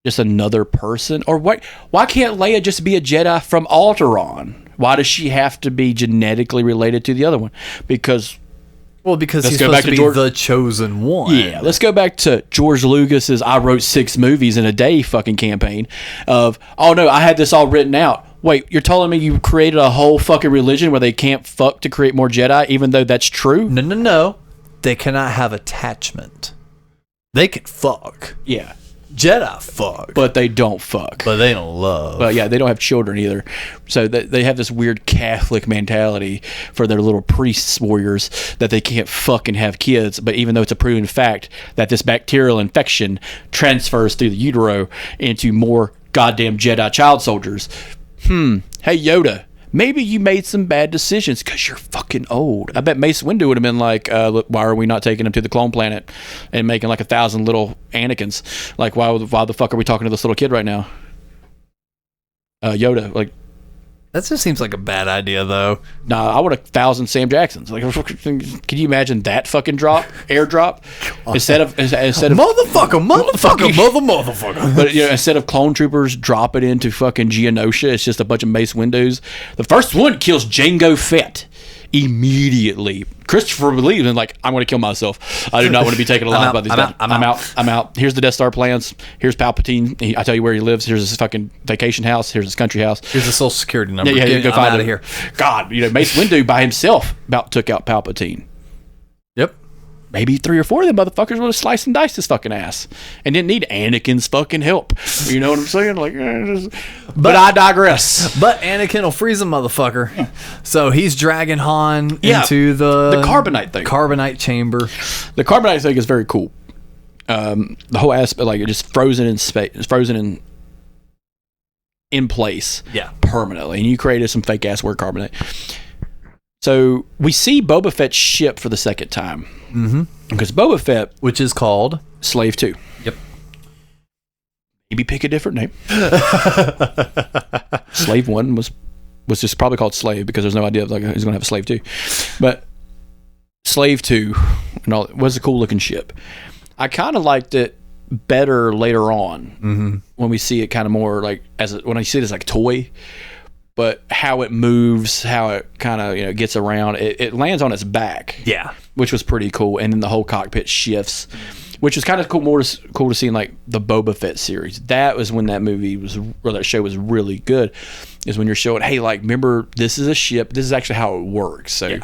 Just another person? Or why can't Leia just be a Jedi from Alderaan? Why does she have to be genetically related to the other one? Because he's supposed to be the chosen one. Yeah, let's go back to George Lucas's I wrote 6 movies in a day fucking campaign of, oh no, I had this all written out. Wait, you're telling me you created a whole fucking religion where they can't fuck to create more Jedi, even though that's true? No. They cannot have attachment. They can fuck. Yeah. Jedi fuck. But they don't fuck. But they don't love. But yeah, they don't have children either. So they have this weird Catholic mentality for their little priests, warriors, that they can't fucking have kids. But even though it's a proven fact that this bacterial infection transfers through the utero into more goddamn Jedi child soldiers. Hey Yoda, maybe you made some bad decisions because you're fucking old. I bet Mace Windu would have been like, look, why are we not taking him to the clone planet and making like 1,000 little Anakins? Like, why the fuck are we talking to this little kid right now? Yoda, like, that just seems like a bad idea, though. Nah, I want 1,000 Sam Jacksons. Like, can you imagine that fucking airdrop? Instead of motherfucker. But instead of clone troopers dropping into fucking Geonosia, it's just a bunch of Mace Windows. The first one kills Jango Fett immediately. Christopher believes in like, I'm going to kill myself. I do not want to be taken alive by these guys. I'm out. Here's the Death Star plans. Here's Palpatine. I tell you where he lives. Here's his fucking vacation house. Here's his country house. Here's the social security number. Yeah, go find him. Here. God, Mace Windu by himself about took out Palpatine. Yep. maybe 3 or 4 of them motherfuckers would have sliced and diced his fucking ass and didn't need Anakin's fucking help. You know what I'm saying? Like, but I digress. But Anakin will freeze a motherfucker. Yeah. So he's dragging Han into the carbonite thing. Carbonite chamber. The carbonite thing is very cool. The whole aspect, like, it's just frozen in space, it's frozen in place permanently. And you created some fake ass word carbonite. So we see Boba Fett's ship for the second time. Mm-hmm. Because Boba Fett, which is called Slave 2. Yep. Maybe pick a different name. Slave 1 was just probably called Slave because there's no idea of, like, he's going to have a Slave 2. But Slave 2 and all, was a cool looking ship. I kind of liked it better later on when we see it kind of more like when I see it as like a toy. But how it moves, how it kind of gets around, it lands on its back, which was pretty cool, and then the whole cockpit shifts, which was kind of cool. Cool to see in like the Boba Fett series. That was when that that show was really good. Is when you're showing, hey, like, remember, this is a ship. This is actually how it works. So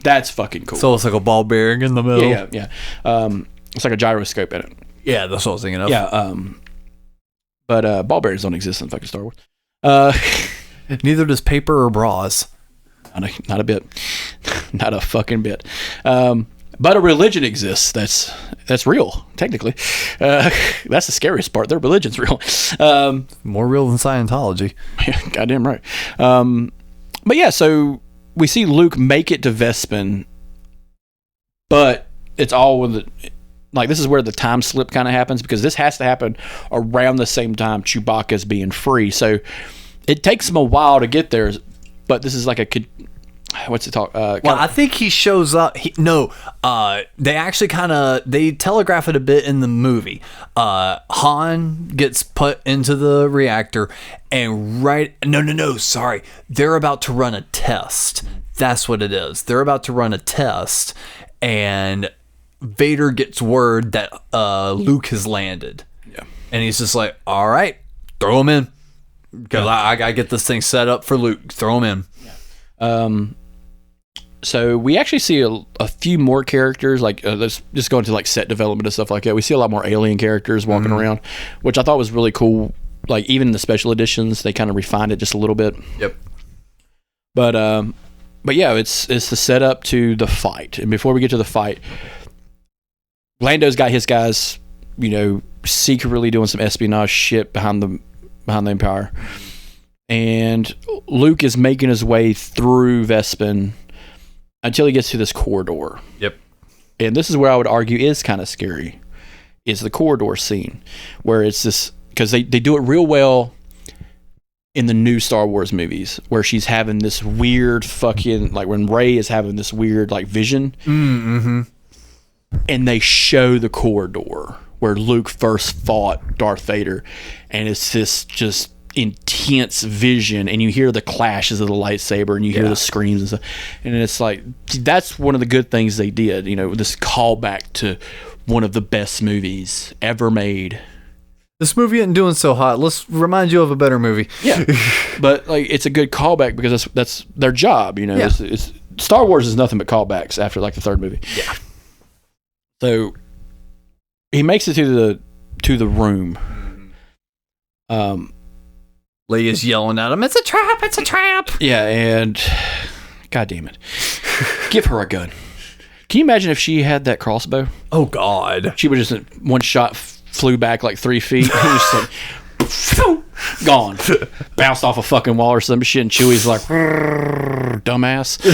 that's fucking cool. So it's like a ball bearing in the middle. Yeah. It's like a gyroscope in it. Yeah, that's what I was thinking of. Yeah. But ball bearings don't exist in fucking Star Wars. Neither does paper or bras. Not a bit. Not a fucking bit. But a religion exists. That's real, technically. That's the scariest part. Their religion's real. More real than Scientology. Yeah, goddamn right. But yeah, so we see Luke make it to Vespin, but it's all with the... Like, this is where the time slip kind of happens, because this has to happen around the same time Chewbacca's being free. So it takes him a while to get there, but this is like what's it talk? Well, I think he shows up. They actually they telegraph it a bit in the movie. Han gets put into the reactor, and sorry, they're about to run a test. That's what it is. They're about to run a test, and Vader gets word that Luke has landed. Yeah, and he's just like, "All right, throw him in." Because I gotta get this thing set up for Luke. Throw him in. So we actually see a few more characters. Like, let's just go into like set development and stuff like that. We see a lot more alien characters walking around, which I thought was really cool. Like, even in the special editions, they kind of refined it just a little bit. Yep. But yeah, it's the setup to the fight. And before we get to the fight, Lando's got his guys, secretly doing some espionage shit behind the Empire, and Luke is making his way through Vespin until he gets to this corridor. Yep. And this is where I would argue is kind of scary, is the corridor scene, where it's this, because they do it real well in the new Star Wars movies, where she's having this weird fucking, like when Rey is having this weird like vision, and they show the corridor where Luke first fought Darth Vader, and it's this just intense vision, and you hear the clashes of the lightsaber, and you hear the screams and stuff, and it's like, that's one of the good things they did, this callback to one of the best movies ever made. This movie isn't doing so hot. Let's remind you of a better movie. Yeah, but like, it's a good callback because that's their job. It's Star Wars is nothing but callbacks after like the third movie. Yeah. So he makes it to the room. Leigh is yelling at him, "It's a trap! It's a trap!" Yeah, and God damn it, give her a gun. Can you imagine if she had that crossbow? Oh God, she would just one shot flew back like 3 feet. It was like gone, bounced off a fucking wall or some shit. And Chewie's like, dumbass.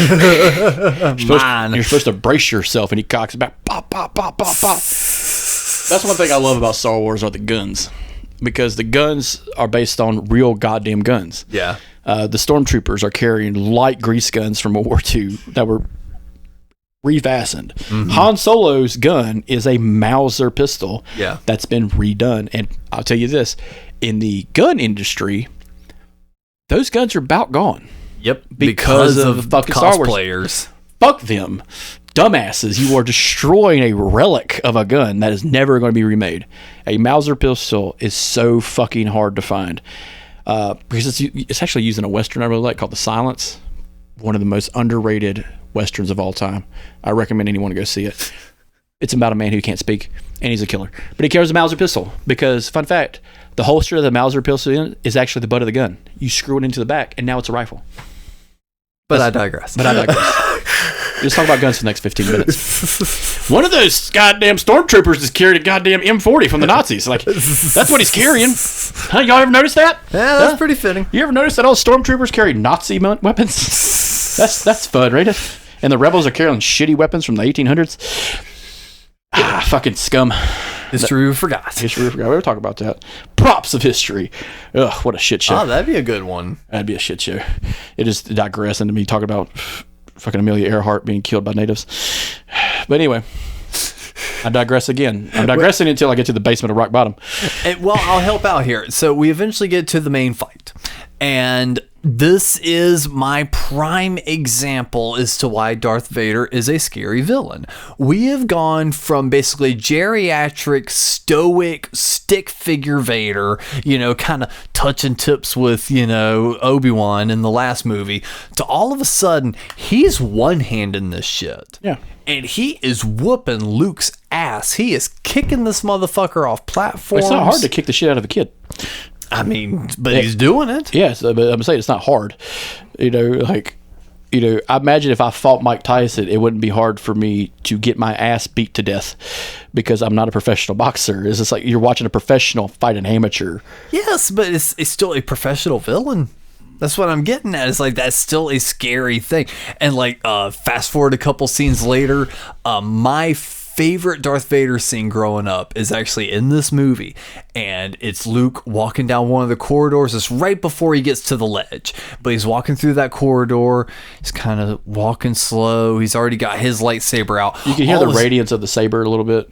You're supposed to brace yourself, and he cocks back. Pop, pop, pop, pop, pop. That's one thing I love about Star Wars are the guns, because the guns are based on real goddamn guns. Yeah. The stormtroopers are carrying light grease guns from World War II that were refastened. Han Solo's gun is a Mauser pistol that's been redone. And I'll tell you this, in the gun industry, those guns are about gone. Yep. Because of fucking Star Wars players. Fuck them. Dumbasses, you are destroying a relic of a gun that is never going to be remade. A Mauser pistol is so fucking hard to find, because it's actually used in a Western I really like called The Silence, one of the most underrated Westerns of all time. I recommend anyone to go see it. It's about a man who can't speak, and he's a killer. But he carries a Mauser pistol because, fun fact, the holster of the Mauser pistol is actually the butt of the gun. You screw it into the back, and now it's a rifle. But I digress. Just talk about guns for the next 15 minutes. One of those goddamn stormtroopers just carried a goddamn M40 from the Nazis. Like, that's what he's carrying. Huh, y'all ever notice that? Yeah, that's pretty fitting. You ever notice that all stormtroopers carry Nazi weapons? That's fun, right? And the rebels are carrying shitty weapons from the 1800s. Fucking scum. History we forgot. We were talking about that. Props of history. Ugh, what a shit show. Oh, that'd be a good one. That'd be a shit show. It is digressing into me talking about fucking Amelia Earhart being killed by natives. But anyway, I digress again. I'm digressing until I get to the basement of rock bottom. Well, I'll help out here. So we eventually get to the main fight. And this is my prime example as to why Darth Vader is a scary villain. We have gone from basically geriatric, stoic, stick figure Vader, kind of touching tips with, Obi-Wan in the last movie, to all of a sudden, he's one-handing this shit. Yeah. And he is whooping Luke's ass. He is kicking this motherfucker off platforms. It's not hard to kick the shit out of a kid. I mean, but he's doing it. Yes, but I'm saying it's not hard. I imagine if I fought Mike Tyson, it wouldn't be hard for me to get my ass beat to death because I'm not a professional boxer. It's just like you're watching a professional fight an amateur. Yes, but it's still a professional villain. That's what I'm getting at. It's like that's still a scary thing. And fast forward a couple scenes later, my favorite Darth Vader scene growing up is actually in this movie, and it's Luke walking down one of the corridors. It's right before he gets to the ledge, but he's walking through that corridor. He's kind of walking slow. He's already got his lightsaber out. You can hear the radiance of the saber a little bit.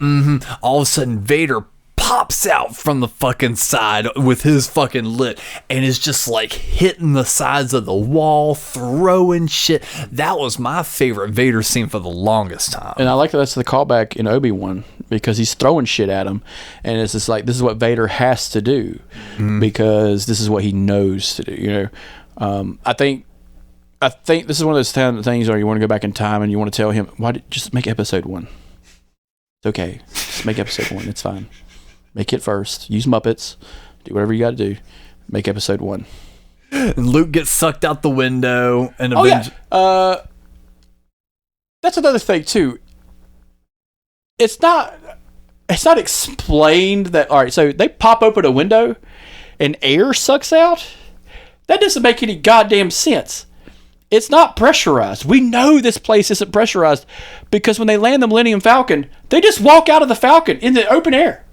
All of a sudden, Vader pops out from the fucking side with his fucking lit and is just like hitting the sides of the wall, throwing shit. That was my favorite Vader scene for the longest time. And I like that that's the callback in Obi-Wan because he's throwing shit at him, and it's just like this is what Vader has to do because this is what he knows to do. I think this is one of those things where you want to go back in time and you want to tell him, just make episode 1. It's okay. Just make episode 1. It's fine. Make it first. Use Muppets. Do whatever you got to do. Make episode 1. And Luke gets sucked out the window. And that's another thing too. It's not explained that. All right, so they pop open a window, and air sucks out. That doesn't make any goddamn sense. It's not pressurized. We know this place isn't pressurized because when they land the Millennium Falcon, they just walk out of the Falcon in the open air.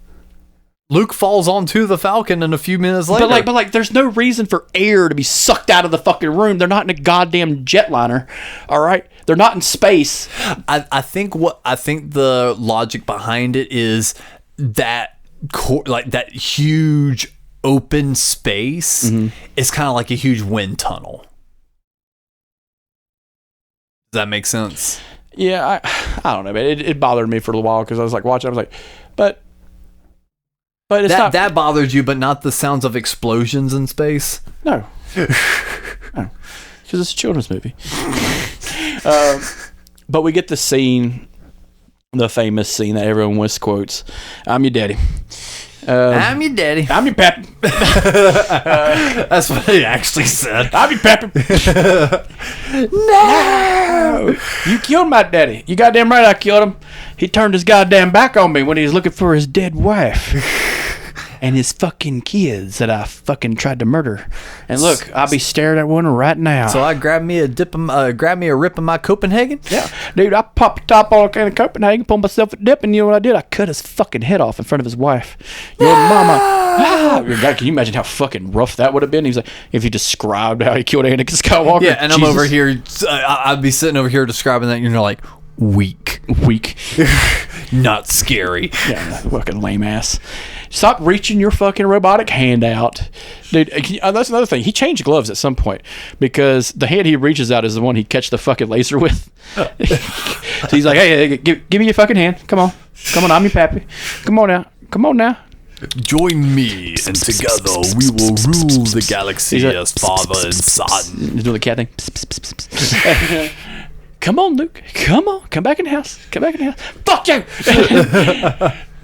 Luke falls onto the Falcon and a few minutes later. But there's no reason for air to be sucked out of the fucking room. They're not in a goddamn jetliner. All right? They're not in space. I think the logic behind it is that that huge open space is kind of like a huge wind tunnel. Does that make sense? Yeah, I don't know, man. It bothered me for a little while because I was like watching. I was like, but it's not that bothered you, but not the sounds of explosions in space. No, because it's a children's movie. But we get the scene, the famous scene that everyone misquotes. I'm your daddy. I'm your daddy. I'm your pappy. That's what he actually said. I'm your pappy. No! You killed my daddy. You goddamn right I killed him. He turned his goddamn back on me when he was looking for his dead wife. And his fucking kids that I fucking tried to murder. And look, I'll be staring at one right now. So I grabbed me a rip of my Copenhagen? Yeah. Dude, I popped the top on a can of Copenhagen, pulled myself a dip, and you know what I did? I cut his fucking head off in front of his wife. Your mama. God, can you imagine how fucking rough that would have been? He's like, if he described how he killed Anakin Skywalker. Yeah, and Jesus. I'm over here, I'd be sitting over here describing that, and you're like, weak. Not scary. Yeah, fucking lame ass. Stop reaching your fucking robotic hand out. Dude, that's another thing. He changed gloves at some point because the hand he reaches out is the one he catch the fucking laser with. So he's like, hey, give me your fucking hand. Come on, I'm your pappy. Come on now. Join me, and together we will rule the galaxy as father and son. He's doing the cat thing. come on, Luke. Come on. Come back in the house. Come back in the house. Fuck you.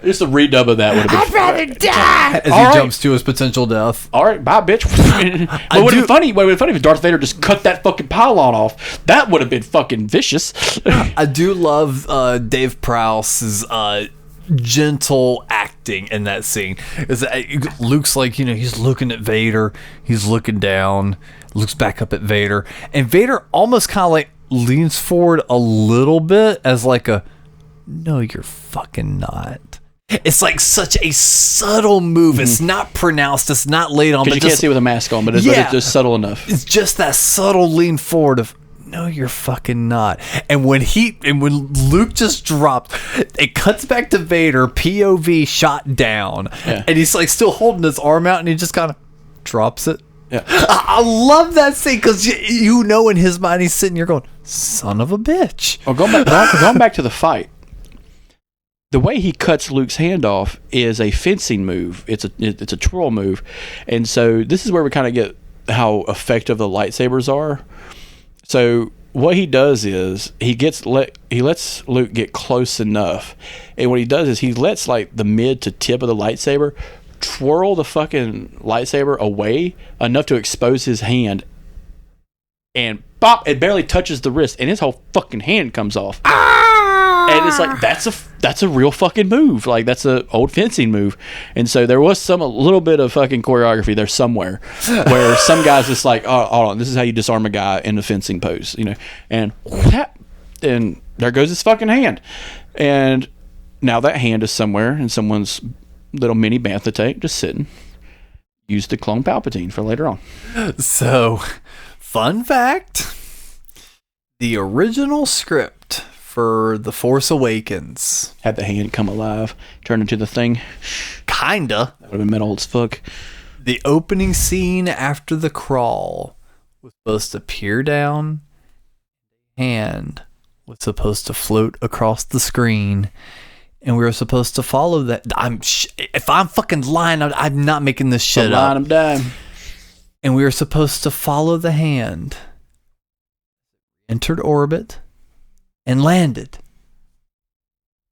Just a redub of that would have been I'd rather die. As he jumps to his potential death. All right, bye, bitch. What would have been funny if Darth Vader just cut that fucking pylon off. That would have been fucking vicious. I do love Dave Prowse's gentle acting in that scene. Luke's like, he's looking at Vader. He's looking down. Looks back up at Vader. And Vader almost kind of like leans forward a little bit as like a, no, you're fucking not. It's like such a subtle move. It's not pronounced. It's not laid on. Because you can't see with a mask on, but it's just subtle enough. It's just that subtle lean forward of, no, you're fucking not. And when Luke just dropped, it cuts back to Vader, POV shot down. Yeah. And he's like still holding his arm out and he just kind of drops it. Yeah. I love that scene because in his mind he's sitting here going, son of a bitch. Oh, going back to the fight. The way he cuts Luke's hand off is a fencing move. It's a twirl move. And so this is where we kind of get how effective the lightsabers are. So what he does is he lets Luke get close enough. And what he does is he lets like the mid to tip of the lightsaber twirl the fucking lightsaber away enough to expose his hand. And bop, it barely touches the wrist and his whole fucking hand comes off. And it's like that's a real fucking move. Like that's an old fencing move. And so there was a little bit of fucking choreography there somewhere where some guys just like, oh, hold on, this is how you disarm a guy in a fencing pose, and there goes his fucking hand. And now that hand is somewhere in someone's little mini bantha tank just sitting. Used to clone Palpatine for later on. So, fun fact, the original script for The Force Awakens had the hand come alive, turn into the thing. Kinda. That would have been metal as fuck. The opening scene after the crawl was supposed to peer down. Hand was supposed to float across the screen. And we were supposed to follow that. If I'm fucking lying, I'm not making this shit up. I'm dying. And we were supposed to follow the hand. Entered orbit. And landed.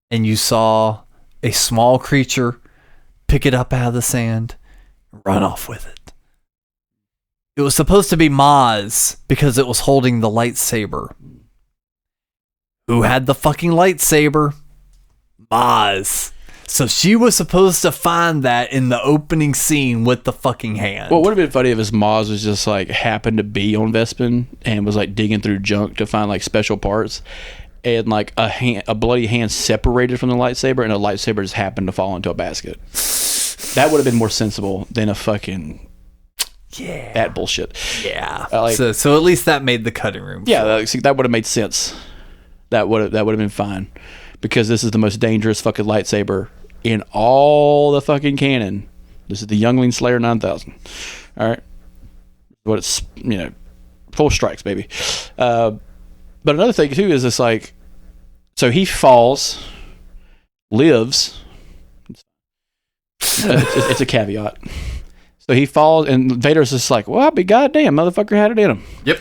And you saw a small creature pick it up out of the sand and run off with it. It was supposed to be Maz because it was holding the lightsaber. Who had the fucking lightsaber? Maz. So she was supposed to find that in the opening scene with the fucking hand. Well, it would have been funny if his Maz was just like happened to be on Vespin and was like digging through junk to find like special parts, and like a bloody hand separated from the lightsaber, and a lightsaber just happened to fall into a basket. That would have been more sensible than a fucking that bullshit. Yeah. So at least that made the cutting room. Yeah, that would have made sense. That would have been fine, because this is the most dangerous fucking lightsaber in all the fucking canon. This is the Youngling Slayer 9000. All right, what it's full strikes, baby. But another thing too is it's like, so he falls, lives. It's a caveat. So he falls, and Vader's just like, well, I'll be goddamn, motherfucker had it in him. Yep.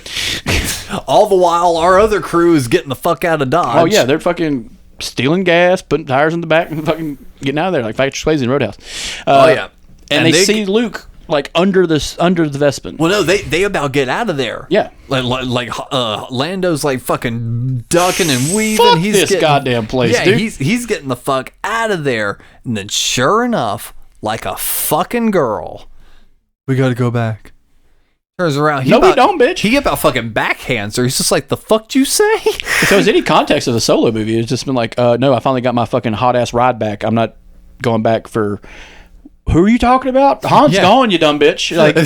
All the while, our other crew is getting the fuck out of Dodge. Oh yeah, they're fucking stealing gas, putting tires in the back, and fucking getting out of there like Patrick Swayze in Roadhouse. And they see Luke like under the Vespin. Well, no, they about get out of there. Yeah, like Lando's like fucking ducking and weaving. Fuck this goddamn place, dude. He's getting the fuck out of there. And then, sure enough, like a fucking girl, we got to go back. Turns around. We don't, bitch. He about fucking backhands her. He's just like, the fuck you say? If there was any context of the Solo movie, it's just been like, no, I finally got my fucking hot ass ride back. I'm not going back for. Who are you talking about? Han's gone, you dumb bitch. Like,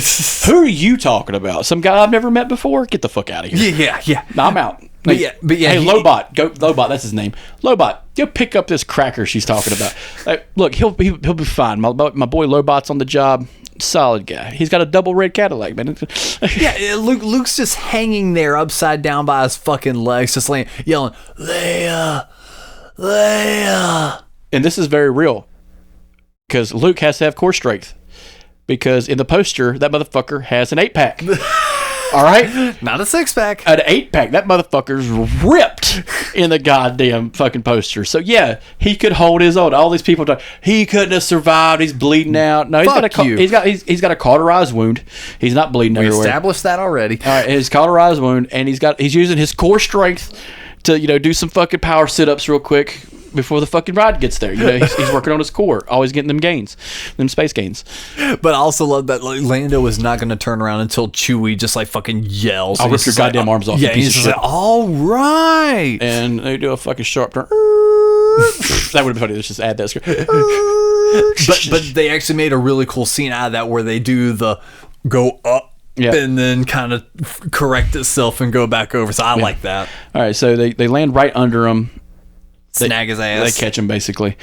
who are you talking about? Some guy I've never met before? Get the fuck out of here. Yeah. No, I'm out. But yeah. Hey, Lobot, go. Lobot, that's his name. Lobot, go pick up this cracker she's talking about. Like, look, he'll be fine. My boy Lobot's on the job. Solid guy. He's got a double red Cadillac, man. Yeah, Luke's just hanging there upside down by his fucking legs, just yelling, Leia. And this is very real, because Luke has to have core strength, because in the poster that motherfucker has an 8-pack. All right? Not a 6-pack. An 8-pack. That motherfucker's ripped in the goddamn fucking poster. So, yeah, he could hold his own. All these people talk, he couldn't have survived. He's bleeding out. No, he's got a cauterized wound. He's not bleeding everywhere. We established that already. All right, his cauterized wound, and he's using his core strength to, do some fucking power sit-ups real quick before the fucking ride gets there. He's working on his core, always getting them gains, them space gains. But I also love that Lando is not going to turn around until Chewie just like fucking yells. I'll rip your goddamn arms off. Yeah, he's just like, all right. And they do a fucking sharp turn. That would have been funny. Let's just add that script. but they actually made a really cool scene out of that where they do the go up and then kind of correct itself and go back over. So I like that. All right, so they land right under him. Snag his ass. They catch him, basically.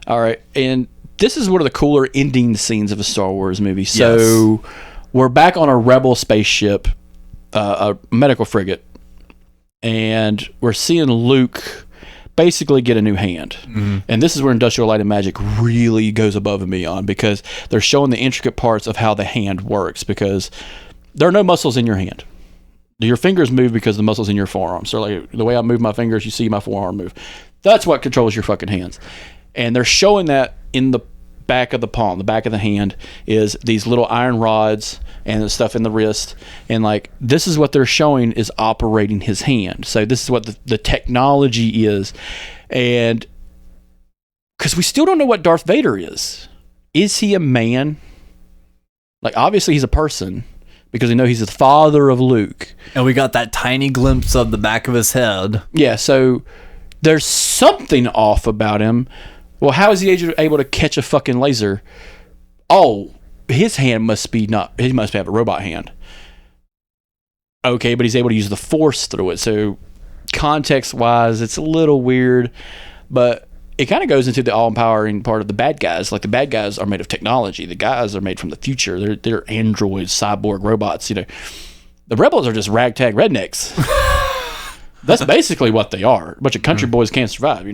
All right. And this is one of the cooler ending scenes of a Star Wars movie. So we're back on a Rebel spaceship, a medical frigate, and we're seeing Luke basically get a new hand. Mm-hmm. And this is where Industrial Light and Magic really goes above and beyond, because they're showing the intricate parts of how the hand works, because there are no muscles in your hand. Your fingers move because the muscles in your forearms. So like the way I move my fingers, you see my forearm move. That's what controls your fucking hands. And they're showing that in the back of the palm. The back of the hand is these little iron rods and the stuff in the wrist. And like, this is what they're showing is operating his hand. So this is what the technology is. And because we still don't know what Darth Vader is. Is he a man? Like, obviously he's a person, because we know he's the father of Luke. And we got that tiny glimpse of the back of his head. Yeah, so there's something off about him. Well, how is he able to catch a fucking laser? Oh, his hand must be he must have a robot hand. Okay, but he's able to use the Force through it. So context-wise, it's a little weird, but it kind of goes into the all-empowering part of the bad guys. Like, the bad guys are made of technology. The guys are made from the future. They're androids, cyborg robots. The rebels are just ragtag rednecks. That's basically what they are. A bunch of country boys can't survive.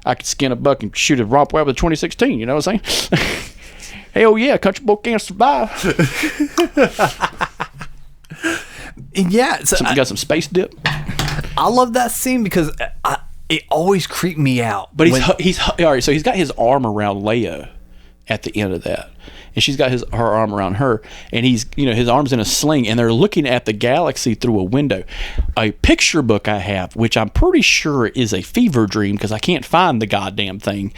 I could skin a buck and shoot a romp web with a 2016. You know what I'm saying? Hell yeah, country boy can't survive. Yeah, you got some space dip. I love that scene because it always creeped me out. But he's all right. So he's got his arm around Leia at the end of that, and she's got her arm around her, and he's his arm's in a sling, and they're looking at the galaxy through a window. A picture book I have, which I'm pretty sure is a fever dream because I can't find the goddamn thing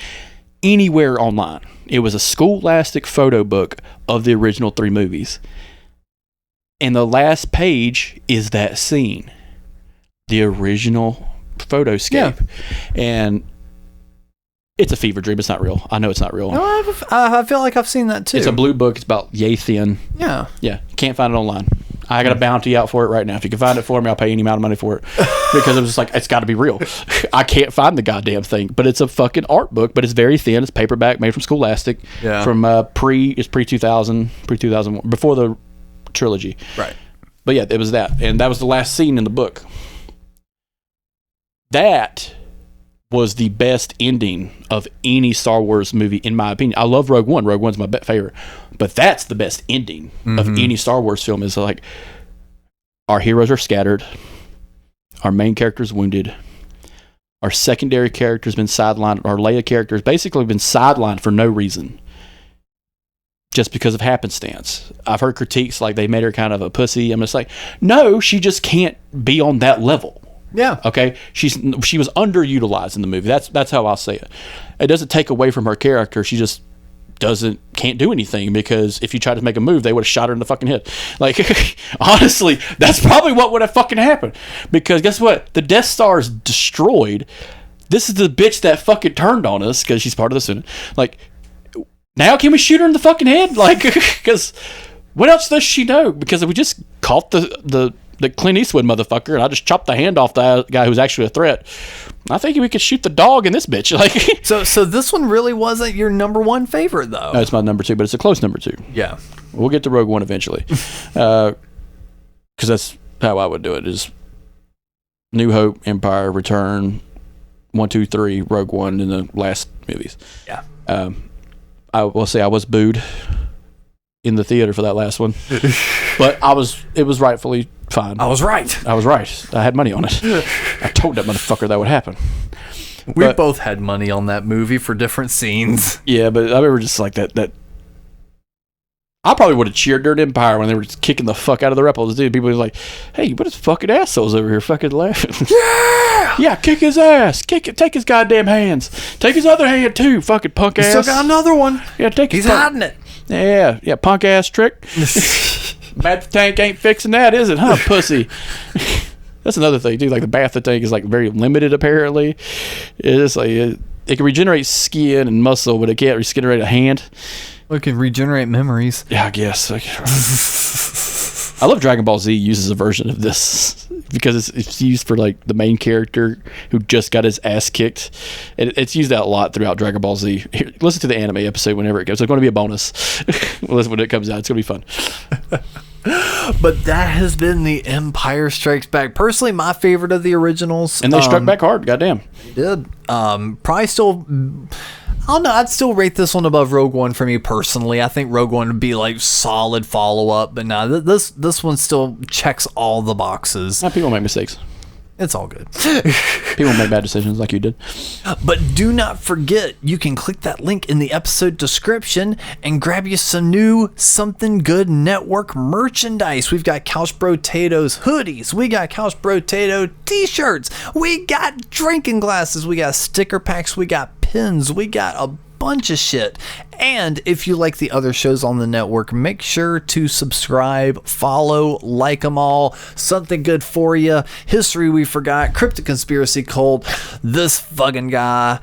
anywhere online. It was a Scholastic photo book of the original 3 movies, and the last page is that scene, the original photoscape, and it's a fever dream. It's not real. I know it's not real. No, I feel like I've seen that too. It's a blue book. It's about yay thin. Yeah. Yeah. Can't find it online. I got a bounty out for it right now. If you can find it for me, I'll pay any amount of money for it. Because I'm just like, it's got to be real. I can't find the goddamn thing. But it's a fucking art book, but it's very thin. It's paperback, made from Scholastic. Yeah. From pre-2000, pre-2001, before the trilogy. Right. But yeah, it was that. And that was the last scene in the book. That was the best ending of any Star Wars movie, in my opinion. I love Rogue One. Rogue One's my favorite. But that's the best ending of any Star Wars film, is like, our heroes are scattered. Our main character's wounded. Our secondary character's been sidelined. Our Leia character's basically been sidelined for no reason. Just because of happenstance. I've heard critiques like they made her kind of a pussy. I'm just like, no, she just can't be on that level. Yeah. Okay. She was underutilized in the movie. That's how I'll say it. It doesn't take away from her character. She just can't do anything, because if you tried to make a move, they would have shot her in the fucking head. Like, honestly, that's probably what would have fucking happened. Because guess what? The Death Star is destroyed. This is the bitch that fucking turned on us because she's part of the Senate. Like, now can we shoot her in the fucking head? Like, because what else does she know? Because we just caught the Clint Eastwood motherfucker, and I just chopped the hand off the guy who's actually a threat. I think we could shoot the dog in this bitch. Like, so this one really wasn't your number 1 favorite, though. No, it's my number 2, but it's a close number 2. Yeah, we'll get to Rogue One eventually, because that's how I would do it: is New Hope, Empire, Return, 1, 2, 3, Rogue One, and the last movies. Yeah. I will say I was booed in the theater for that last one. But it was rightfully fine. I was right. I was right. I had money on it. I told that motherfucker that would happen. We both had money on that movie for different scenes. Yeah, but I remember just like that I probably would have cheered during Empire when they were just kicking the fuck out of the rebels. Dude, people were like, hey, what is fucking assholes over here fucking laughing? Yeah! Yeah, kick his ass. Kick it. Take his goddamn hands. Take his other hand, too, fucking punk ass. Still got another one. Yeah, He's hiding it. Yeah, punk ass trick. Bad tank ain't fixing that, is it, huh, pussy? That's another thing, too. Like, the Baptha tank is, like, very limited, apparently. It's like, it can regenerate skin and muscle, but it can't regenerate a hand. Well, it can regenerate memories. Yeah, I guess. I love Dragon Ball Z uses a version of this because it's used for like the main character who just got his ass kicked. It's used out a lot throughout Dragon Ball Z. Here, listen to the anime episode whenever it goes. It's going to be a bonus. Listen when it comes out. It's going to be fun. But that has been The Empire Strikes Back. Personally, my favorite of the originals. And they struck back hard. Goddamn. They did. Probably still... I don't know. I'd still rate this one above Rogue One for me personally. I think Rogue One would be like solid follow up, but no, this one still checks all the boxes. People make mistakes. It's all good. People make bad decisions like you did. But do not forget, you can click that link in the episode description and grab you some new Something Good Network merchandise. We've got Couch Brotatoes hoodies. We got Couch Brotato t-shirts. We got drinking glasses. We got sticker packs. We got pins. We got a bunch of shit. And if you like the other shows on the network, make sure to subscribe, follow, like them all. Something Good For You, History We Forgot, Cryptic Conspiracy Cult, This Fucking Guy.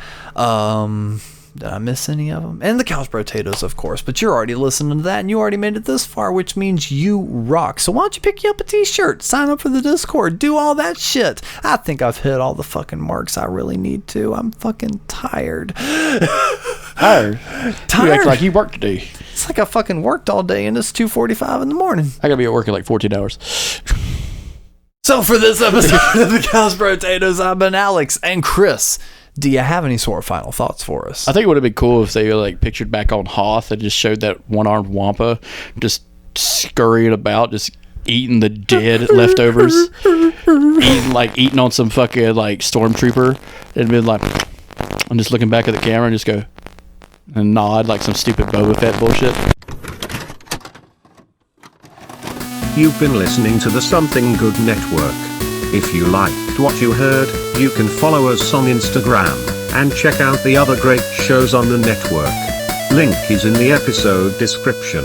Did I miss any of them? And the Couch Potatoes, of course. But you're already listening to that, and you already made it this far, which means you rock. So why don't you pick you up a t-shirt, sign up for the Discord, do all that shit. I think I've hit all the fucking marks I really need to. I'm fucking tired. Tired? You act like you worked today. It's like I fucking worked all day, and it's 2:45 in the morning. I gotta be at work in like 14 hours. So for this episode of the Couch Potatoes, I've been Alex and Chris. Do you have any sort of final thoughts for us? I think it would have been cool if they like pictured back on Hoth and just showed that one-armed Wampa just scurrying about, just eating the dead leftovers, eating on some fucking like stormtrooper, and been like, I'm just looking back at the camera and just go and nod like some stupid Boba Fett bullshit. You've been listening to the Something Good Network. If you liked what you heard, you can follow us on Instagram, and check out the other great shows on the network. Link is in the episode description.